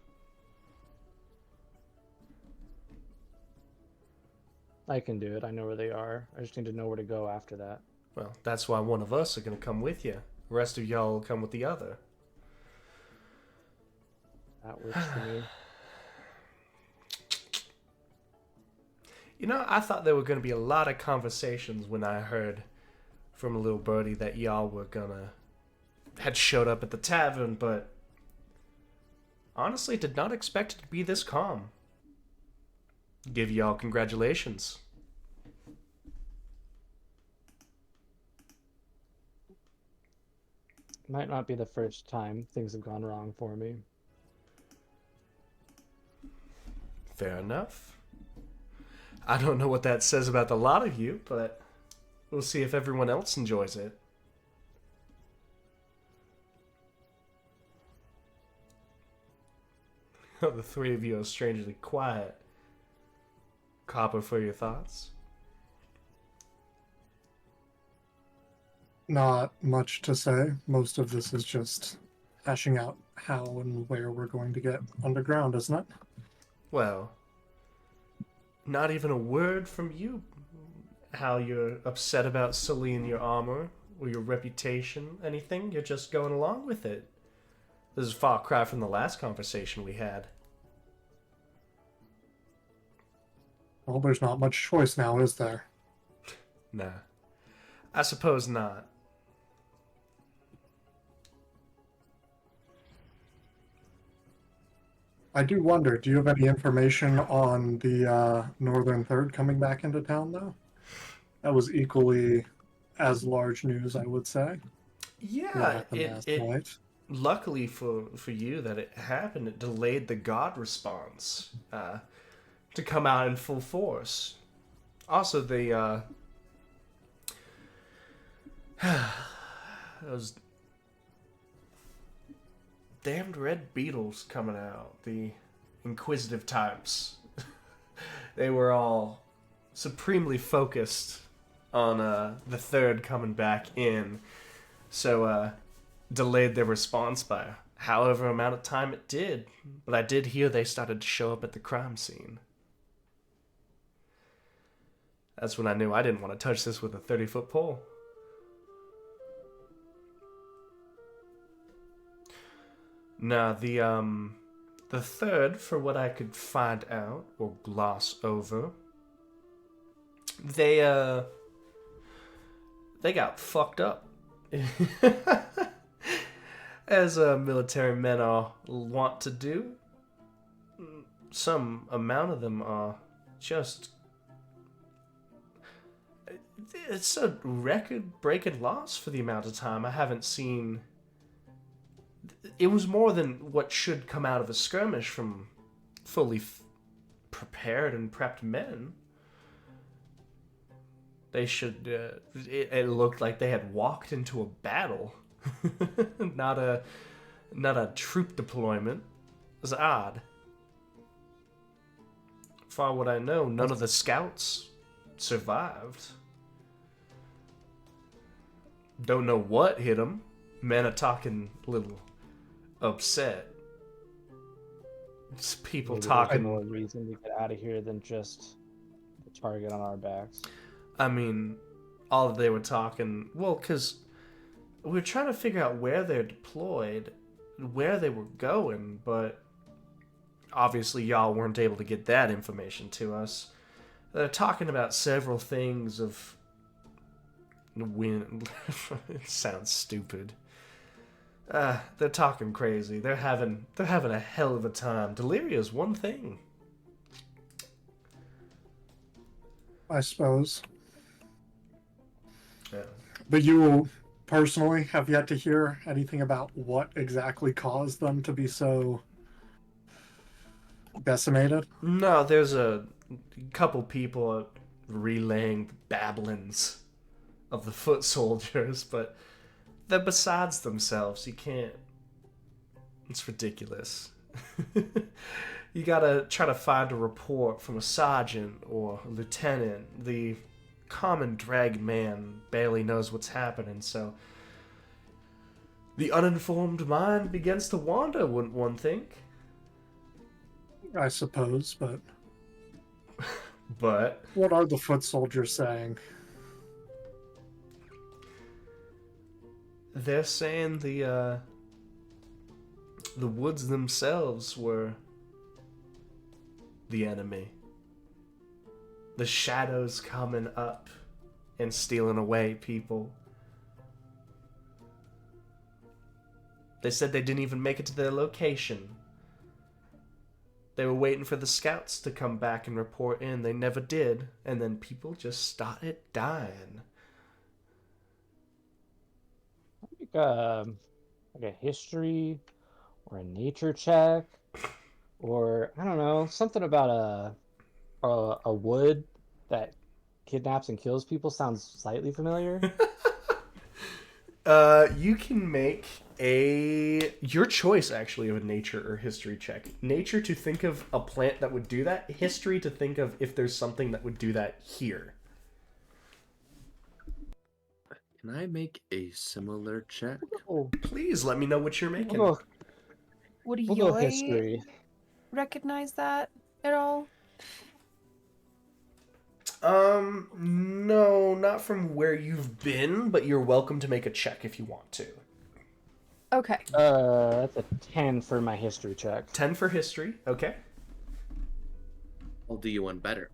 I can do it. I know where they are. I just need to know where to go after that. Well, that's why one of us are going to come with you. The rest of y'all will come with the other. That works for me. You know, I thought there were going to be a lot of conversations when I heard from a little birdie that y'all were had showed up at the tavern, but honestly did not expect it to be this calm. Give y'all congratulations. Might not be the first time things have gone wrong for me. Fair enough. I don't know what that says about the lot of you, but we'll see if everyone else enjoys it. The three of you are strangely quiet. Copper, for your thoughts? Not much to say. Most of this is just hashing out how and where we're going to get underground, isn't it? Well, not even a word from you. How you're upset about sullying your armor or your reputation, anything. You're just going along with it. This is a far cry from the last conversation we had. Well, there's not much choice now, is there? Nah. I suppose not. I do wonder, do you have any information on the Northern Third coming back into town, though? That was equally as large news, I would say. What Yeah, happened last night? luckily for you that it happened, it delayed the god response to come out in full force. Also, those damned red beetles coming out, the inquisitive types. They were all supremely focused on the third coming back in, so delayed their response by however amount of time it did. But I did hear they started to show up at the crime scene. That's when I knew I didn't want to touch this with a 30-foot pole. Now, the third, for what I could find out or gloss over, they they got fucked up. As military men are wont to do. Some amount of them are just... It's a record-breaking loss for the amount of time. I haven't seen... It was more than what should come out of a skirmish from fully prepared and prepped men. They should... it looked like they had walked into a battle. Not a troop deployment. It was odd. Far what I know, none of the scouts survived. Don't know what hit them. Men are talking a little upset. It's people Maybe talking. There's more reason to get out of here than just the target on our backs. I mean, all they were talking. Well, because we were trying to figure out where they're deployed, where they were going, but obviously y'all weren't able to get that information to us. They're talking about several things of when it sounds stupid. They're talking crazy. They're having a hell of a time. Deliria's one thing. I suppose. Yeah. But you personally have yet to hear anything about what exactly caused them to be so decimated? No, there's a couple people relaying babblings of the foot soldiers, but they're besides themselves. You can't... It's ridiculous. You gotta try to find a report from a sergeant or a lieutenant. The common drag man barely knows what's happening, so the uninformed mind begins to wander, wouldn't one think? I suppose, but But what are the foot soldiers saying? they're saying the woods themselves were the enemy. The shadows coming up and stealing away people. They said they didn't even make it to their location. They were waiting for the scouts to come back and report in. They never did. And then people just started dying. Like a history or a nature check, or I don't know, something about a wood that kidnaps and kills people sounds slightly familiar. You can make your choice actually of a nature or history check. Nature to think of a plant that would do that. History to think of if there's something that would do that here. Can I make a similar check? Please let me know what you're making. Would We'll go Yoi history. recognize that at all? No, not from where you've been, but you're welcome to make a check if you want to. Okay. That's a 10 for my history check. 10 for history, okay. I'll do you one better.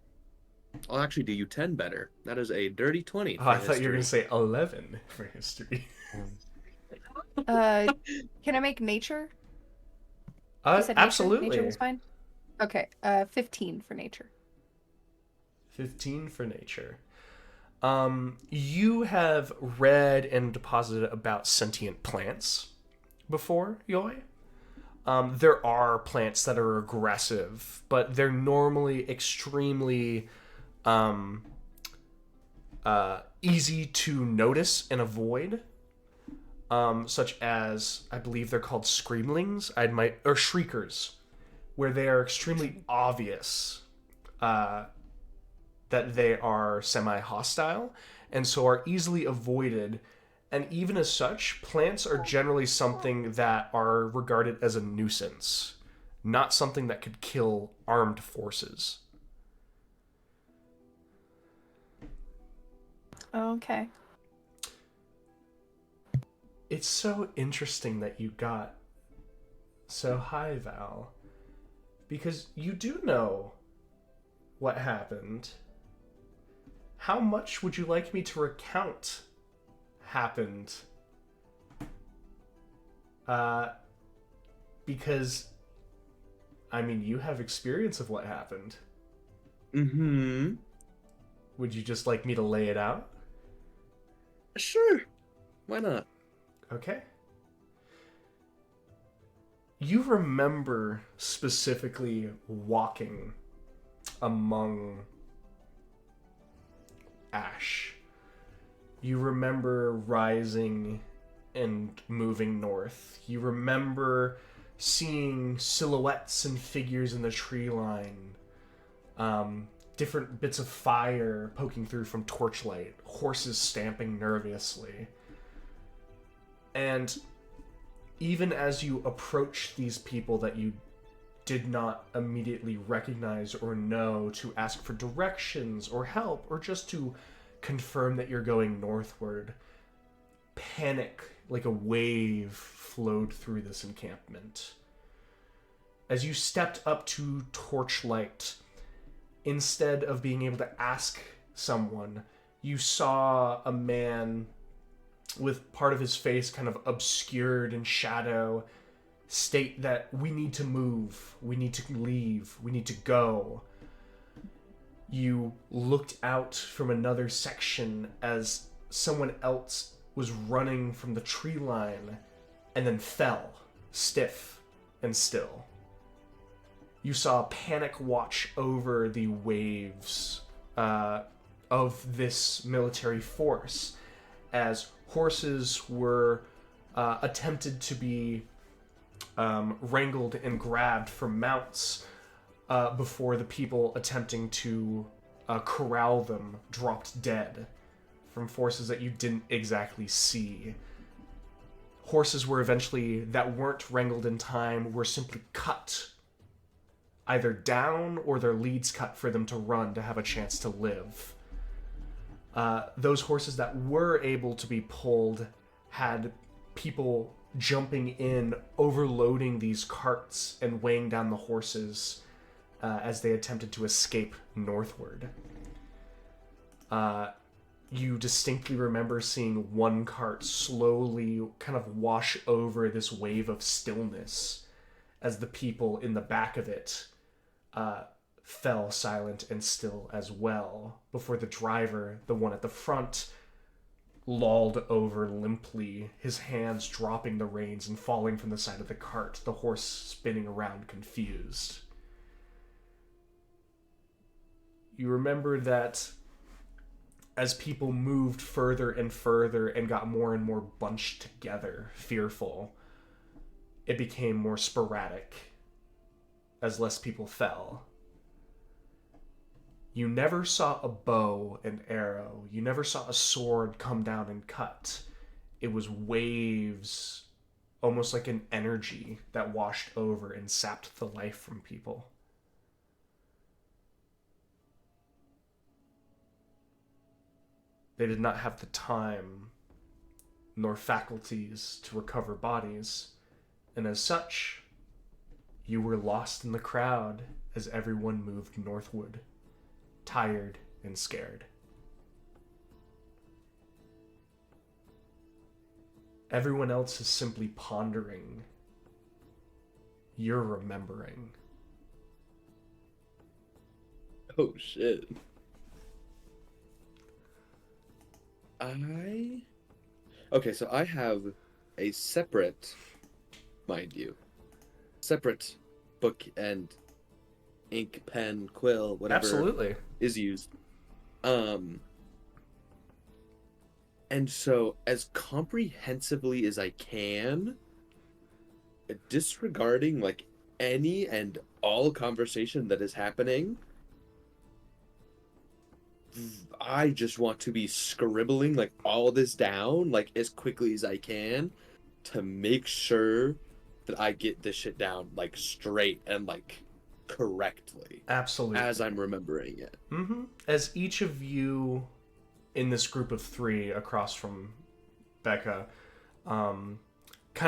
I'll actually do you 10 better. That is a dirty 20. Oh, I thought you were going to say 11 for history. Can I make nature? You said nature? Absolutely. Nature was fine. Okay. 15 for nature. 15 for nature. You have read and deposited about sentient plants before, Yoi. There are plants that are aggressive, but they're normally extremely easy to notice and avoid. Such as, I believe they're called screamlings, or shriekers, where they are extremely obvious that they are semi-hostile, and so are easily avoided. And even as such, plants are generally something that are regarded as a nuisance, not something that could kill armed forces. Okay. It's so interesting that you got so high, Val, because you do know what happened. How much would you like me to recount happened. Because, I mean, you have experience of what happened. Mm-hmm. Would you just like me to lay it out? Sure. Why not? Okay. You remember specifically walking among ash. You remember rising and moving north. You remember seeing silhouettes and figures in the tree line. Different bits of fire poking through from torchlight. Horses stamping nervously. And even as you approach these people that you did not immediately recognize or know to ask for directions or help or just to confirm that you're going northward, panic like a wave flowed through this encampment. As you stepped up to torchlight, instead of being able to ask someone, you saw a man with part of his face kind of obscured in shadow state that we need to move, we need to leave, we need to go. You looked out from another section as someone else was running from the tree line and then fell, stiff and still. You saw panic watch over the waves of this military force as horses were attempted to be wrangled and grabbed from mounts before the people attempting to corral them dropped dead from forces that you didn't exactly see. Horses were eventually, that weren't wrangled in time, were simply cut either down or their leads cut for them to run to have a chance to live. Those horses that were able to be pulled had people jumping in, overloading these carts and weighing down the horses as they attempted to escape northward. You distinctly remember seeing one cart slowly kind of wash over this wave of stillness as the people in the back of it fell silent and still as well, before the driver, the one at the front, lolled over limply, his hands dropping the reins and falling from the side of the cart, the horse spinning around confused. You remember that as people moved further and further and got more and more bunched together, fearful, it became more sporadic as less people fell. You never saw a bow and arrow. You never saw a sword come down and cut. It was waves, almost like an energy that washed over and sapped the life from people. They did not have the time nor faculties to recover bodies, and as such, you were lost in the crowd as everyone moved northward, tired and scared. Everyone else is simply pondering. You're remembering. Oh shit. Okay, so I have a separate, mind you, separate book and ink, pen, quill, whatever Absolutely. is used. And so as comprehensively as I can, disregarding like any and all conversation that is happening, I just want to be scribbling like all this down like as quickly as I can to make sure that I get this shit down like straight and like correctly. Absolutely. As I'm remembering it. Mm-hmm. As each of you in this group of three across from Becca kind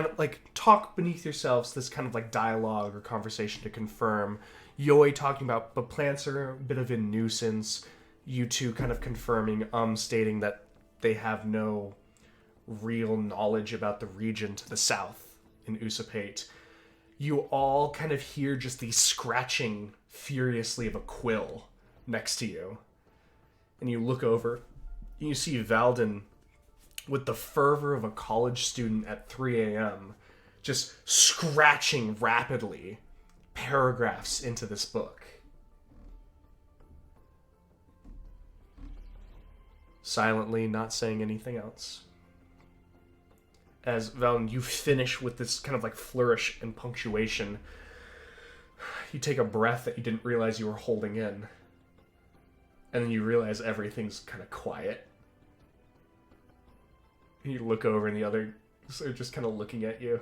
of like talk beneath yourselves, this kind of like dialogue or conversation to confirm. Yoi talking about, but plants are a bit of a nuisance. You two kind of confirming, stating that they have no real knowledge about the region to the south in Usapait, you all kind of hear just the scratching furiously of a quill next to you. And you look over, and you see Valden with the fervor of a college student at 3 a.m., just scratching rapidly paragraphs into this book. Silently, not saying anything else. As Valden, you finish with this kind of like flourish and punctuation, you take a breath that you didn't realize you were holding in. And then you realize everything's kind of quiet. And you look over and the others are just kind of looking at you.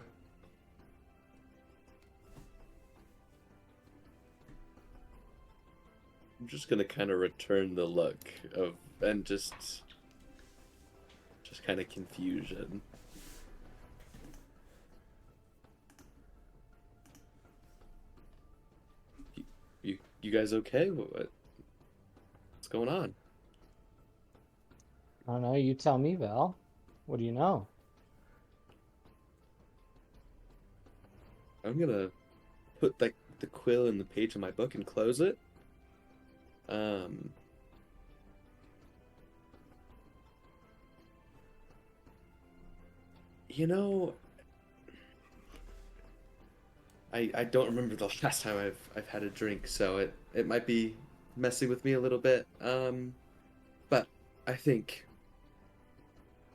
I'm just gonna kind of return the look of and just kind of confusion. You guys okay? What's going on? I don't know. You tell me, Val. What do you know? I'm gonna put the quill in the page of my book and close it. You know, I don't remember the last time I've had a drink, so it might be messing with me a little bit. But I think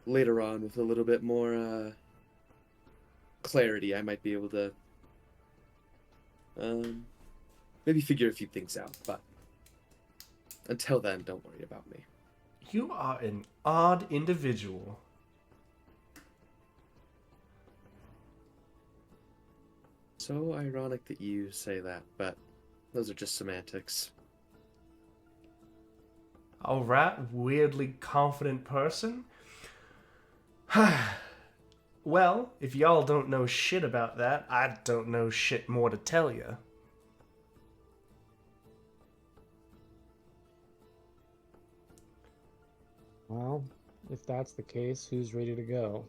later on, with a little bit more clarity, I might be able to maybe figure a few things out. But until then, don't worry about me. You are an odd individual. So ironic that you say that, but those are just semantics. Alright, weirdly confident person. Well, if y'all don't know shit about that, I don't know shit more to tell you. Well, if that's the case, who's ready to go?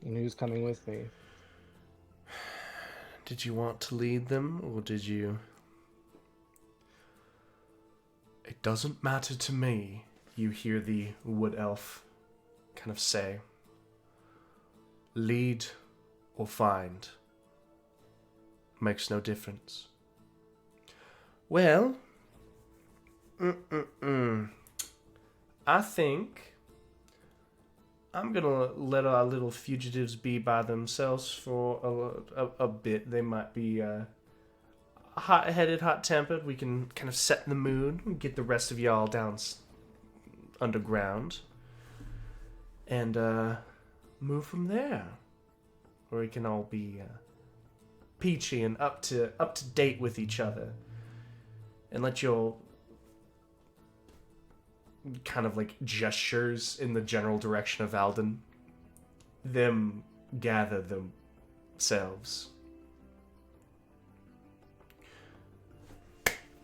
And who's coming with me? Did you want to lead them, or did you? It doesn't matter to me, you hear the wood elf kind of say. Lead or find. Makes no difference. Well, I think I'm gonna let our little fugitives be by themselves for a bit. They might be hot-headed, hot-tempered. We can kind of set the mood and get the rest of y'all down underground and move from there, where we can all be peachy and up to date with each other, and let your kind of like gestures in the general direction of Alden, them gather themselves.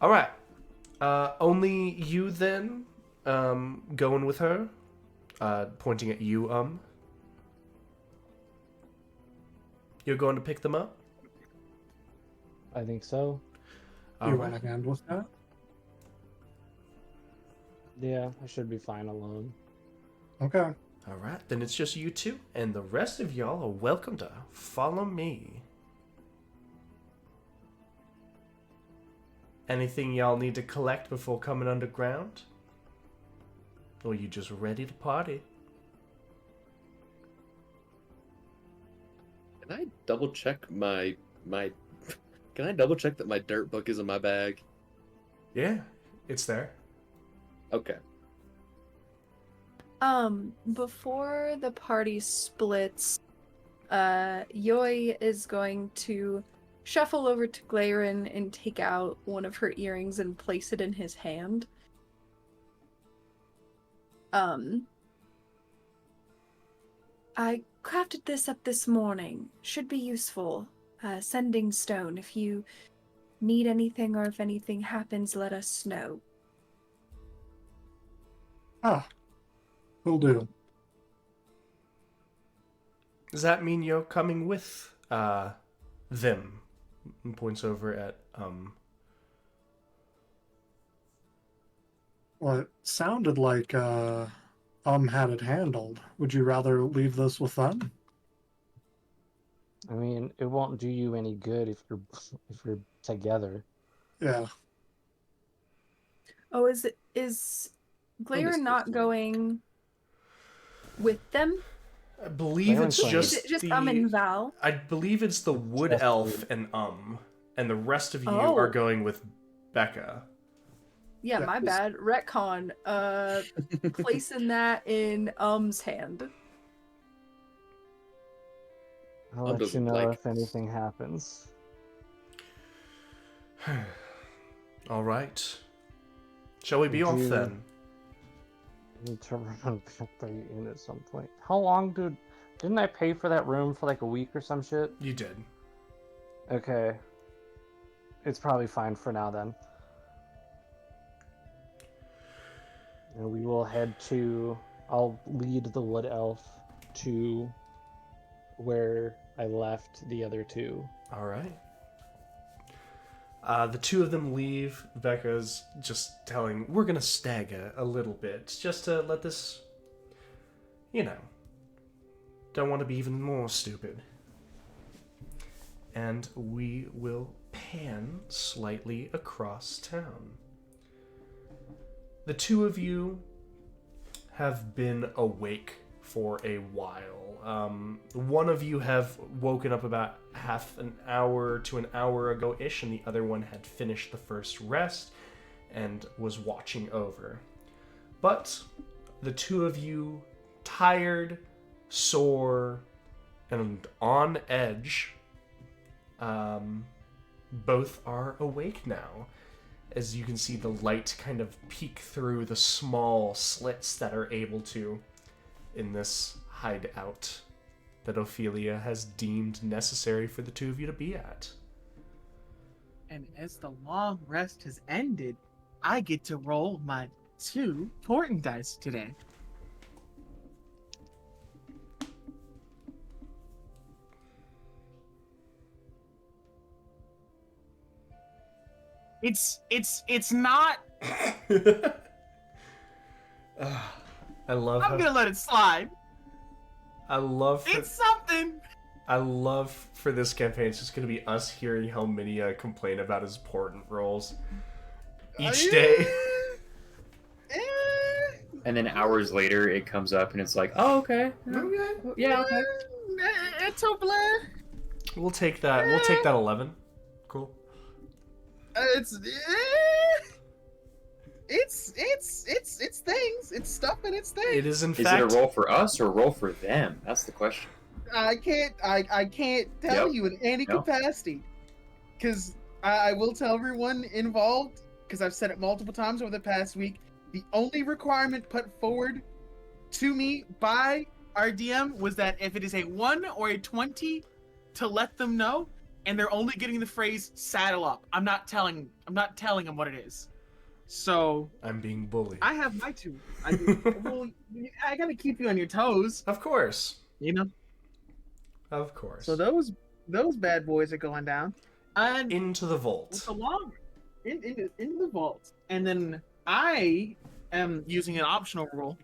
All right. Only you then, going with her, pointing at you, You're going to pick them up? I think so. You want to handle that? Yeah, I should be fine alone. Okay. All right, then it's just you two, and the rest of y'all are welcome to follow me. Anything y'all need to collect before coming underground? Or you just ready to party? Can I double check my Can I double check that my dirt book is in my bag? Yeah, it's there. Okay. Before the party splits, Yoi is going to shuffle over to Glaren and take out one of her earrings and place it in his hand. I crafted this up this morning. Should be useful. Sending stone. If you need anything or if anything happens, let us know. Ah, will do. Does that mean you're coming with them? And points over at Well, it sounded like had it handled. Would you rather leave this with them? I mean, it won't do you any good if you're together. Yeah. Oh, is Glayer not going with them? I believe They're it's insane. just Is it just the and Val? I believe it's the wood Just elf and the rest of you Oh. are going with Becca. Yeah, Yeah, my 'cause- bad. Retcon. Placing that in hand. I'll I'll let you doesn't know like if anything happens. All right. Shall we be Would off you- then? I need to remember the inn at some point. How long didn't I pay for that room for like a week or some shit? You did. Okay. It's probably fine for now then. And we will head to... I'll lead the wood elf to where I left the other two. All right. The two of them leave. Becca's just telling, we're going to stagger a little bit, just to let this, don't want to be even more stupid. And we will pan slightly across town. The two of you have been awake for a while. One of you have woken up about half an hour to an hour ago-ish, and the other one had finished the first rest and was watching over. But the two of you, tired, sore, and on edge, both are awake now. As you can see the light kind of peek through the small slits that are able to in this hideout that Ophelia has deemed necessary for the two of you to be at. And as the long rest has ended, I get to roll my 2 portent dice today. It's not. I love I'm gonna let it slide. I love for, It's something. I love for this campaign, it's just gonna be us hearing Helminia complain about his portent rolls each day. And then hours later, it comes up and it's like, oh, okay. Okay. Yeah, okay. It's so bland. We'll take that. We'll take that 11. Cool. It's things. It's stuff and it's things. It is in Is it fact a roll for us or a roll for them? That's the question. I can't tell Yep. you in any Yep. capacity, because I will tell everyone involved, because I've said it multiple times over the past week. The only requirement put forward to me by our DM was that if it is a 1 or a 20, to let them know, and they're only getting the phrase "saddle up." I'm not telling them what it is. So I'm being bullied. I have my 2. Well, I gotta keep you on your toes, Of course. you know. Of course. So those bad boys are going down, and Into the with vault. the long into the vault, and then I am using an optional rule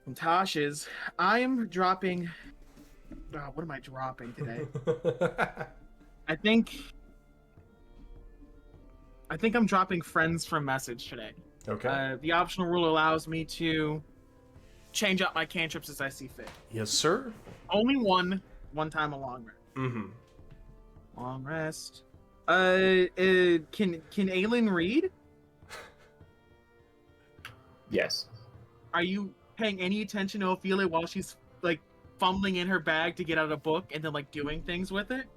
from Tasha's. I am dropping. What am I dropping today? I think I'm dropping friends from message today. Okay. The optional rule allows me to change up my cantrips as I see fit. Yes, sir. Only one time a long rest. Mm-hmm. Long rest. Can Aelin read? Yes. Are you paying any attention to Ophelia while she's like fumbling in her bag to get out a book and then like doing things with it?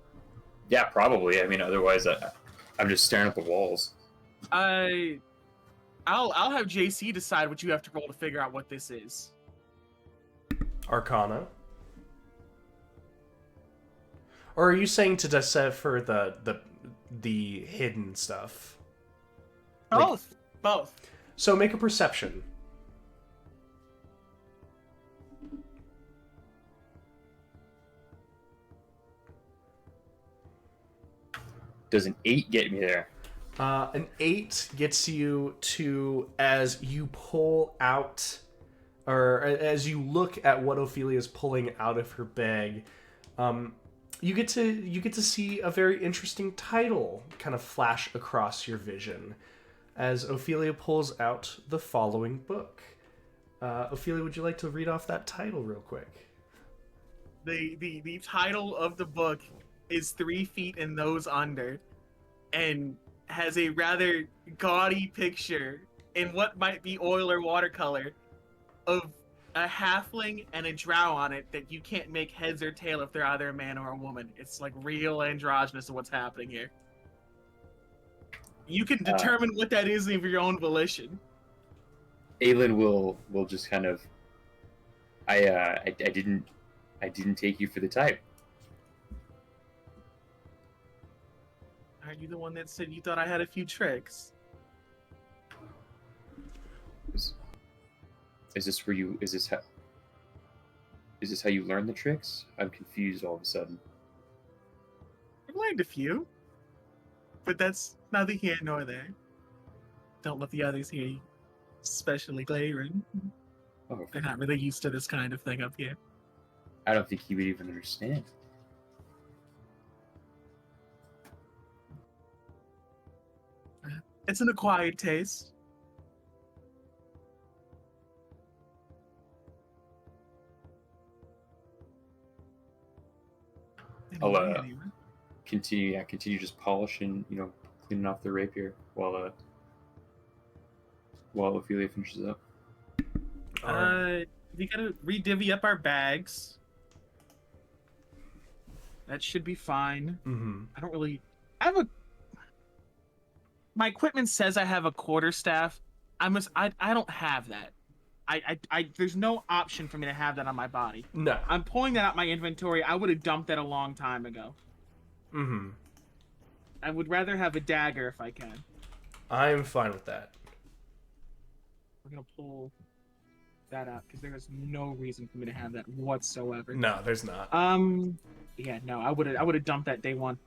Yeah, probably. I mean, otherwise, I'm just staring at the walls. I'll have JC decide what you have to roll to figure out what this is. Arcana. Or are you saying to decipher the hidden stuff? Like- Both. So make a perception. does an 8 get me there? An 8 gets you to, as you pull out, or as you look at what Ophelia is pulling out of her bag, you get to see a very interesting title kind of flash across your vision as Ophelia pulls out the following book. Ophelia, would you like to read off that title real quick? The title of the book is 3 Feet and Those Under, and has a rather gaudy picture in what might be oil or watercolor of a halfling and a drow on it that you can't make heads or tail if they're either a man or a woman. It's like real androgynous of what's happening here. You can determine what that is of your own volition. Aelin will just kind of. I didn't take you for the type. Are you the one that said you thought I had a few tricks? Is this where you? Is this how you learn the tricks? I'm confused all of a sudden. I've learned a few, but that's neither here nor there. Don't let the others hear you, especially Glayron. Oh, They're not really used to this kind of thing up here. I don't think he would even understand. It's an acquired taste. I'll continue just polishing, cleaning off the rapier while Ophelia finishes up. We gotta re-divvy up our bags. That should be fine. Mm-hmm. My equipment says I have a quarterstaff. I don't have that. There's no option for me to have that on my body. No. I'm pulling that out my inventory. I would have dumped that a long time ago. Mm-hmm. I would rather have a dagger if I can. I'm fine with that. We're gonna pull that out because there is no reason for me to have that whatsoever. No, there's not. Yeah, no, I would have dumped that day one.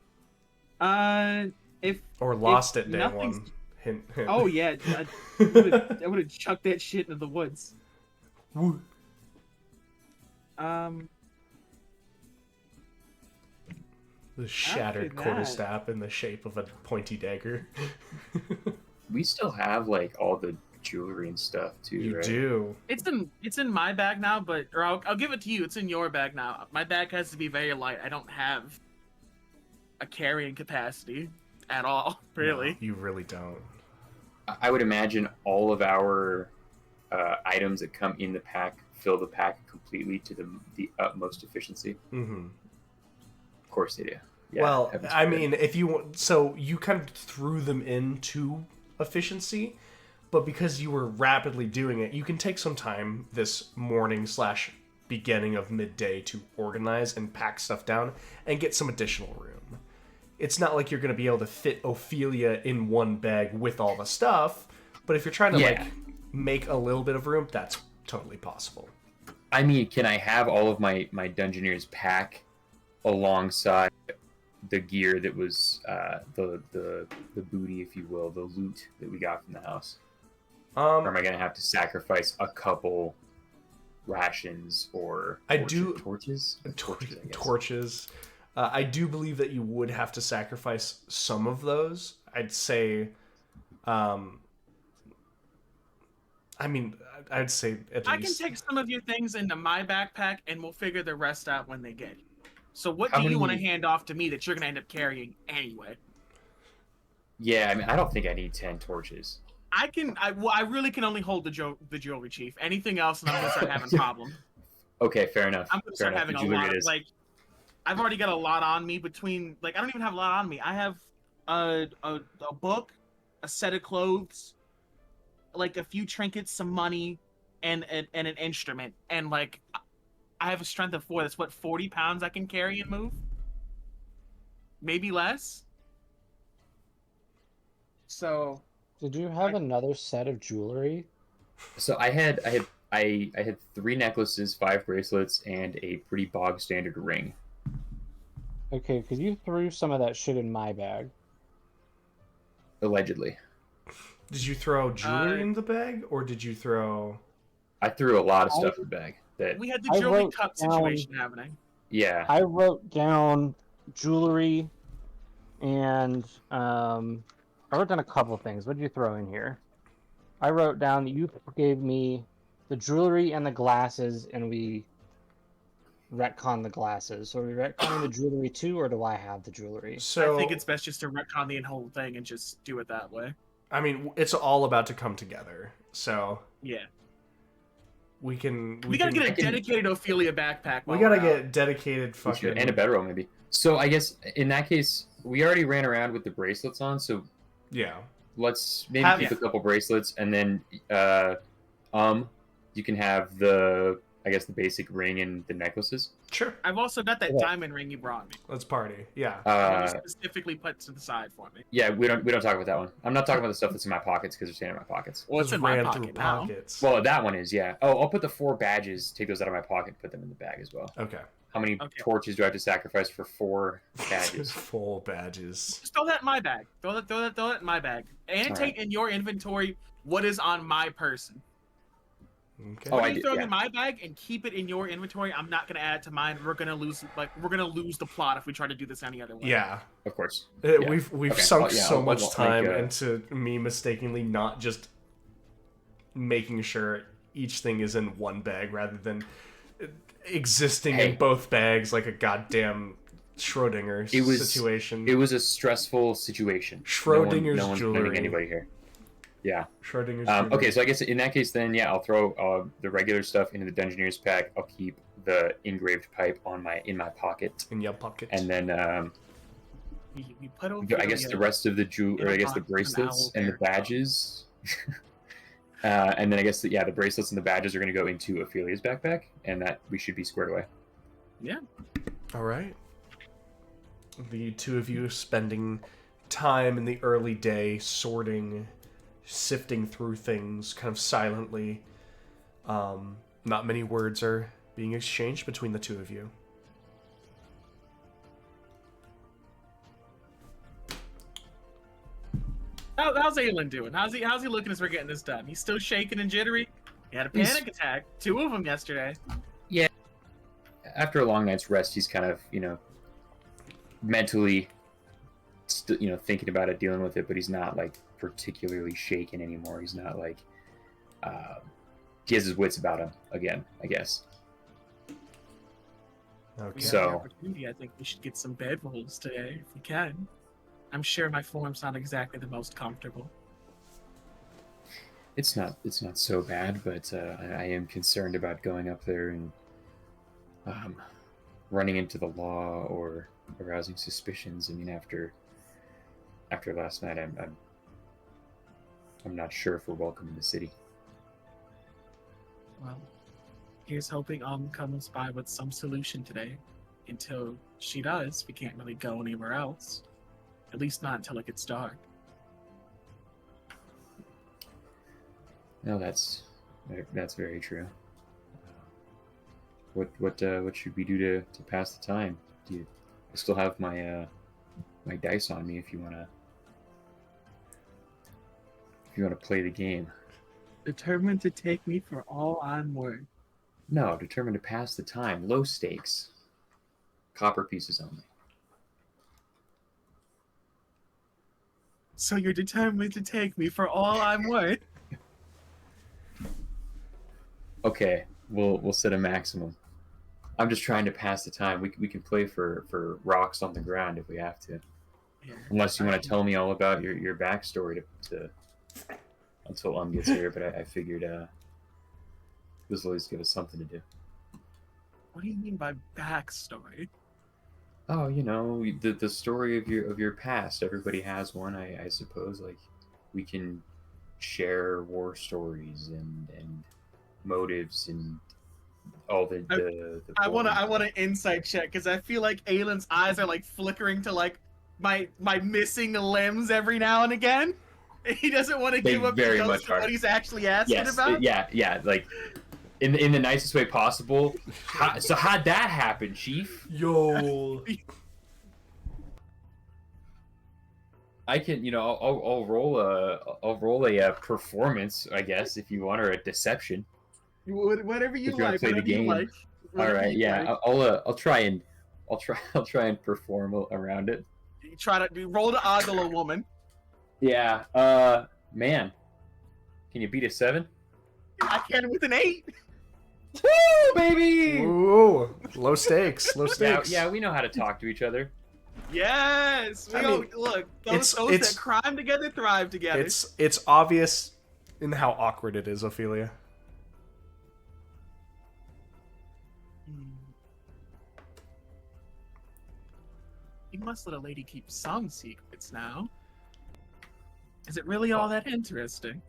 Or lost if it day nothing's- one. Hint, hint. Oh yeah, I would have chucked that shit into the woods. Woo. The shattered After quarterstaff in the shape of a pointy dagger. We still have like all the jewelry and stuff too, You right? do. It's in my bag now, but I'll give it to you. It's in your bag now. My bag has to be very light. I don't have a carrying capacity at all, really. No, you really don't. I would imagine all of our items that come in the pack fill the pack completely to the utmost efficiency. Mm-hmm. Of course they do. Yeah, Well, heavens I forbid. mean, if you want, so you kind of threw them into efficiency, but because you were rapidly doing it, you can take some time this morning / beginning of midday to organize and pack stuff down and get some additional room. It's not like you're going to be able to fit Ophelia in one bag with all the stuff, but if you're trying to like make a little bit of room, that's totally possible. I mean, can I have all of my Dungeoneer's pack alongside the gear that was the booty, if you will, the loot that we got from the house? Or am I going to have to sacrifice a couple rations or torches? Torches, I guess. Torches. I do believe that you would have to sacrifice some of those. I'd say, I'd say at least. I can take some of your things into my backpack, and we'll figure the rest out when they get here. So what How do you want to many- hand off to me that you're going to end up carrying anyway? Yeah, I mean, I don't think I need 10 torches. I really can only hold the jewelry, chief. Anything else, and I'm going to start having problems. Okay, fair enough. I'm going to Fair start enough. having The a jewelry lot. is- Like, I've already got a lot on me between. Like, I don't even have a lot on me. I have a book, a set of clothes, like a few trinkets, some money, and an instrument. And like, I have a strength of 4. That's what 40 pounds I can carry and move. Maybe less. So. Did you have another set of jewelry? So I had 3 necklaces, 5 bracelets, and a pretty bog standard ring. Okay, because you threw some of that shit in my bag. Allegedly. Did you throw jewelry in the bag, or did you throw? I threw a lot of stuff in the bag. That We had the I jewelry wrote cup down- situation happening. yeah. I wrote down jewelry, and I wrote down a couple things. What did you throw in here? I wrote down that you gave me the jewelry and the glasses, and we retcon the glasses. So are we retconning the jewelry too, or do I have the jewelry? So I think it's best just to retcon the whole thing and just do it that way. I mean, it's all about to come together. So Yeah. we can. We gotta can, get a dedicated Ophelia backpack. We while gotta we're out. get dedicated We should- fucking and a bedroll maybe. So I guess in that case, we already ran around with the bracelets on, so Yeah. let's maybe Have- keep a couple bracelets, and then you can have the the basic ring and the necklaces. Sure. I've also got that Okay. diamond ring you brought me. Let's party. Yeah. That you specifically put to the side for me. Yeah, we don't talk about that one. I'm not talking about the stuff that's in my pockets because they're staying in my pockets. Well, it's Just in my ran pocket through now. pockets. Well, that one is, yeah. Oh, I'll put the 4 badges, take those out of my pocket, put them in the bag as well. Okay. How many Okay. torches do I have to sacrifice for 4 badges? Full badges. Just throw that in my bag. Throw that in my bag. And All take in your inventory what is on my person. Okay. Oh, What I you did, throw yeah. in my bag and keep it in your inventory. I'm not gonna add to mine. We're gonna lose the plot if we try to do this any other way. Yeah. Of course. We've Okay. sunk Oh, yeah, so I'll- much I'll make time a- into me mistakenly not just making sure each thing is in one bag rather than existing Hey. in both bags like a goddamn Schrodinger situation. It was a stressful situation. Schrodinger's no one's jewelry. blaming anybody here. Yeah. Schrodinger's Okay, so I guess in that case, then yeah, I'll throw the regular stuff into the Dungeoneer's pack. I'll keep the engraved pipe in my pocket, in your pocket. and then We put I guess the rest of the in a the pocket with an bracelets owl and the bear. badges. And then I guess the bracelets and the badges are going to go into Ophelia's backpack, and that we should be squared away. All right. The two of you spending time in the early day sorting, sifting through things kind of silently. Not many words are being exchanged between the two of you. How's Aelin doing? How's he looking as we're getting this done? He's still shaking and jittery. He had a panic attack. 2 of them yesterday. After a long night's rest, he's kind of mentally thinking about it, dealing with it, but he's not like particularly shaken anymore. He's not like he has his wits about him again, I guess. Okay. We So- have the opportunity. I think we should get some bedrolls today if we can. I'm sure my form's not exactly the most comfortable. It's not so bad, but I am concerned about going up there and running into the law or arousing suspicions. I mean, after last night, I'm not sure if we're welcome in the city. Well, here's hoping comes by with some solution today. Until she does, we can't really go anywhere else. At least not until it gets dark. No, that's very true. What should we do to pass the time? I still have my my dice on me if you wanna play the game. Determined to take me for all I'm worth. No, determined to pass the time. Low stakes. Copper pieces only. So you're determined to take me for all I'm worth? Okay, we'll set a maximum. I'm just trying to pass the time. We can play for rocks on the ground if we have to. Yeah. Unless you want to tell me all about your backstory to until gets here, but I figured this will at least give us something to do. What do you mean by backstory? Oh, the story of your past. Everybody has one, I suppose. Like, we can share war stories and motives and all the I want an insight check because I feel like Aelin's eyes are like flickering to like my missing limbs every now and again. He doesn't want to They give up the very ghost much of are. what he's actually asking Yes, about. yeah, like in the nicest way possible. So how'd that happen, Chief? Yo. I can, I'll roll a performance, I guess, if you want, or a deception. Whatever you If you want like. to play the Whatever you game. like. All Whatever right, you yeah, like. I'll try and I'll try and perform around it. You try to roll to ogle a woman. Yeah. Man, can you beat a 7? I can with an 8. Woo, baby! Ooh, low stakes, low Yeah, stakes. yeah, we know how to talk to each other. Yes. I mean, Look. it's- Those it's- that crime together thrive together. It's obvious in how awkward it is, Ophelia. You must let a lady keep some secrets now. Is it really all that interesting?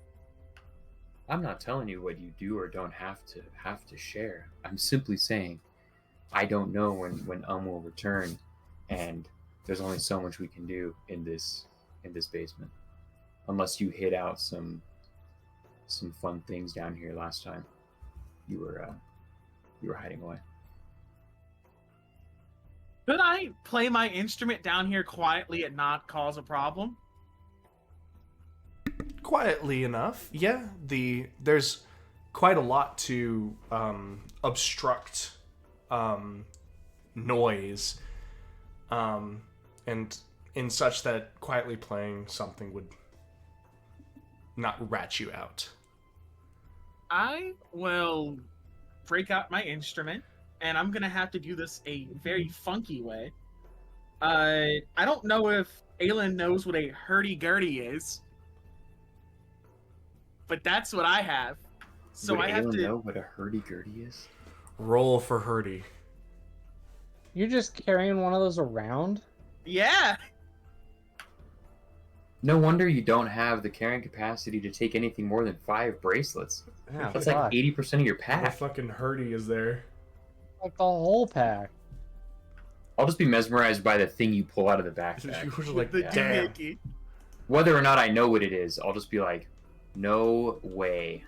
I'm not telling you what you do or don't have to share. I'm simply saying I don't know when will return, and there's only so much we can do in this basement, unless you hid out some fun things down here last time. You were hiding away. Could I play my instrument down here quietly and not cause a problem? Quietly enough, yeah. There's quite a lot to obstruct noise, and in such that quietly playing something would not rat you out. I will break out my instrument, and I'm gonna have to do this a very funky way. I don't know if Aelin knows what a hurdy-gurdy is, but that's what I have. So Would I have anyone to. know what a hurdy-gurdy is? Roll for Hurdy. You're just carrying one of those around? Yeah. No wonder you don't have the carrying capacity to take anything more than 5 bracelets. Yeah, That's fuck. like 80% of your the pack. fucking Hurdy is there. Like the whole pack. I'll just be mesmerized by the thing you pull out of the backpack. You were like, the damn. doohickey. Whether or not I know what it is, I'll just be like, no way.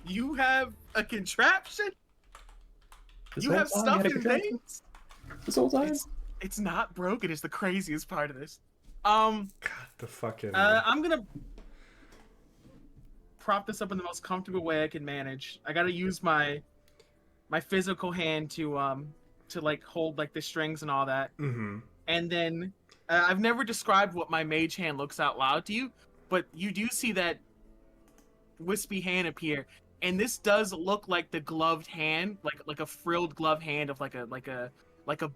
You have a contraption? This You whole have time stuff had a in contraption? things? This whole time? It's not broken. It's the craziest part of this. God, the fucking. I'm gonna prop this up in the most comfortable way I can manage. I gotta use my physical hand to like hold like the strings and all that. Mm-hmm. And then I've never described what my mage hand looks out loud to you, but you do see that wispy hand appear, and this does look like the gloved hand, like a frilled glove hand of like a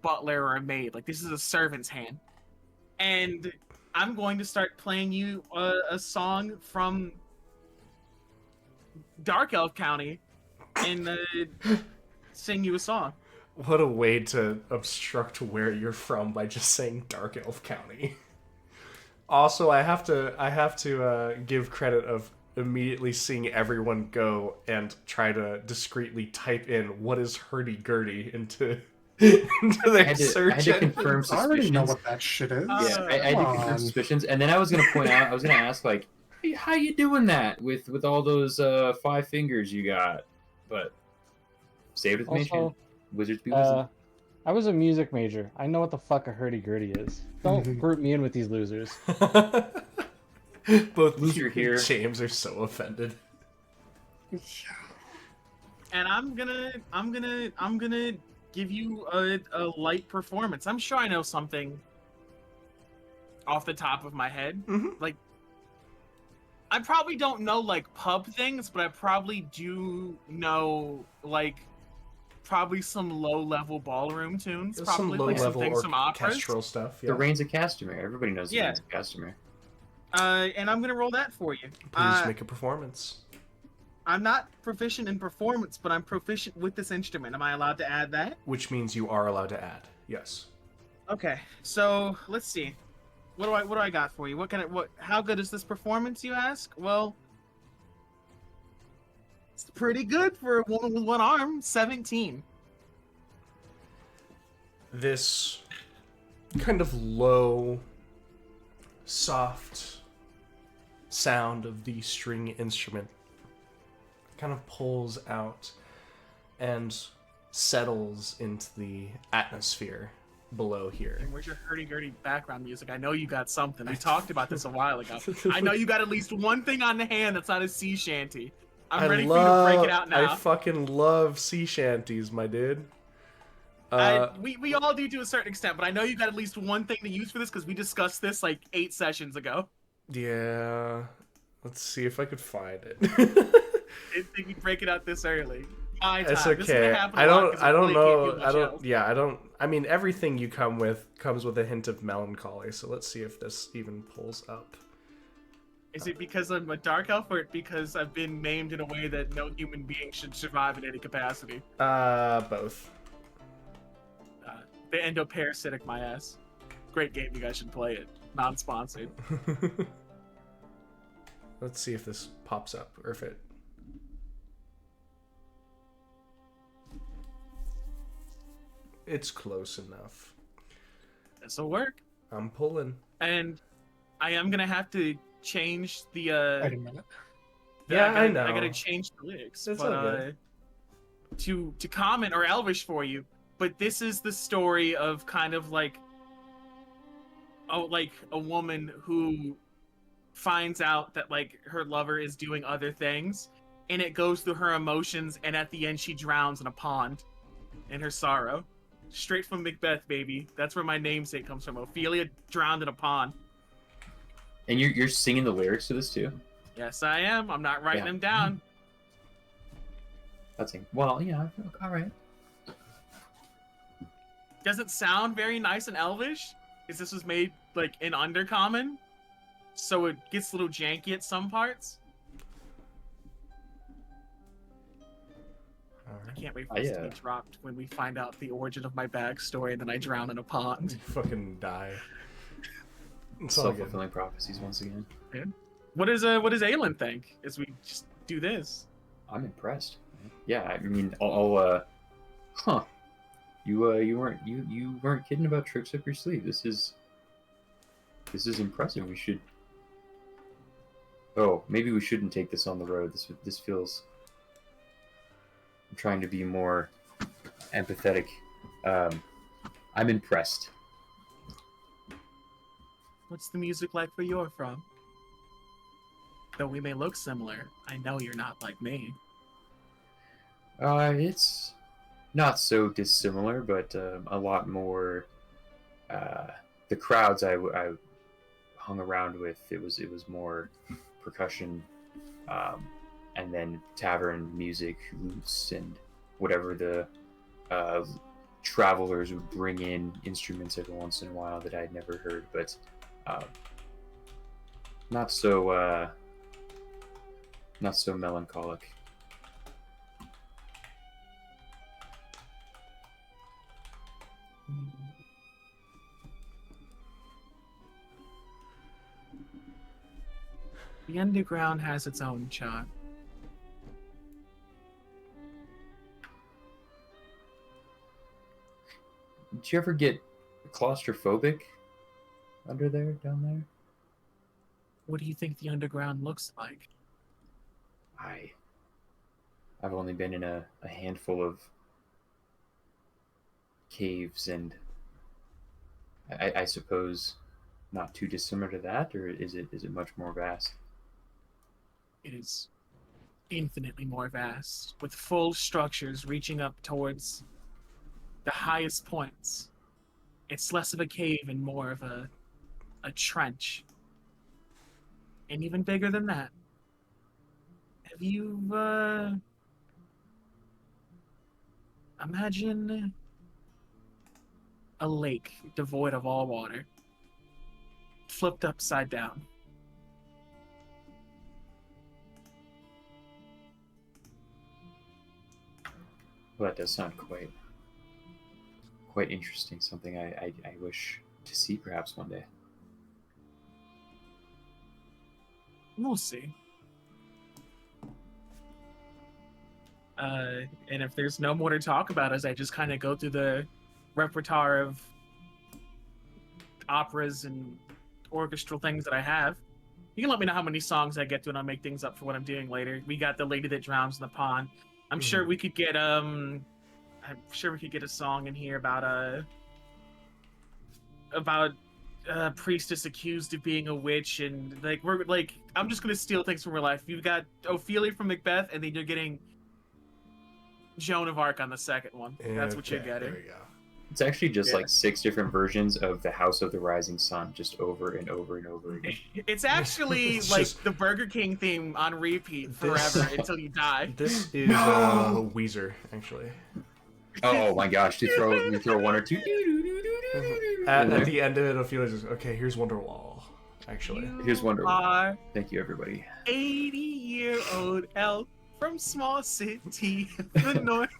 butler or a maid. Like this is a servant's hand. And I'm going to start playing you a song from Dark Elf County, and sing you a song. What a way to obstruct where you're from by just saying Dark Elf County. Also, I have to give credit of immediately seeing everyone go and try to discreetly type in what is hurdy-gurdy into their search I had to engine. confirm I already know suspicions. what that shit is. Yeah, I had to Come confirm on. suspicions, and then I was gonna point out, I was gonna ask like, hey, how you doing that with all those 5 fingers you got? But saved with me, Also, wizards be wisdom. I was a music major. I know what the fuck a hurdy-gurdy is. Don't group me in with these losers. Both Loser you and here. James are so offended. And I'm gonna give you a light performance. I'm sure I know something off the top of my head. Mhm. Like, I probably don't know like pub things, but I probably do know like probably some low-level ballroom tunes. Some Probably like some low-level things from operas. orchestral stuff. The Yeah. Reigns of Castamere. Everybody knows the Yeah. Reigns of Castamere. And I'm gonna roll that for you. Please make a performance. I'm not proficient in performance, but I'm proficient with this instrument. Am I allowed to add that? Which means you are allowed to add. Yes. Okay, so let's see. What do I got for you? How good is this performance, you ask? Well, it's pretty good for a woman with one arm. 17. This kind of low, soft sound of the string instrument kind of pulls out and settles into the atmosphere below here. And where's your hurdy-gurdy background music? I know you got something. We talked about this a while ago. I know you got at least one thing on the hand that's not a sea shanty. I'm ready for you to break it out now. I fucking love sea shanties, my dude. We all do to a certain extent, but I know you got at least one thing to use for this because we discussed this like 8 sessions ago. Yeah. Let's see if I could find it. I didn't think we'd break it out this early. My time. It's This is gonna okay. happen I a lot don't 'cause I don't really can't know. do much I don't else. yeah, I don't I mean everything you come with comes with a hint of melancholy, so let's see if this even pulls up. Is it because I'm a dark elf or because I've been named in a way that no human being should survive in any capacity? Both. The endoparasitic my ass. Great game, you guys should play it. Non-sponsored. Let's see if this pops up or if it. It's close enough. This'll work. I'm pulling. And I am gonna have to change the Wait a minute. Yeah, I know. I gotta change the lyrics. It's but all good. to comment or Elvish for you, but this is the story of kind of like a woman who finds out that like her lover is doing other things, and it goes through her emotions, and at the end she drowns in a pond in her sorrow. Straight from Macbeth, baby. That's where my namesake comes from. Ophelia drowned in a pond. And you're singing the lyrics to this too? Yes, I am. I'm not writing Yeah. them down. That's well, yeah, all right. Does it sound very nice and elvish? Because this was made like in Undercommon, so it gets a little janky at some parts. I can't wait for this to be dropped when we find out the origin of my backstory and then I drown in a pond. You fucking die. It's all good. Self-fulfilling prophecies once again. What does Aelin think as we just do this? I'm impressed. Yeah, I mean, huh? You weren't kidding about tricks up your sleeve. This is impressive. We should. Oh, maybe we shouldn't take this on the road. This feels. I'm trying to be more empathetic. I'm impressed. What's the music like where you're from? Though we may look similar, I know you're not like me. It's not so dissimilar, but a lot more. The crowds I hung around with, it was more percussion, and then tavern music, lutes, and whatever the travelers would bring in instruments every once in a while that I'd never heard, but not so melancholic. The underground has its own charm. Did you ever get claustrophobic down there? What do you think the underground looks like? I've only been in a handful of caves, and I suppose not too dissimilar to that, or is it much more vast? It is infinitely more vast, with full structures reaching up towards the highest points. It's less of a cave and more of a trench. And even bigger than that. Have you, imagine a lake devoid of all water, flipped upside down. Well, that does sound quite interesting. Something I wish to see perhaps one day. We'll see. And if there's no more to talk about as I just kind of go through the repertoire of operas and orchestral things that I have, you can let me know how many songs I get to and I'll make things up for what I'm doing later. We got The Lady That Drowns in the Pond. I'm sure we could get a song in here about about a priestess accused of being a witch, and we're like, I'm just gonna steal things from real life. You've got Ophelia from Macbeth, and then you're getting Joan of Arc on the second one. That's what you're getting. There you go. It's actually just Yeah. like 6 different versions of the House of the Rising Sun, just over and over and over again. It's actually It's like just- the Burger King theme on repeat forever until you die. This is No! Weezer, actually. Oh my gosh! You throw one or two. At the end of it, Ophelia's just, okay, here's Wonderwall, actually. Here's You Wonderwall. are Thank you, everybody. 80-year-old elf from small city the north.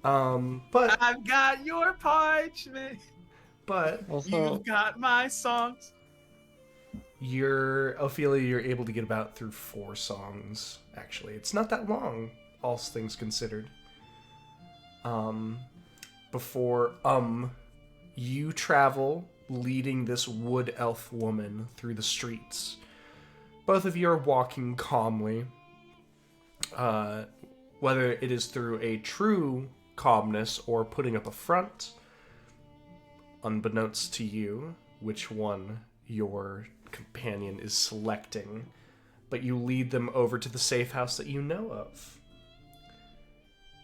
But I've got your parchment. Also, You've got my songs. Ophelia, you're able to get about through 4 songs, actually. It's not that long, all things considered. Before, you travel leading this wood elf woman through the streets. Both of you are walking calmly. Whether it is through a true calmness or putting up a front, unbeknownst to you, which one your companion is selecting, but you lead them over to the safe house that you know of.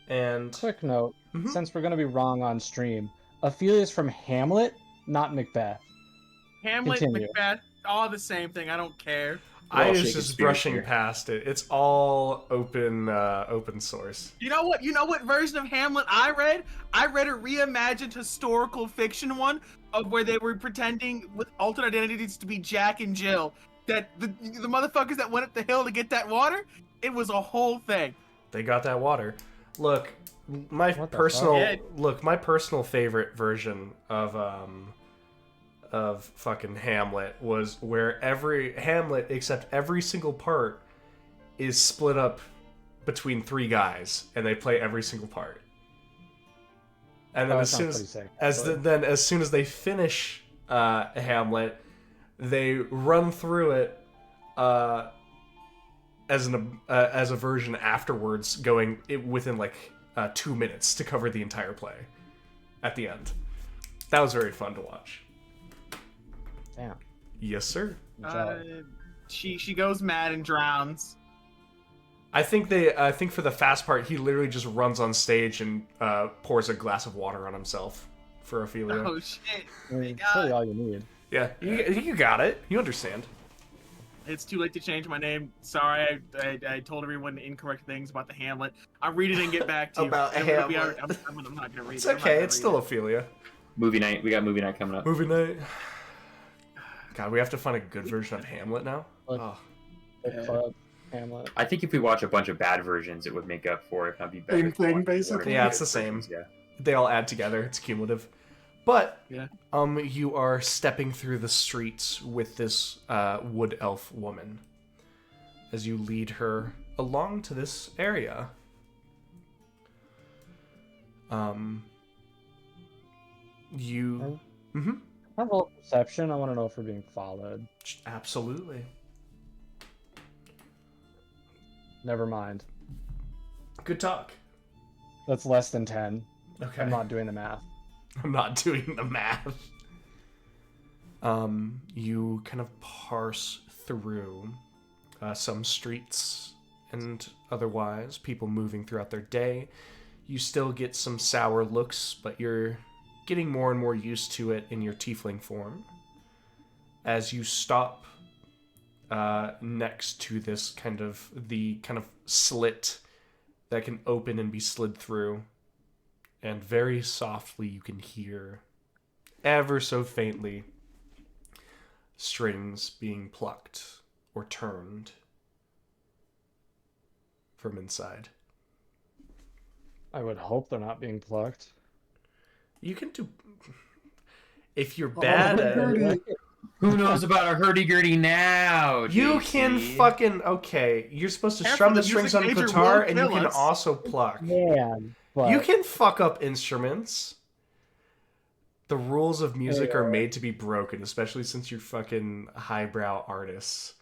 And quick note, Mhm. since we're gonna be wrong on stream, Ophelia's from Hamlet, not Macbeth. Hamlet, Continue. Macbeth, all the same thing. I don't care. I Well, was Shakespeare's just brushing here. past it. It's all open source. You know what? You know what version of Hamlet I read? I read a reimagined historical fiction one of where they were pretending with alternate identities to be Jack and Jill. That the motherfuckers that went up the hill to get that water, it was a whole thing. They got that water. Look, my What the personal fuck? my personal favorite version of fucking Hamlet was where Hamlet, except every single part, is split up between 3 guys, and they play every single part. And then Oh, as that soon sounds as pretty sick. as soon as they finish Hamlet, they run through it as a version afterwards, going within like 2 minutes to cover the entire play at the end. That was very fun to watch. Damn. Yes, sir. Good job. She goes mad and drowns. I think for the fast part, he literally just runs on stage and pours a glass of water on himself for Ophelia. Oh shit! I mean, God. it's really all you need. Yeah, you got it. You understand. It's too late to change my name. Sorry, I told everyone incorrect things about the Hamlet. I'll read it and get back to you. About I'm Hamlet. not gonna read It's it. I'm not okay. gonna It's read still it. Ophelia. Movie night. We got movie night coming up. Movie night. God, we have to find a good version of Hamlet now. Look. Oh. Book Club, Hamlet. I think if we watch a bunch of bad versions, it would make up for it. If not be better. Same if we thing, watch more basically. Yeah, good it's the same. versions, Yeah. They all add together. It's cumulative. But Yeah. you are stepping through the streets with this wood elf woman as you lead her along to this area. You Mhm. I have a perception. I want to know if we're being followed. Absolutely. Never mind. Good talk. That's less than 10. Okay. I'm not doing the math. I'm not doing the math. You kind of parse through some streets and otherwise people moving throughout their day. You still get some sour looks, but you're getting more and more used to it in your tiefling form. As you stop next to this kind of slit that can open and be slid through, and very softly you can hear, ever so faintly, strings being plucked or turned from inside. I would hope they're not being plucked. You can do... If you're bad at it... Who knows about a hurdy-gurdy now? You JC? can fucking... Okay, you're supposed to Careful, strum the the strings music on a major guitar, will and you kill can us. also pluck. Man, but You can fuck up instruments. The rules of music are made to be broken, especially since you're fucking highbrow artists.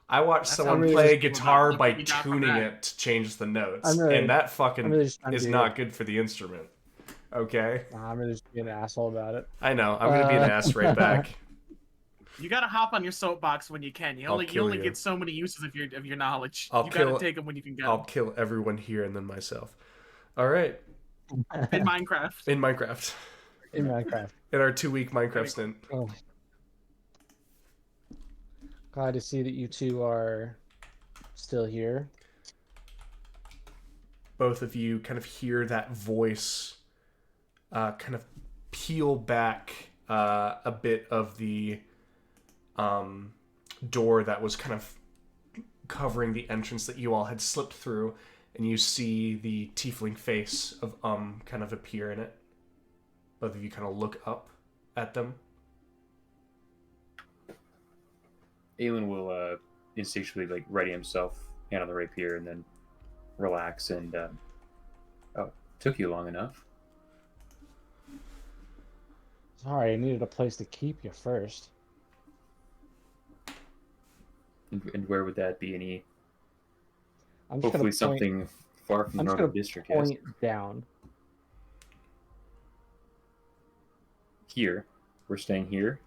I watched That's someone how we play just- guitar Look by what we got from tuning that. it to change the notes, I'm really- and that I'm fucking really just trying is to not good for the instrument. Okay. Nah, I'm gonna just be an asshole about it. I know. I'm gonna be an ass right back. You gotta hop on your soapbox when you can. You I'll only kill you. get so many uses of your knowledge. I'll You kill- gotta take them when you can get I'll them. kill everyone here and then myself. All right. In Minecraft. In Minecraft. In Minecraft. In our 2-week Minecraft stint. Oh. Glad to see that you two are still here. Both of you kind of hear that voice kind of peel back a bit of the door that was kind of covering the entrance that you all had slipped through, and you see the tiefling face of kind of appear in it. Both of you kind of look up at them. Aelin will instinctually like ready himself, hand on the rapier, and then relax and oh, took you long enough. Sorry, I needed a place to keep you first. And where would that be? Any I'm just hopefully gonna point, something far from the I'm just Northern gonna District, yes. point down. Here. We're staying here.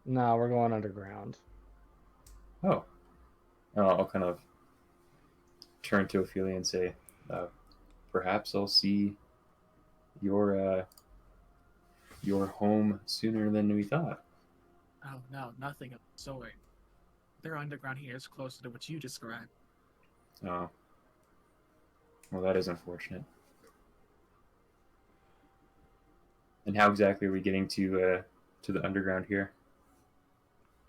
No, we're going underground. Oh. I'll kind of turn to Ophelia and say, perhaps I'll see your home sooner than we thought. Oh no, nothing of the sort. Their underground here is closer to what you described. Oh. Well, that is unfortunate. And how exactly are we getting to the underground here?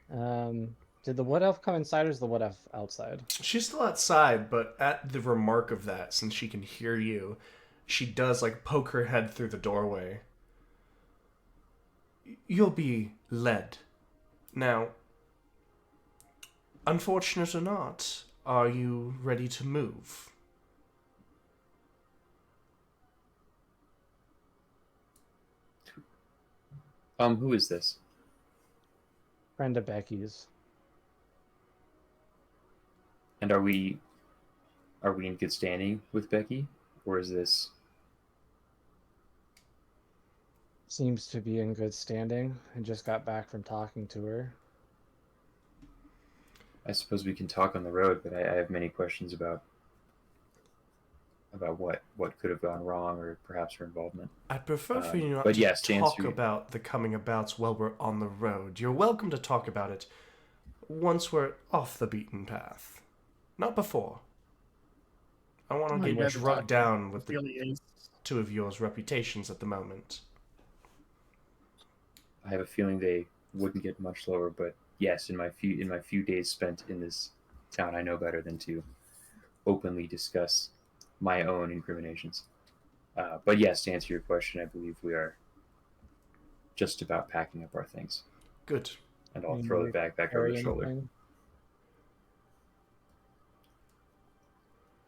Did the wood elf come inside or is the wood elf outside? She's still outside, but at the remark of that, since she can hear you, she does like poke her head through the doorway. You'll be led. Now, unfortunate or not, are you ready to move? Who is this? Friend of Becky's. And are we in good standing with Becky? Or is this... Seems to be in good standing. I just got back from talking to her. I suppose we can talk on the road, but I have many questions about what could have gone wrong or perhaps her involvement. I'd prefer for you not but to yes, to talk answer about the coming abouts while we're on the road. You're welcome to talk about it once we're off the beaten path. Not before. I want to get drugged down with the two of yours reputations at the moment. I have a feeling they wouldn't get much lower, but yes, in my few days spent in this town, I know better than to openly discuss my own incriminations. But yes, to answer your question, I believe we are just about packing up our things. Good. And I'll throw the bag back over the shoulder. Anything?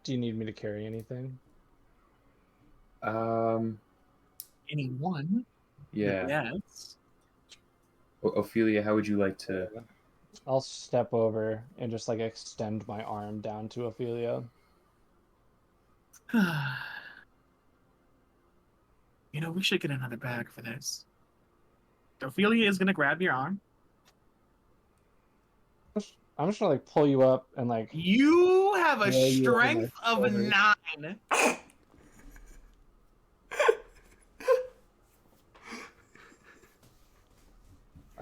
Do you need me to carry anything? Anyone? Yeah. Yes. Ophelia, how would you like to... I'll step over and just like extend my arm down to Ophelia. You know, we should get another bag for this. Ophelia is gonna grab your arm. I'm just gonna like pull you up and like. You have a roll you over my strength of shoulders. 9.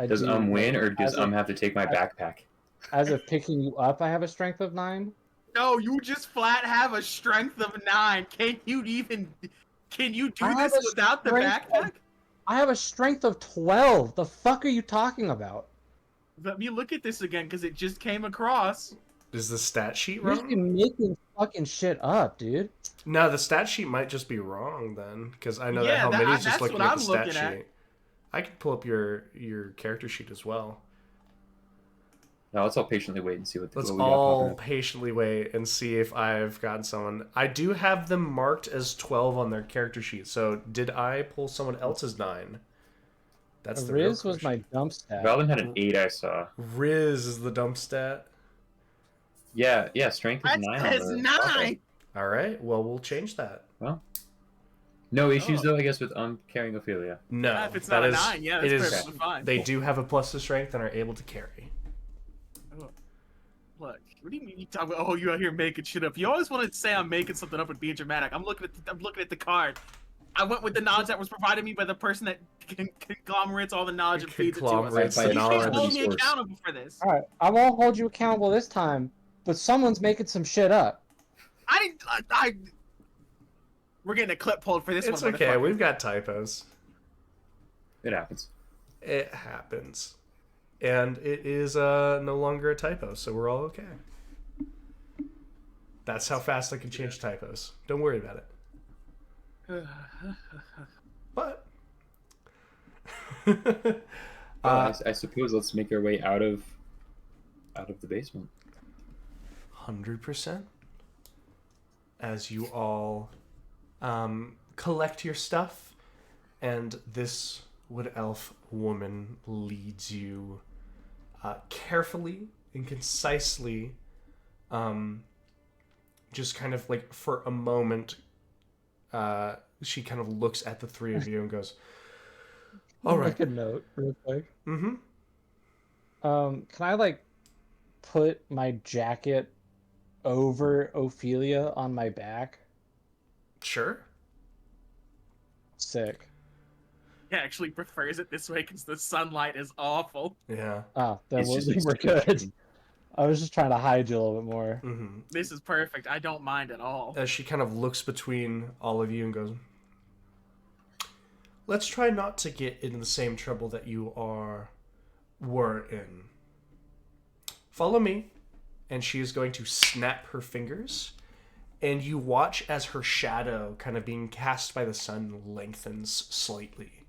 Does do, win, or does as of- have to take my backpack? As of picking you up, I have a strength of 9. No, you just flat have a strength of 9. Can you do I have this a without the strength backpack? I have a strength of 12. The fuck are you talking about? Let me look at this again, because it just came across. Is the stat sheet You're just wrong? making fucking shit up, dude. No, the stat sheet might just be wrong then, because I know Yeah, that Helmini's just that's looking what at I'm the stat looking at. sheet. I can pull up your character sheet as well. No, let's all patiently wait and see what Let's what we got all popping up. patiently wait and see if I've gotten someone. I do have them marked as 12 on their character sheet, so did I pull someone else's 9? That's the real Riz was my question. dump stat. Valen had an 8, I saw. Riz is the dump stat. Yeah, strength is That 9 says on the 9! All right, well, we'll change that. Well, No issues though, I guess, with carrying Ophelia. No, Yeah, if it's that not a is 9, yeah, it that's is. perfectly fine. They do have a plus to strength and are able to carry. Oh, look, what do you mean you talk about? Oh, you out here making shit up. You always want to say I'm making something up and being dramatic. I'm looking at the card. I went with the knowledge that was provided me by the person that conglomerates all the knowledge and feeds it to us. Conglomerates the You can't knowledge. hold me Source. accountable for this. All right, I won't hold you accountable this time, but someone's making some shit up. We're getting a clip pulled for this It's one. okay. motherfucker. We've got typos. It happens. It happens, and it is no longer a typo, so we're all okay. That's how fast I can change typos. Don't worry about it. But Well, I suppose let's make our way out of the basement. 100%. As you all collect your stuff, and this wood elf woman leads you carefully and concisely, just kind of like for a moment, she kind of looks at the three of you and goes, all right. Make a note real quick. Mm-hmm. Can I like put my jacket over Ophelia on my back? Sure. Sick. He actually prefers it this way because the sunlight is awful. Yeah. Ah, then It's just we're good. I was just trying to hide you a little bit more. Mm-hmm. This is perfect. I don't mind at all. As she kind of looks between all of you and goes, let's try not to get into the same trouble that you were in. Follow me. And she is going to snap her fingers. And you watch as her shadow, kind of being cast by the sun, lengthens slightly.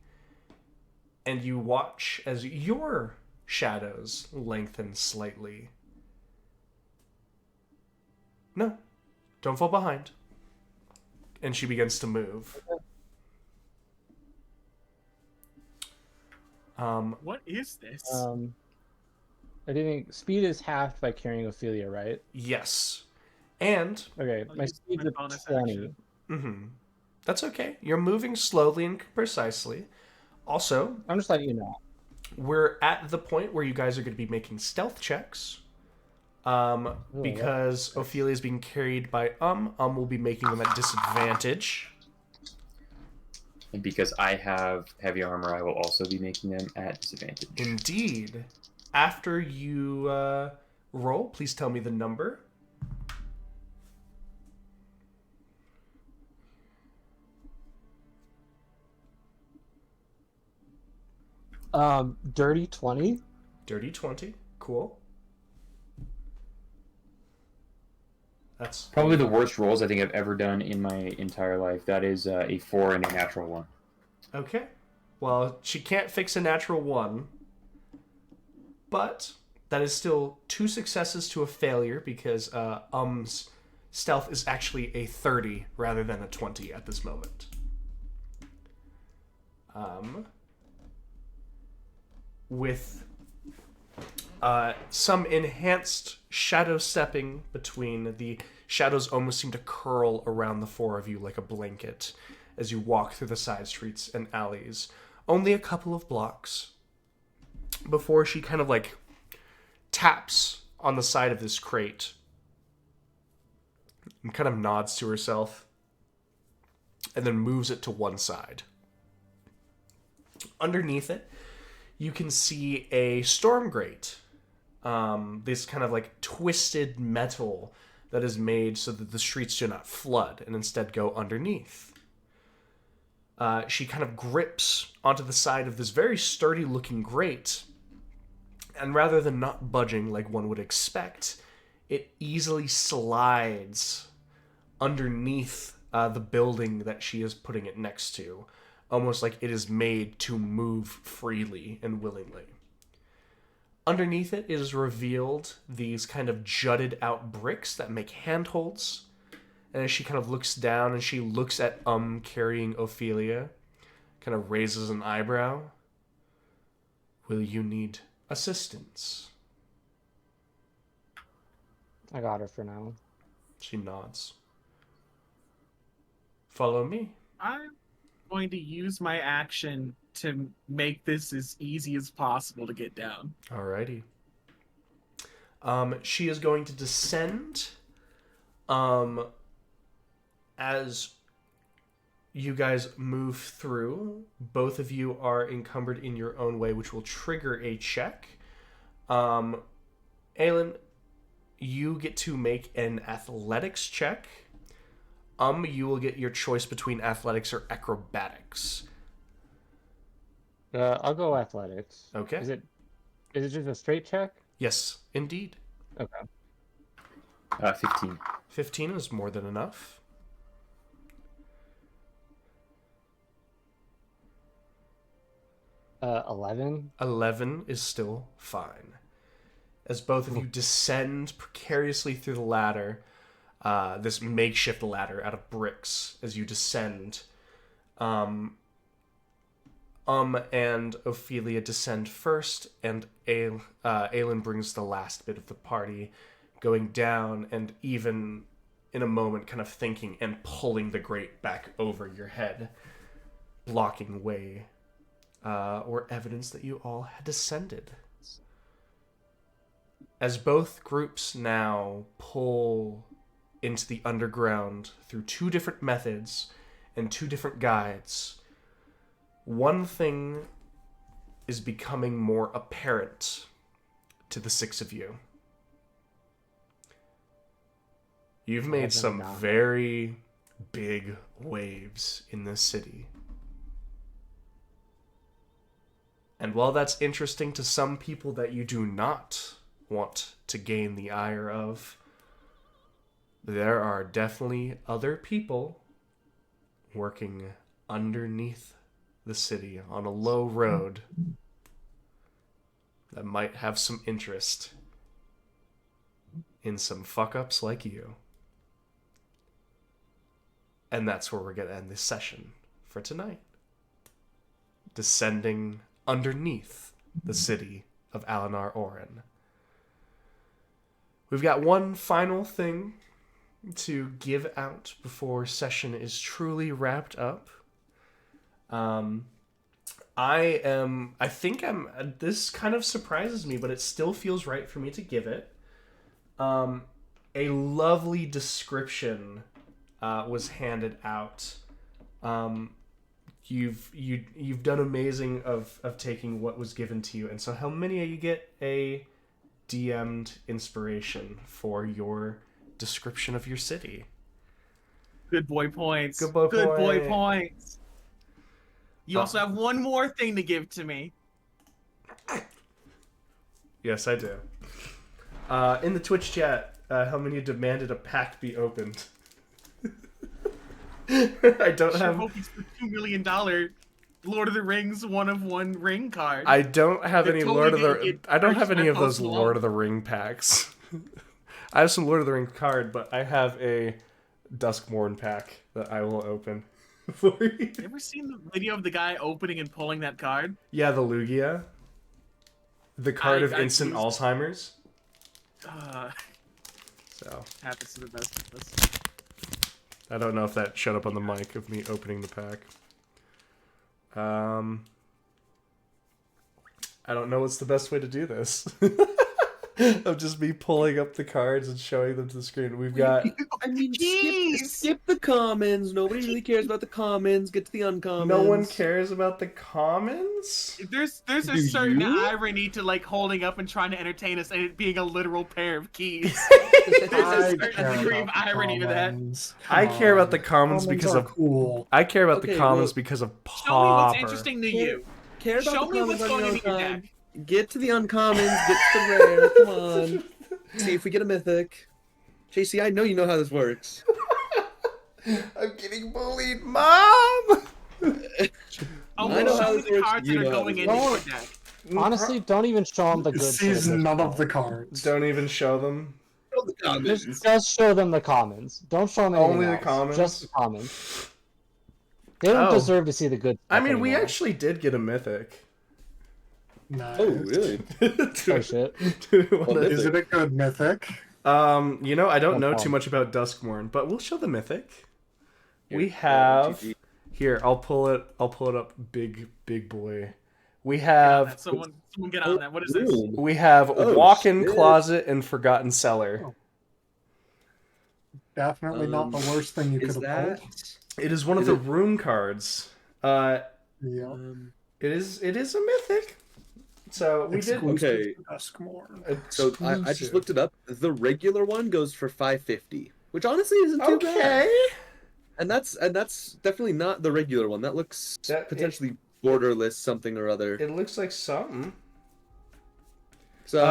And you watch as your shadows lengthen slightly. No, don't fall behind. And she begins to move. What is this? I think speed is halved by carrying Ophelia, right? Yes. And Okay, I'll my use speed's my at bonus 20. action. that's okay. You're moving slowly and precisely. Also, I'm just letting you know. we're at the point where you guys are going to be making stealth checks. Because Ophelia is being carried by will be making them at disadvantage. And because I have heavy armor, I will also be making them at disadvantage. Indeed. After you roll, please tell me the number. Dirty 20. Dirty 20. Cool. That's Probably the worst rolls I think I've ever done in my entire life. That is a 4 and a natural 1. okay. Well, she can't fix a natural 1. But that is still 2 successes to a failure because stealth is actually a 30 rather than a 20 at this moment. With some enhanced shadow stepping between the shadows almost seem to curl around the four of you like a blanket as you walk through the side streets and alleys. Only a couple of blocks before she kind of like taps on the side of this crate and kind of nods to herself and then moves it to one side. Underneath it, you can see a storm grate. This kind of like twisted metal that is made so that the streets do not flood and instead go underneath. She kind of grips onto the side of this very sturdy looking grate, and rather than not budging like one would expect, it easily slides underneath the building that she is putting it next to, almost like it is made to move freely and willingly. Underneath it is revealed these kind of jutted out bricks that make handholds. And as she kind of looks down and she looks at carrying Ophelia, kind of raises an eyebrow. Will you need assistance? I got her for now. She nods. Follow me. I going to use my action to make this as easy as possible to get down. Alrighty. She is going to descend. As you guys move through, both of you are encumbered in your own way, which will trigger a check. Aelin, you get to make an athletics check. You will get your choice between athletics or acrobatics. I'll go athletics. Okay. Is it just a straight check? Yes, indeed. Okay. 15. 15 is more than enough. Uh, 11. 11 is still fine. As both of you descend precariously through the ladder, this makeshift ladder out of bricks, as you descend, and Ophelia descend first, and Aelin brings the last bit of the party, going down, and even in a moment kind of thinking and pulling the grate back over your head, blocking way, or evidence that you all had descended. As both groups now pull into the underground through two different methods and two different guides, one thing is becoming more apparent to the six of you. You've made some very big waves in this city. And while that's interesting to some people that you do not want to gain the ire of, there are definitely other people working underneath the city on a low road that might have some interest in some fuck-ups like you. And that's where we're going to end this session for tonight. Descending underneath the city of Alinar Oren. We've got one final thing to give out before session is truly wrapped up. This kind of surprises me, but it still feels right for me to give it. A lovely description was handed out. You've done amazing of taking what was given to you, and so Helminia, you get a DM'd inspiration for your description of your city. Good boy points. Good boy points. You also have one more thing to give to me. Yes, I do. In the Twitch chat, Helminia demanded a pact be opened. I don't have. Hope he's for $2 million Lord of the Rings 1 ring card. I don't have any totally Lord of the. get I don't have any of those Post Malone. Lord of the Ring packs. I have some Lord of the Ring card, but I have a Duskmourn pack that I will open for you. You ever seen the video of the guy opening and pulling that card? Yeah, the Lugia. The card of I instant used- Alzheimer's. So Happens to the best of us. I don't know if that showed up on the mic of me opening the pack. I don't know what's the best way to do this. Of just me pulling up the cards and showing them to the screen. We've got. I mean, Jeez. skip the commons. Nobody really cares about the commons. Get to the uncommons. No one cares about the commons? There's a Do certain you? irony to like holding up and trying to entertain us and it being a literal pair of keys. There's a I certain care degree of about the irony to that. commons. I Come care about on. the commons because are of. cool. I care about the Okay, commons well, because of Show me what's Popper. interesting to you. Care about Show the me commons what's on going your in your own deck. time. Get to the uncommons. Get to the rare. Come on. See if we get a mythic. JC, I know you know how this works. I'm getting bullied, Mom! Oh, I well, know how show me this the works, cards you that are know how going this into your works. deck. Honestly, don't even show them the good shit. Sees at this none of point. the cards. Don't even show them. Show the commons. Just show them the commons. Don't show them anything Only the else. commons? Just the commons. They don't Oh. deserve to see the good I stuff mean, we anymore. actually did get a mythic. Nice. Oh, really? Oh shit. Is it a good mythic? I don't No know too problem. much about Duskmourn, but we'll show the mythic. We Here, have GG. Here, I'll pull it up, big boy. We Get on that. have Someone get on that. What is this? Room. we have Oh, walk-in shit. closet and forgotten cellar. Oh. Definitely not the worst thing you could Is have that? pulled. It is one of Is the it- room cards. Yeah. It is a mythic. So we did Exclusive Okay. to Duskmourn. So I just looked it up. The regular one goes for 550, which honestly isn't too bad. Okay. And that's definitely not the regular one. That looks potentially borderless something or other. It looks like something. So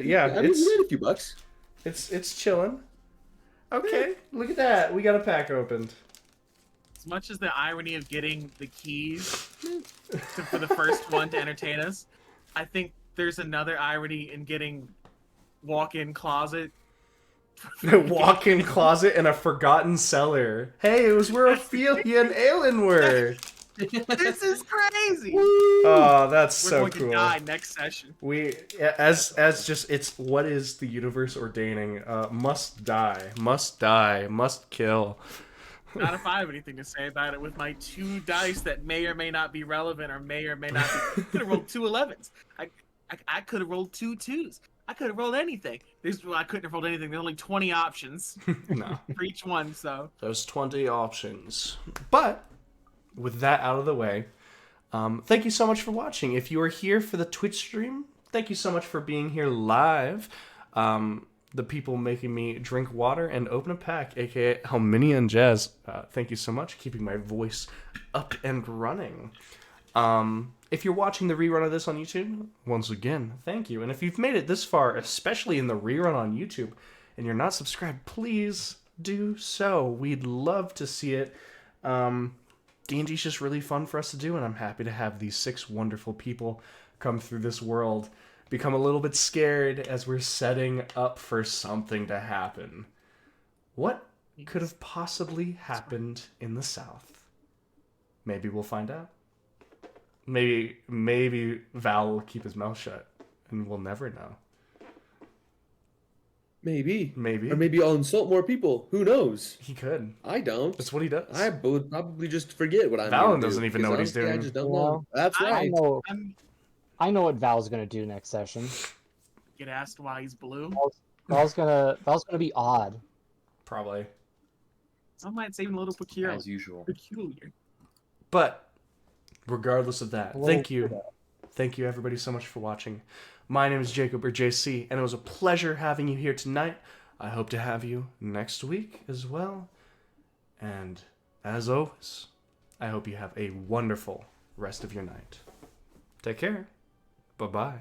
yeah, I mean, you made a few bucks. it's chilling. Okay, look at that. We got a pack opened. As much as the irony of getting the keys for the first one to entertain us, I think there's another irony in getting walk-in closet. Walk-in closet and a forgotten cellar. Hey, it was where Ophelia and Aelin were. This is crazy. Oh, that's We're so going cool. to die next session. We as just it's what is the universe ordaining? Must die, must kill. Not if I have anything to say about it with my 2 dice that may or may not be relevant or may not be. Could have rolled 2 11s. I could have rolled 2 2s. I could have rolled anything. I couldn't have rolled anything. There's only 20 options No, for each one, so. there's 20 options. But with that out of the way, thank you so much for watching. If you are here for the Twitch stream, thank you so much for being here live. The people making me drink water and open a pack, aka Helminia and Jazz. Thank you so much, keeping my voice up and running. If you're watching the rerun of this on YouTube, once again, thank you. And if you've made it this far, especially in the rerun on YouTube, and you're not subscribed, please do so. We'd love to see it. D&D's just really fun for us to do, and I'm happy to have these 6 wonderful people come through this world, become a little bit scared as we're setting up for something to happen. What could have possibly happened in the South? Maybe we'll find out. Maybe Val will keep his mouth shut, and we'll never know. Maybe. Maybe. Or maybe I'll insult more people. Who knows? He could. I don't. That's what he does. I would probably just forget what I'm Valen gonna do, doesn't even know because what he's honestly, I doing. just don't Yeah. know. That's I- right. I know what Val's gonna do next session. Get asked why he's blue. Val's gonna be odd. Probably. Some might say even a little As usual. peculiar. But regardless of that, Hello, thank you. Thank you everybody so much for watching. My name is Jacob, or JC, and it was a pleasure having you here tonight. I hope to have you next week as well. And as always, I hope you have a wonderful rest of your night. Take care. Bye-bye.